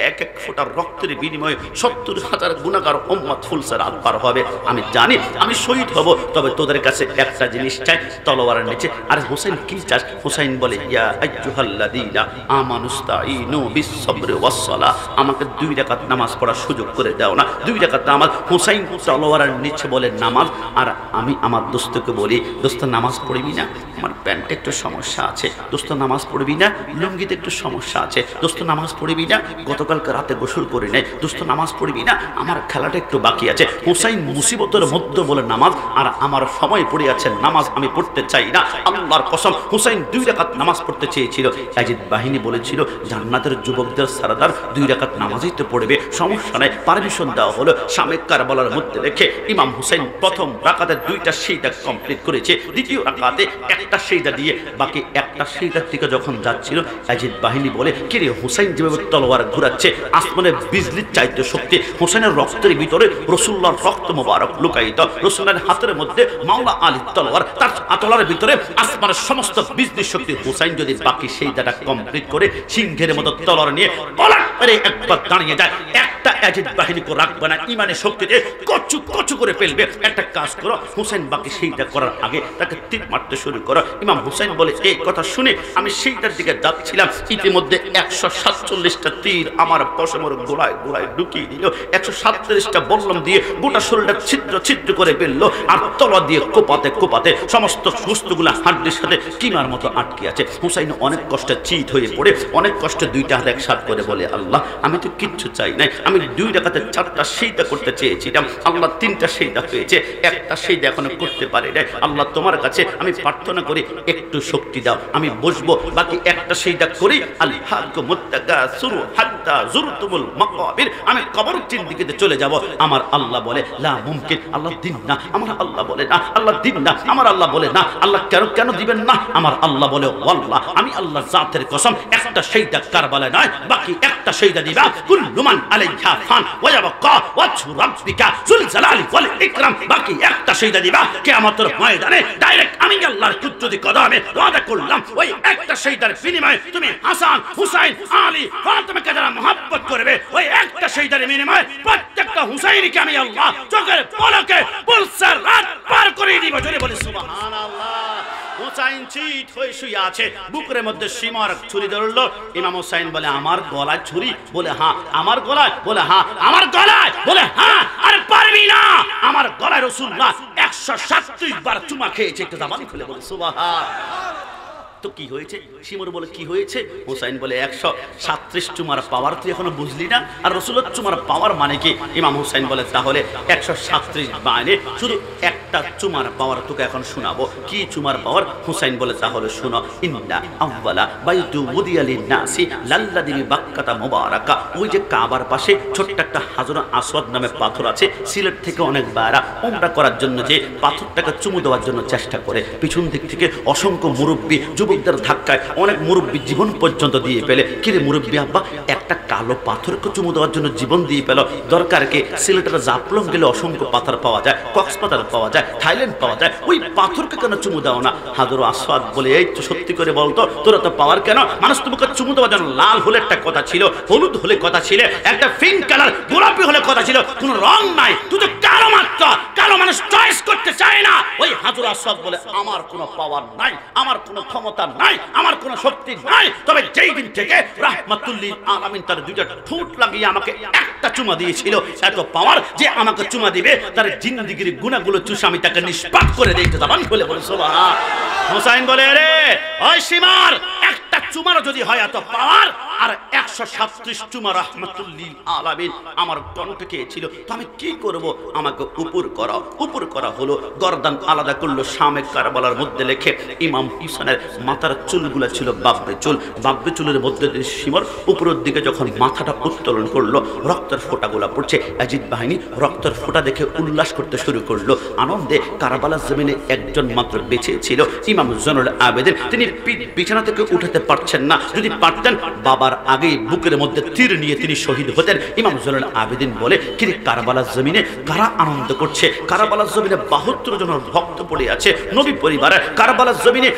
1 ফোঁটা রক্তের বিনিময়ে 70,000 গুনাহগার উম্মত ফুলসেরাত পার হবে। আমি জানি আমি শহীদ হব, তবে তোদের কাছে একটা জিনিস চাই, তলোয়ারের নিচে। আরে হুসাইন কি চাস? হুসাইন বলে, ইয়া আইয়ুহাল্লাযীনা আমানুস্তাঈনু বিস-সাবরি ওয়াস-সালাহ। আমাকে 2 রাকাত নামাজ পড়ার সুযোগ করে দাও না, 2 রাকাত নামাজ। হুসাইন তলোয়ারের নিচে বলে নামাজ, আর আমি আমার দোস্তকে বলি, দোস্ত নামাজ পড়বি না? আমার প্যান্টে একটু সমস্যা আছে, দোস্ত নামাজ পড়বি না? লুঙ্গিতে একটু সমস্যা আছে, দোস্ত নামাজ পড়বি না? গতকালকে রাতে গোসল করি নাই, দোস্ত নামাজ পড়বি না? আমার খেলাটা একটু বাকি আছে। হুসাইন মুসিবতের মধ্যে বলে নামাজ, আর আমার সময় পড়ে আছে নামাজ আমি পড়তে চাই না। আল্লাহর কসম, হুসাইন 2 রাকাত নামাজ পড়তে চেয়েছিল। ইয়াজিদ বাহিনী বলেছিল জান্নাতের যুবকদের সারদার 2 রাকাত নামাজই তো পড়বে, সমস্যা নাই, পারমিশন দেওয়া হলো। শামে কারবালার মধ্যে রেখে ইমাম হুসাইন প্রথম রাকাতে 2টা সিজদা কমপ্লিট করেছে, দ্বিতীয় রাকাতে একটা সিজদা দিয়ে বাকি একটা সিজদার দিকে যখন যাচ্ছিল, ইয়াজিদ বাহিনী বলে কিরে হুসাইন যেভাবে তলোয়ার ঘুরাচ্ছে আসমানে বিজলির চাইতে শক্তি, হুসাইনের রক্তের ভিতরে রাসূলুল্লাহর রক্ত মোবারক লুকায়িত, রাসূলের হাতের মধ্যে মাওলা আলীর তলোয়ার, তার তলোয়ারের ভিতরে আসমানের সমস্ত বিজলির শক্তি। হুসাইন যদি বাকি সিজদাটা কমপ্লিট করে সিংহের মতো তলোয়ার নিয়ে পলাট করে একবার দাঁড়িয়ে যায়, একটা ইয়াজিদ বাহিনীকে রাখবে না, ইমানের শক্তিতে কচু কচু করে ফেলবে। একটা কাজ করো, হুসাইন বাকি সিজদা করার আগে তাকে তীর মারতে শুরু করো। ইমাম হুসাইন বলে এই কথা শুনে আমি সিজদার দিকে যাচ্ছিলাম, ইতিমধ্যে 147টা তীর আমার পশমের গোড়ায় গোড়ায় ঢুকিয়ে দিল, 147টা বল্লম দিয়ে গোটা শরীরটা ছিদ্র ছিদ্র করে ফেললো, আর তলোয়ার দিয়ে কোপাতে কোপাতে সমস্ত বস্তুগুলা হাড্ডির সাথে কিমার মতো আটকে আছে। হুসাইন অনেক কষ্টে চিত হয়ে পড়ে অনেক কষ্টে 2টা হাত একসাথে করে বলে আল্লাহ আমি তো কিচ্ছু চাই নাই, আমি 2 রাকাতে 4টা সিজদা করতে চেয়েছিলাম, আল্লাহ 3টা সিজদা হয়েছে, একটা সিজদা এখনো করতে পারি নাই। আল্লাহ তোমার কাছে আমি প্রার্থনা করি একটু শক্তি দাও, আমি বসবো, বাকি একটা সিজদা করি। আল হাক্কু মুত্তাকাসিরু হাত্তা যুরতুমুল মাকাবির, আমি কবর জিন্দেগিতে চলে যাব। আমার আল্লাহ বলে লা মুমকিন, আল্লাহ দিন না। আমার আল্লাহ বলে না, আল্লাহ দিন না। আমার আল্লাহ বলে না, আল্লাহ কেন কেন দিবেন না? আমার আল্লাহ বলে ওয়াল্লাহ, আমি আল্লাহর জাতের কসম, একটা সিজদা কারবালায় নয়, বাকি একটা সিজদা দিবা। কুল্লু মান আলাইহা ফান ওয়া ইয়াবকা ওয়াজহু রাব্বিকা যুল জালালি ওয়াল ইকরাম, বাকি একটা সিজদা দিবা কিয়ামতের ময়দানে ডাইরেক্ট আমি আল্লাহর কুদরতি কদমে ওয়াদা করলাম, ওই একটা সিজদার বিনিময়ে তুমি হাসান হুসাইন আলী ফাতেমাকে যারা মহব্বত করবে, ওই একটা সিজদার বিনিময়ে প্রত্যেকটা হুসাইনকে আমি আল্লাহ চোখের পলকে পুলসের রাত পার করে দিব। জোরে বলি সুবহানাল্লাহ। হুসাইন চিত হয়ে শুয়ে আছে, বুকের মধ্যে সীমার ছুরি ধরলো। ইমাম হুসাইন বলে আমার গলায় ছুরি? বলে হ্যাঁ। আমার গলায়? বলে হ্যাঁ। আমার গলায়? বলে হ্যাঁ। আর পারবি না, আমার গলায় রাসূলুল্লাহ 137 বার চুমা খেয়েছে। একটু জামান খুলে বলে সুবহানাল্লাহ। তো কি হয়েছে? শিমুর বলে কি হয়েছে? হুসাইন বলে 137 চুমার পাওয়ার তুই এখনো বুঝলি না, আর রাসূলের চুমার পাওয়ার মানে কি? ইমাম হুসাইন বলে তাহলে 137 মানে শুধু একটা চুমার পাওয়ার তোকে এখন শোনাবো। কি চুমার পাওয়ার? হুসাইন বলে তাহলে শোনো। ইন্না আউয়ালা বাইতু উদিয়া লিন-নাসি লাল্লাযী বিবাক্কাতা মুবারাকা, ওই যে কাবার পাশে ছোট্ট একটা হাজর আসওয়াদ নামে পাথর আছে, সিলেট থেকে অনেক বাইরা উমরা করার জন্য যে পাথরটাকে চুমু দেওয়ার জন্য চেষ্টা করে, পিছন দিক থেকে অসংখ্য মুরব্বী যুবকদের ধাক্কায় অনেক মুরব্বী জীবন পর্যন্ত দিয়ে পেলে। কিরে মুরব্বী আব্বা, একটা কালো পাথরকে চুমু দেওয়ার জন্য জীবন দিয়ে পেল, দরকার কে? সিলেটের জাফলং গেলে অসংখ্য পাথর পাওয়া যায়, কক্সবাজার পাওয়া যায়, থাইল্যান্ড পাওয়া যায়, ওই পাথরকে কেন চুমু দাও না? হাজর আসওয়াদ বলে এই তো সত্যি করে বলতো তোরা তো পাওয়ার কেন? মানুষ তোমাকে চুমু দেওয়ার জন্য লাল হলে একটা কথা ছিল, হলুদ হলে কথা ছিল, একটা পিঙ্ক কালার গোলাপি হলে কথা ছিল, কোনো রং নাই, তুই তো কালো মাত্র, কালো মানুষ চয়েস করতে চায় না। ওই হাজর আসওয়াদ বলে আমার কোনো পাওয়ার নাই, আমার কোনো ক্ষমতা নাই, আমার কোনো শক্তি নাই, তবে যেই দিন থেকে রাহমাতুল লিল আলামিন তার 2টা ঠোঁট লাগিয়ে আমাকে একটা চুমা দিয়েছিল, এত পাওয়ার যে আমাকে চুমা দিবে তার জিন্দেগির গুনাহগুলো চুষে আমি তাকে নিষ্পাপ করে দিতে জাবান খুলে বলে সুবহান। হুসাইন বলে রে ওই সীমার একটা চুমার যদি হয় এত পাওয়ার, আর 137 চুমা রাহমাতুল লিল আলামিন আমার কণ্ঠে খেয়েছিল, তো আমি কি করব? আমাকে উপর করা। উপর করা হলো, গর্দান আলাদা করলো, শামে কারবালার মধ্যে লেখে ইমাম হুসাইনের মাথার চুলগুলো ছিল বাবরি চুল, বাবরি চুলের মধ্যে দিয়ে সীমার উপরের দিকে যখন মাথাটা উত্তোলন করলো, রক্তের ফোঁটাগুলো পড়ছে। ইয়াজিদ বাহিনী রক্তের ফোঁটা দেখে উল্লাস করতে শুরু করলো, আনন্দে। কারবালার জমিনে একজন মাত্র বেঁচে ছিল, ইমাম জয়নুল আবেদিন। তিনি বিছানা থেকে উঠাতে পারছেন না, যদি পারতেন বাবার আগেই বুকের মধ্যে তীর নিয়ে তিনি শহীদ হতেন। ইমাম জয়নুল আবেদিন বলে কিরে কারবালার জমিনে কারা আনন্দ করছে? কারবালার জমিনে 72 জন ভক্ত পড়ে আছে, নবী পরিবারের। কারবালার জমিনে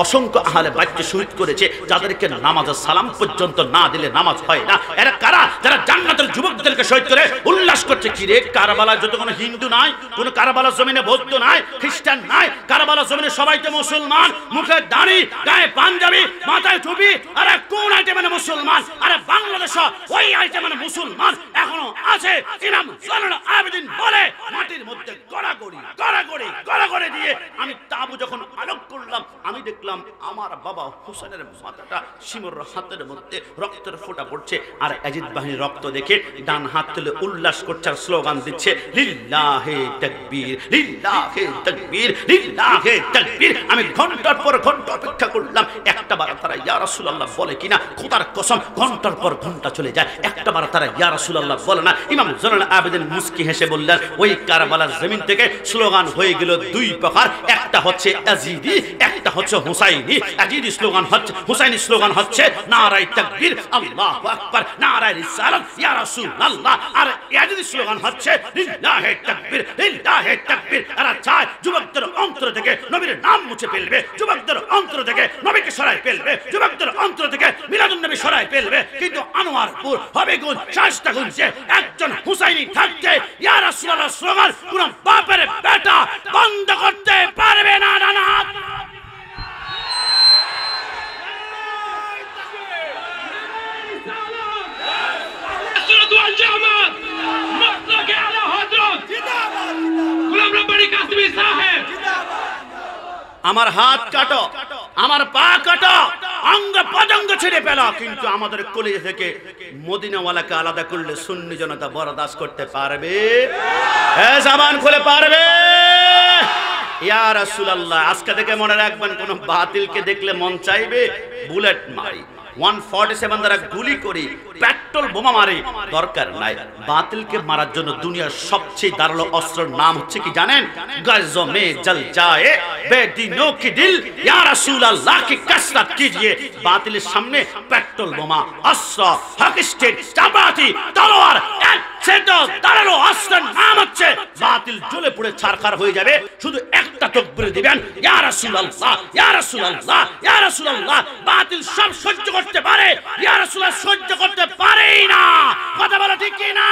অসংখ্য আহলে বাইত শহীদ করেছে, যাদেরকে নামাজের সালাম পর্যন্ত না দিলে নামাজ হয় না। এরা কারা? যারা জান্নাতের যুবকদেরকে শহীদ করে উল্লাস করছে। কিরে কারবালার যত কোনো হিন্দু নাই, কোন কারবালার জমিনে বৌদ্ধ নাই, খ্রিস্টান নাই, কারবালার জমিনে সবাই তো মুসলমান, মুখে দাড়ি, গায়ে পাঞ্জাবি, মাথায় টুপি, আরে কোন আইটেমের মুসলমান? মুসলমান, আরে বাংলাদেশ ওই আইটেমের মুসলমান এখনো আছে। ইমাম জয়নুল আবেদিন বলে মাটির মধ্যে গড়াগড়ি দিয়ে আমি তাবু যখন আলোক করলাম, আমি দেখলাম আমার বাবা হুসেনের মাথাটা শিমুর হাতের মধ্যে রক্তের ফোঁটা পড়ছে, আর ইয়াজিদ বাহিনীর রক্ত দেখে ডান হাত তুলে উল্লাস করছে আর স্লোগান দিচ্ছে লিল্লাহে তাকবীর, লিল্লাহে তাকবীর, লিল্লাহে তাকবীর। আমি ঘন্টার পর ঘন্টা অপেক্ষা করলাম, একটা বার তারা ইয়া রাসূলুল্লাহ বলে কিনা। খোদার কসম ঘন্টার পর ঘন্টা চলে যায়, একটা বার তারা ইয়া রাসূলুল্লাহ বলে না। ইমাম জয়নুল আবেদিন মুস্কি হেসে বললেন, ওই কারবালার জমিন থেকে স্লোগান হয়ে গেল দুই প্রকার, একটা হচ্ছে ইয়াজিদি, একটা হচ্ছে হুসাইনি। ইয়াজিদি স্লোগান হচ্ছে, হুসাইনি স্লোগান হচ্ছে নারায়ে তাকবীর, আল্লাহু আকবার, নারায়ে রিসালাত, ইয়া রাসূলুল্লাহ। আর ইয়াজিদি স্লোগান হচ্ছে লিল্লাহে তাকবীর, লিল্লাহে তাকবীর। এরা চায় যুবকদের অন্তর থেকে নবীর নাম মুছে ফেলবে, যুবকদের অন্তর থেকে নবীকে সরাই ফেলবে, যুবকদের অন্তর থেকে মিলাদুন নবী সরাই ফেলবে। কিন্তু আনোয়ারপুর, হবিগঞ্জ, শায়েস্তাগঞ্জে একজন হুসাইনি থাকতে ইয়া রাসূলুল্লাহ স্লোগান কোন বাপের বেটা বন্ধ করতে পারবে না। আমার হাত কাটো, আমার পা কাটো, অঙ্গ পতঙ্গ ছেড়ে ফেলো, কিন্তু আমাদের কলিজা থেকে মদিনাওয়ালাকে আলাদা করলে সুন্নি জনতা বরদাস্ত করতে পারবে? জবান খুলে পারবে? ইয়া রাসূলুল্লাহ, আজকে থেকে মনে রাখবেন, কোন বাতিলকে দেখলে মন চাইবে বুলেট মারি, 147 দ্বারা গুলি করি, পেট্রোল বোমা মারি, দরকার নাই। বাতিলকে মারার জন্য দুনিয়ার সবচেয়ে ধারালো অস্ত্রের নাম হচ্ছে কি জানেন? গজো মে জল যায় বেদিনো কি দিল, ইয়া রাসূলুল্লাহ কি কসরত কিজিয়ে। বাতিলের সামনে পেট্রোল বোমা, অস্ত্র, হক স্টিক, চাপাতি, তলোয়ার, সেটা ধারালো অস্ত্রের নাম হচ্ছে বাতিল জ্বলে পুড়ে ছারখার হয়ে যাবে। শুধু একটা তাকবীর দিবেন, ইয়া রাসূলুল্লাহ, ইয়া রাসূলুল্লাহ, ইয়া রাসূলুল্লাহ। বাতিল সব সহ্য করতে পারে, ইয়া রাসূলুল্লাহ সহ্য করতে পারেই না। কথা বলো ঠিক কি না?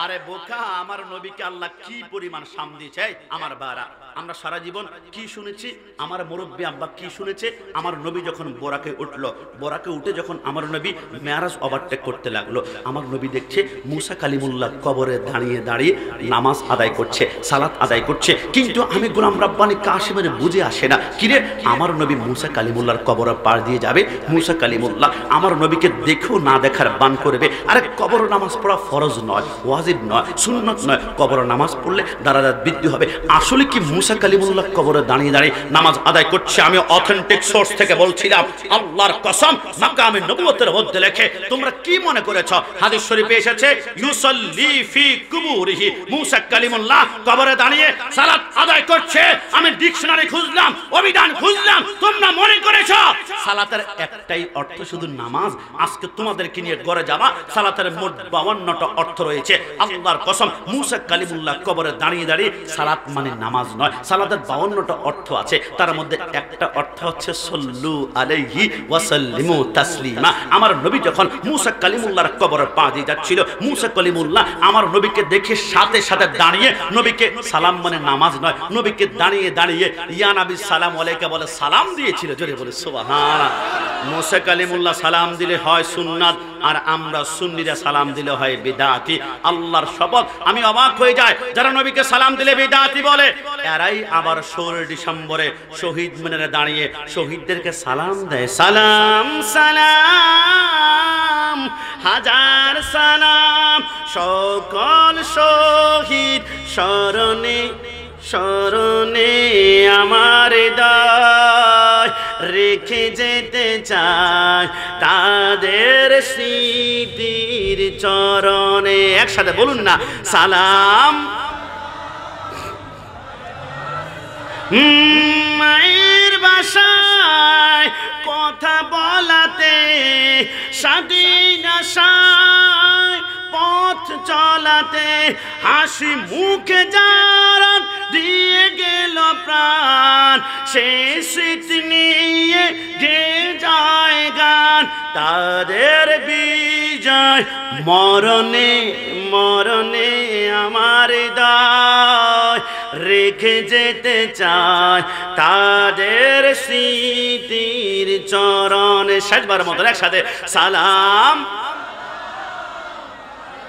আরে বোকা, আমার নবীকে আল্লাহ কি পরিমাণ সাম দিয়েছে আমার বারা। আমরা সারা জীবন কি শুনেছি, আমার মুরব্বী আব্বা কি শুনেছে, আমার নবী যখন বোরাকে উঠলো, বোরাকে উঠে যখন আমার নবী মেরাজ ওভারটেক করতে লাগলো, আমার নবী দেখছে মুসা কালিমুল্লাহ কবরে দাঁড়িয়ে দাঁড়িয়ে নামাজ আদায় করছে, সালাত আদায় করছে। কিন্তু আমি গোলাম রাব্বানি কাশিমের বুঝে আসে না, কিরে আমার নবী মুসা কালিমুল্লাহর কবরে পার দিয়ে যাবে, মুসা কালিমুল্লাহ আমার নবীকে দেখেও না দেখার বান করবে। আরে কবর নামাজ পড়া ফরজ নয়, ওয়াজিব নয়, সুন্নাত নয়, কবর নামাজ পড়লে দারাজাত বৃদ্ধি হবে। আসলে কি মুসা কালিমুল্লাহ কবরে দাঁড়িয়ে দাঁড়িয়ে নামাজ আদায় করছে? আমি অথেন্টিক সোর্স থেকে বলছিলাম, আল্লাহর কসম মাকামে নবুয়তের মধ্যে লেখে। তোমরা কি মনে করেছো? হাদিস শরীফে এসেছে ইউসাল্লি ফি কুবুরিহি, মুসা কালিমুল্লাহ কবরে দাঁড়িয়ে সালাত আদায় করছে। আমি ডিকশনারি খুঁজলাম, অভিধান খুঁজলাম, তোমরা মনে করেছো সালাতের একটাই অর্থ শুধু নামাজ? আজকে তোমাদেরকে নিয়ে ঘরে যাবা, সালাতের মোট 52টা অর্থ রয়েছে। আল্লাহর কসম মুসা কালিমুল্লাহ কবরে দাঁড়িয়ে দাঁড়িয়ে সালাত মানে নামাজ নয়, সালাতের 52টা অর্থ আছে। তার মধ্যে একটা অর্থ হচ্ছে সল্লু আলাইহি ওয়া সাল্লিমু তাসলিমা। আমার নবী যখন মুসা কালিমুল্লাহর কবরে পা দিয়ে যাচ্ছিল, মুসা কালিমুল্লাহ আমার নবীকে দেখে সাথে সাথে দাঁড়িয়ে, নবীকে সালাম মানে নামাজ নয়, নবীকে দাঁড়িয়ে দাঁড়িয়ে ইয়া নবী সালাম আলাইকা বলে সালাম দিয়েছিল। জোরে বলে সুবহানাল্লাহ। মুসা কালিমুল্লাহ সালাম দিলে হয় সুন্নাত, আর আমরা সুন্নিরা সালাম দিলে হয় বিদআতি। আল্লাহর শপথ, আমি অবাক হয়ে যাই যারা নবীকে সালাম দিলে বিদআতি বলে, এরাই আবার 16 ডিসেম্বরে শহীদ মিনারে দাঁড়িয়ে শহীদদেরকে সালাম দেয়। সালাম সালাম হাজার সালাম সকল শহীদ স্মরণে স্মরণে আমার হৃদয় রেখে যেতে চাই তাদের স্মৃতির চরণে। একসাথে বলুন না, সালাম। মায়ের বাসায় কথা বলাতে স্বাধীন আশায় পথ চলাতে হাসি মুখে যারা দিয়ে গেল প্রাণ, সে স্মৃতি নিয়ে গে যায় গান। তাদের বিজয় মরণে মরণে আমার হৃদয় রেখে যেতে চায় তাদের স্মৃতির চরণে। শেষবার মতো একসাথে সালাম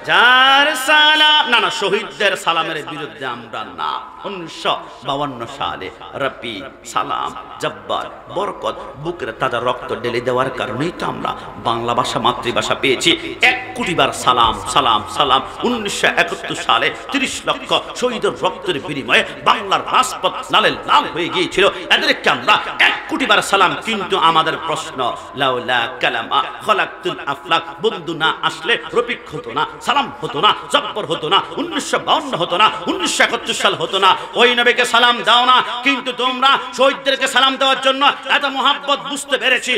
যার সালাম, না শহীদদের সালামের বিরুদ্ধে আমরা না। 1952 সালে রবি, সালাম, জব্বার, বরকত বুকের তাজা রক্ত ঢেলে দেওয়ার কারণেই তো আমরা বাংলা ভাষা মাতৃভাষা পেয়েছি। 1 কোটি বার সালাম সালাম সালাম। 1971 সালে 30 লক্ষ শহীদের রক্তের বিনিময়ে বাংলার রাজপথ লালের লাল হয়ে গিয়েছিল। এদেরকে আমরা 1 কোটি বার সালাম। কিন্তু আমাদের প্রশ্ন, লাউলা কালামা খলাকতুল আফলাক, বন্ধু না আসলে রফিক হতো না, সালাম হতো না, জব্বর হতো না, 1952 হতো না, 1971 সাল হতো না। ওই নবীকে সালাম দাও না, কিন্তু তোমরা শহীদদেরকে সালাম দেওয়ার জন্য এত মোহাব্বত বুঝতে পেরেছি।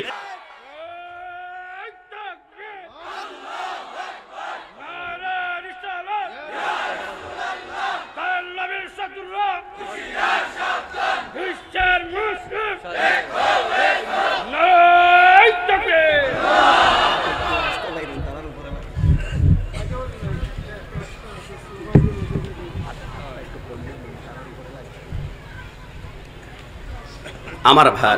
আমার ভাই,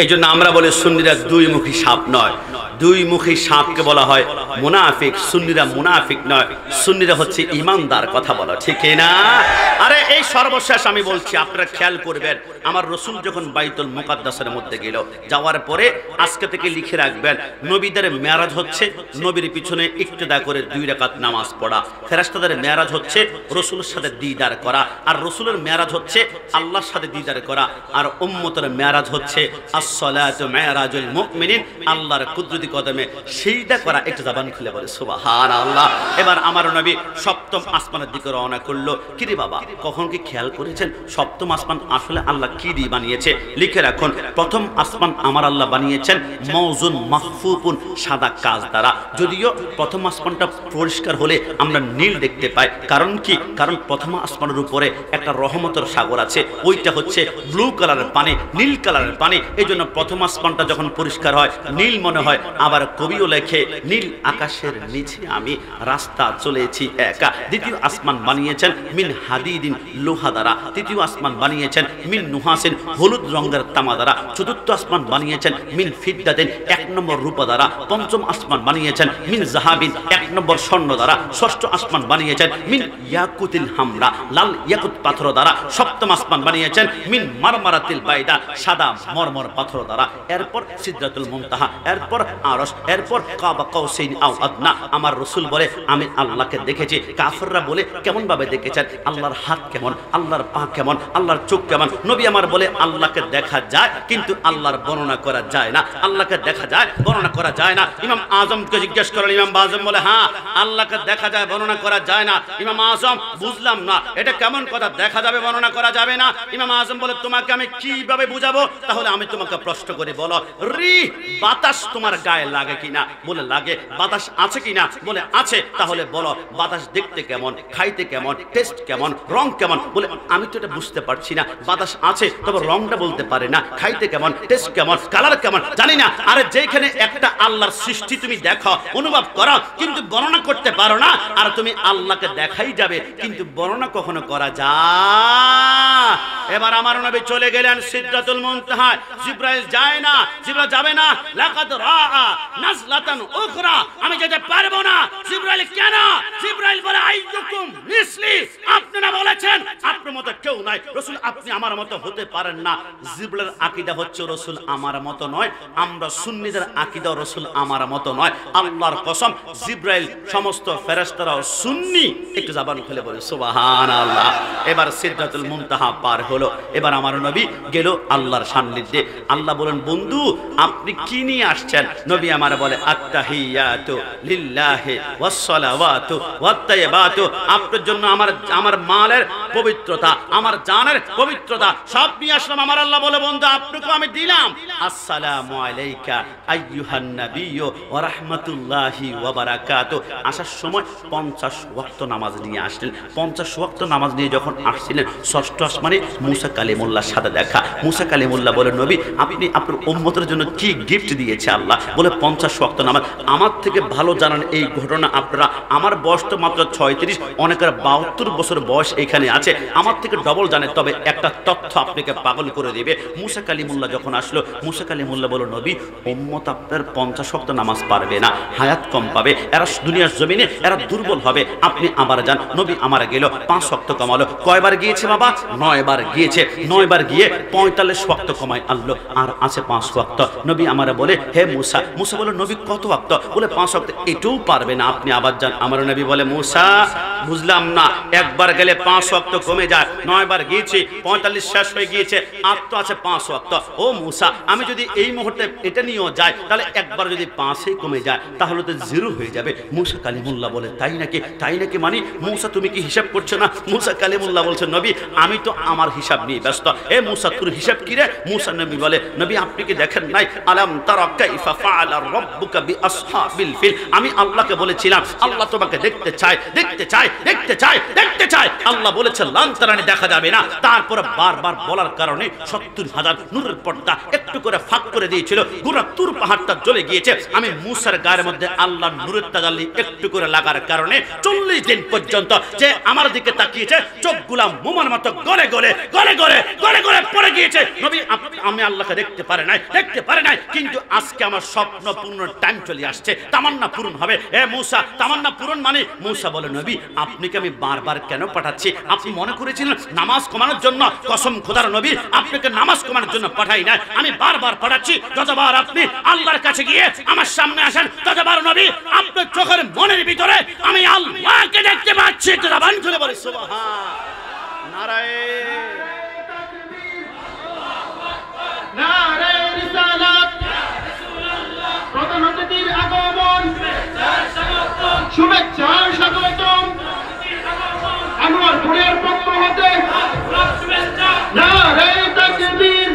এই জন্য আমরা বলি সুন্নিরা 2 মুখী সাপ নয়। 2 মুখী সাপকে বলা হয় মুনাফিক। সুন্নিরা মুনাফিক নয়, সুন্নিরা হচ্ছে ইমানদার। কথা বলো ঠিক না? আরে এই সর্বশেষ আমি বলছি, আপনারা খেয়াল করবেন, আমার রাসূল যখন বাইতুল মুকাদ্দাসের মধ্যে গেল, যাওয়ার পরে আজকে থেকে লিখে রাখবেন, নবীদের মেরাজ হচ্ছে নবীর পিছনে ইক্তেদা করে 2 রাকাত নামাজ পড়া। ফেরেশতাদের মেরাজ হচ্ছে রাসূলের সাথে দিদার করা, আর রাসূলের মেরাজ হচ্ছে আল্লাহর সাথে দিদার করা, আর উম্মতের মেরাজ হচ্ছে আসসালাতু মেরাজুল মুমিনিন, আল্লাহর কুদরতি কদমে সিজদা করা। একটু জবান খুলে বলে সুবহানাল্লাহ। এবার আমার নবী 7ম আসমানের দিকে রওনা করলো। কি রে বাবা, কখন কি খেয়াল করেছেন 7ম আসমান আসলে আল্লাহ কি দিয়ে বানিয়েছে? লিখে রাখুন, 1ম আসমান আমার আল্লাহ বানিয়েছেন মওজুন মাহফুফুন, সাদা কাজ দ্বারা। যদিও 1ম আসমানটা পরিষ্কার হলে আমরা নীল দেখতে পাই। কারণ কি? কারণ 1ম আসমানের উপরে একটা রহমতের সাগর আছে, ওইটা হচ্ছে ব্লু কালারের পানি, নীল কালারের পানি। এই জন্য 1ম আসমানটা যখন পরিষ্কার হয় নীল মনে হয়। আবার কবিও লেখে, নীল আকাশের নিচে আমি রাস্তা চলেছি একা। 2য় আসমান বানিয়েছেন মিন হাদিদিন, লোহা দ্বারা। 3য় আসমান বানিয়েছেন মিন নুহাসিন, হলুদ রঙের তামা দ্বারা। 4র্থ আসমান বানিয়েছেন মিন ফিদ্দাতিন, 1 নম্বর রূপা দ্বারা। 5ম আসমান বানিয়েছেন মিন জাহাবিন, 1 নম্বর স্বর্ণ দ্বারা। 6ষ্ঠ আসমান বানিয়েছেন মিন ইয়াকুতিল হামরা, লাল ইয়াকুত পাথর দ্বারা। 7ম আসমান বানিয়েছেন মিন মারমারাতিল বাইদা, সাদা মরমর পাথর দ্বারা। এরপর সিদরাতুল মুনতাহা, এরপর আরশ, এরপর কাবা কাউসাইন আও আদনা। আমার রাসূল বলে আমি আল্লাহকে দেখেছি। কাফেররা বলে কেমন ভাবে দেখেছেন? আল্লাহর হাত কেমন, আল্লাহর পা কেমন, আল্লাহর চোখ কেমন? নবী আমার বলে আল্লাহকে দেখা যায় কিন্তু আল্লাহর বর্ণনা করা যায় না। আল্লাহকে দেখা যায়, বর্ণনা করা যায় না। ইমাম আজমকে জিজ্ঞেস করেন, ইমাম আজম বলে হ্যাঁ আল্লাহকে দেখা যায়, বর্ণনা করা যায় না। ইমাম আজম বুঝলাম না, এটা কেমন কথা, দেখা যাবে বর্ণনা করা যাবে না? ইমাম আজম বলে তোমাকে আমি কিভাবে বুঝাবো? তাহলে আমি তোমাকে প্রশ্ন করে বলো, রি বাতাস তোমার গায়ে লাগে কিনা? বলে লাগে। বাতাস আছে কিনা? বলে আছে। তাহলে বলো বাতাস দেখতে কেমন, খাইতে কেমন, টেস্ট কেমন, রং কেমন? বলে আমি তো এটা বুঝতে পারছি না। বাতাস আছে তবে রংটা বলতে পারে না, খাইতে কেমন, টেস্ট কেমন, কালার কেমন জানি না। আরে যেখানে একটা আল্লাহর সৃষ্টি তুমি দেখো, অনুভব করো, কিন্তু বর্ণনা করতে পারো না। আর তুমি আল্লাহকে দেখাই যাবে কিন্তু বর্ণনা কখনো করা যায়? এবার আমার নবী চলে গেলেন সিদরাতুল মুনতাহা। জিবরাইল যায় না, জিবরাইল যাবে না। লাকাদ রাআ নাজলাতান উখরা, আমি যেতে পারবো না। জিবরাইল কেন? জিবরাইল বলে আইয়ুকুম মিসলি, আপনারা বলেছেন আপনার মতো কেউ নাই। রাসূল আপনি আমার মতো হতে পারেন না। জিবরাইলের আকীদা হচ্ছে রাসূল আমার মতো নয়। আমরা সুন্নিদের আকীদা রাসূল আমার মতো নয়। আল্লাহর কসম, জিবরাইল সমস্ত ফেরেশতারা সুন্নি। একটু জবান খুলে বলে সুবহানাল্লাহ। এবার সিদরাতুল মুনতাহা পার হলো। এবার আমার নবী গেল আল্লাহর সান্নিধ্যে। আল্লাহ বলেন, বন্ধু আপনি কি নিয়ে আসছেন? নবী আমার বলে আত্তাহিয়াতু লিল্লাহি ওয়াস সালাওয়াতু ওয়াত তাইয়্যিবাতু, আপনার জন্য আমার মালের পবিত্রতা, আমার জানের পবিত্রতা সব নিয়ে আসলাম। আমার আল্লাহ বলে, বন্ধু আপনাকে আমি দিলাম। আসসালামু আলাইকা আইয়ুহান নাবিয়্যু ওয়া রাহমাতুল্লাহি ওয়া বারাকাতু। আসার সময় 50 ওয়াক্ত নামাজ নিয়ে আসলেন। 50 ওয়াক্ত নামাজ নিয়ে যখন আসছিলেন, 6ষ্ঠ আসমানে মুসা কালিমুল্লাহর সাথে দেখা। মুসা কালিমুল্লাহ বলে, নবী আপনি আপনার উম্মতের জন্য কি গিফট দিয়েছে আল্লাহ? বলে 50 ওয়াক্ত নামাজ। আমার থেকে ভালো জানান এই ঘটনা আপনারা। আমার বয়স তো মাত্র 36, অনেকের 72 বছর বয়স এখানে আছে। আছে, আমার থেকে ডবল জানে, তবে একটা তথ্য আপনাকে পাগল করে দিবে। মুসা কালিমুল্লাহ যখন আসলো, মুসা কালিমুল্লাহ বলল, নবী উম্মত আপনার 50 ওয়াক্ত নামাজ পারবে না, হায়াত কম পাবে, এরা দুনিয়ার জমিনে এরা দুর্বল হবে, আপনি আবার যান। নবী আমার গেল, 5 ওয়াক্ত কমালো। কয়বার গিয়েছে বাবা? 9 বার গিয়েছে। 9 বার গিয়ে 45 ওয়াক্ত কমায় আনলো, আর আছে 5 ওয়াক্ত। নবী আমারে বলে, হে মুসা, মুসা বলে, নবী কত ওয়াক্ত? বলে 5 ওয়াক্ত। এটাও পারবে না, আপনি আবার যান। আমার নবী বলে, মুসা বুঝলাম না, একবার গেলে 5 ওয়াক্ত কমে যায়, 9 বার গিয়েছি, 45 শেষ হয়ে গিয়েছে, আর তো আছে 5 ওয়াক্ত। ও মুসা, আমি যদি এই মুহূর্তে এটা নিয়েও যাই, তাহলে একবার যদি 5-এই কমে যায় তাহলে তো 0 হয়ে যাবে। মুসা কালিমুল্লাহ বলে, তাই নাকি? তাই নাকি মানে মুসা তুমি কি হিসাব করছো না? মুসা কালিমুল্লাহ বলছে, নবী আমি তো আমার হিসাব নিয়ে ব্যস্ত। এ মুসা তোর হিসাব কি রে? মুসা নবী বলে, নবী আপনি কি দেখেন নাই, আলাম তারা কাইফা ফাআলা রাব্বুকা বিআসহাবিল ফিল, আমি আল্লাহকে বলেছিলাম আল্লাহ তোমাকে দেখতে চায়, দেখতে চায়, দেখতে চায়, দেখতে চায়। আল্লাহ বলেছে লান তারানি, দেখা যাবে না। তারপর বারবার বলার কারণে 70,000 নূরের পর্দা একটু করে ফাঁক করে দিয়েছিল, পুরো তুর পাহাড়টা জ্বলে গিয়েছে। আমি মুসার গায়ের মধ্যে আল্লাহর নূরের তাজাল্লি একটু করে লাগার কারণে 40 দিন পর্যন্ত যে আমার দিকে তাকিয়েছে, চোখগুলা মোমার মতো গলে গলে গলে গলে গলে গলে পড়ে গিয়েছে। নবী আমি আল্লাহকে দেখতে পারে নাই, দেখতে পারে নাই, কিন্তু আজকে আমার স্বপ্ন পূর্ণর টাইম চলে আসছে, তামান্না পূরণ হবে। এ মুসা, তামান্না পূরণ মানে? মুসা বলে, নবী আপনাকে আমি বারবার কেন পাঠাচ্ছি? আপনি মনে করেছিলেন নামাজ কমানোর জন্য? কসম খোদার নবী, আপনাকে নামাজ কমানোর জন্য পাঠাই না, আমি বারবার পাঠাচ্ছি। যতবার আপনি আল্লাহর কাছে গিয়ে আমার সামনে আসেন, ততবার নবী আপনার চোখের মনের ভিতরে আমি আল্লাহকে দেখতে পাচ্ছি। জবান খুলে বলি সুবহান। নারায়ে নারে রিসালাত, প্রধান অতিথির আগমন, শুভেচ্ছা স্বাগতম, আনোয়ারপুরের পক্ষ হতে নারে তাকবীর,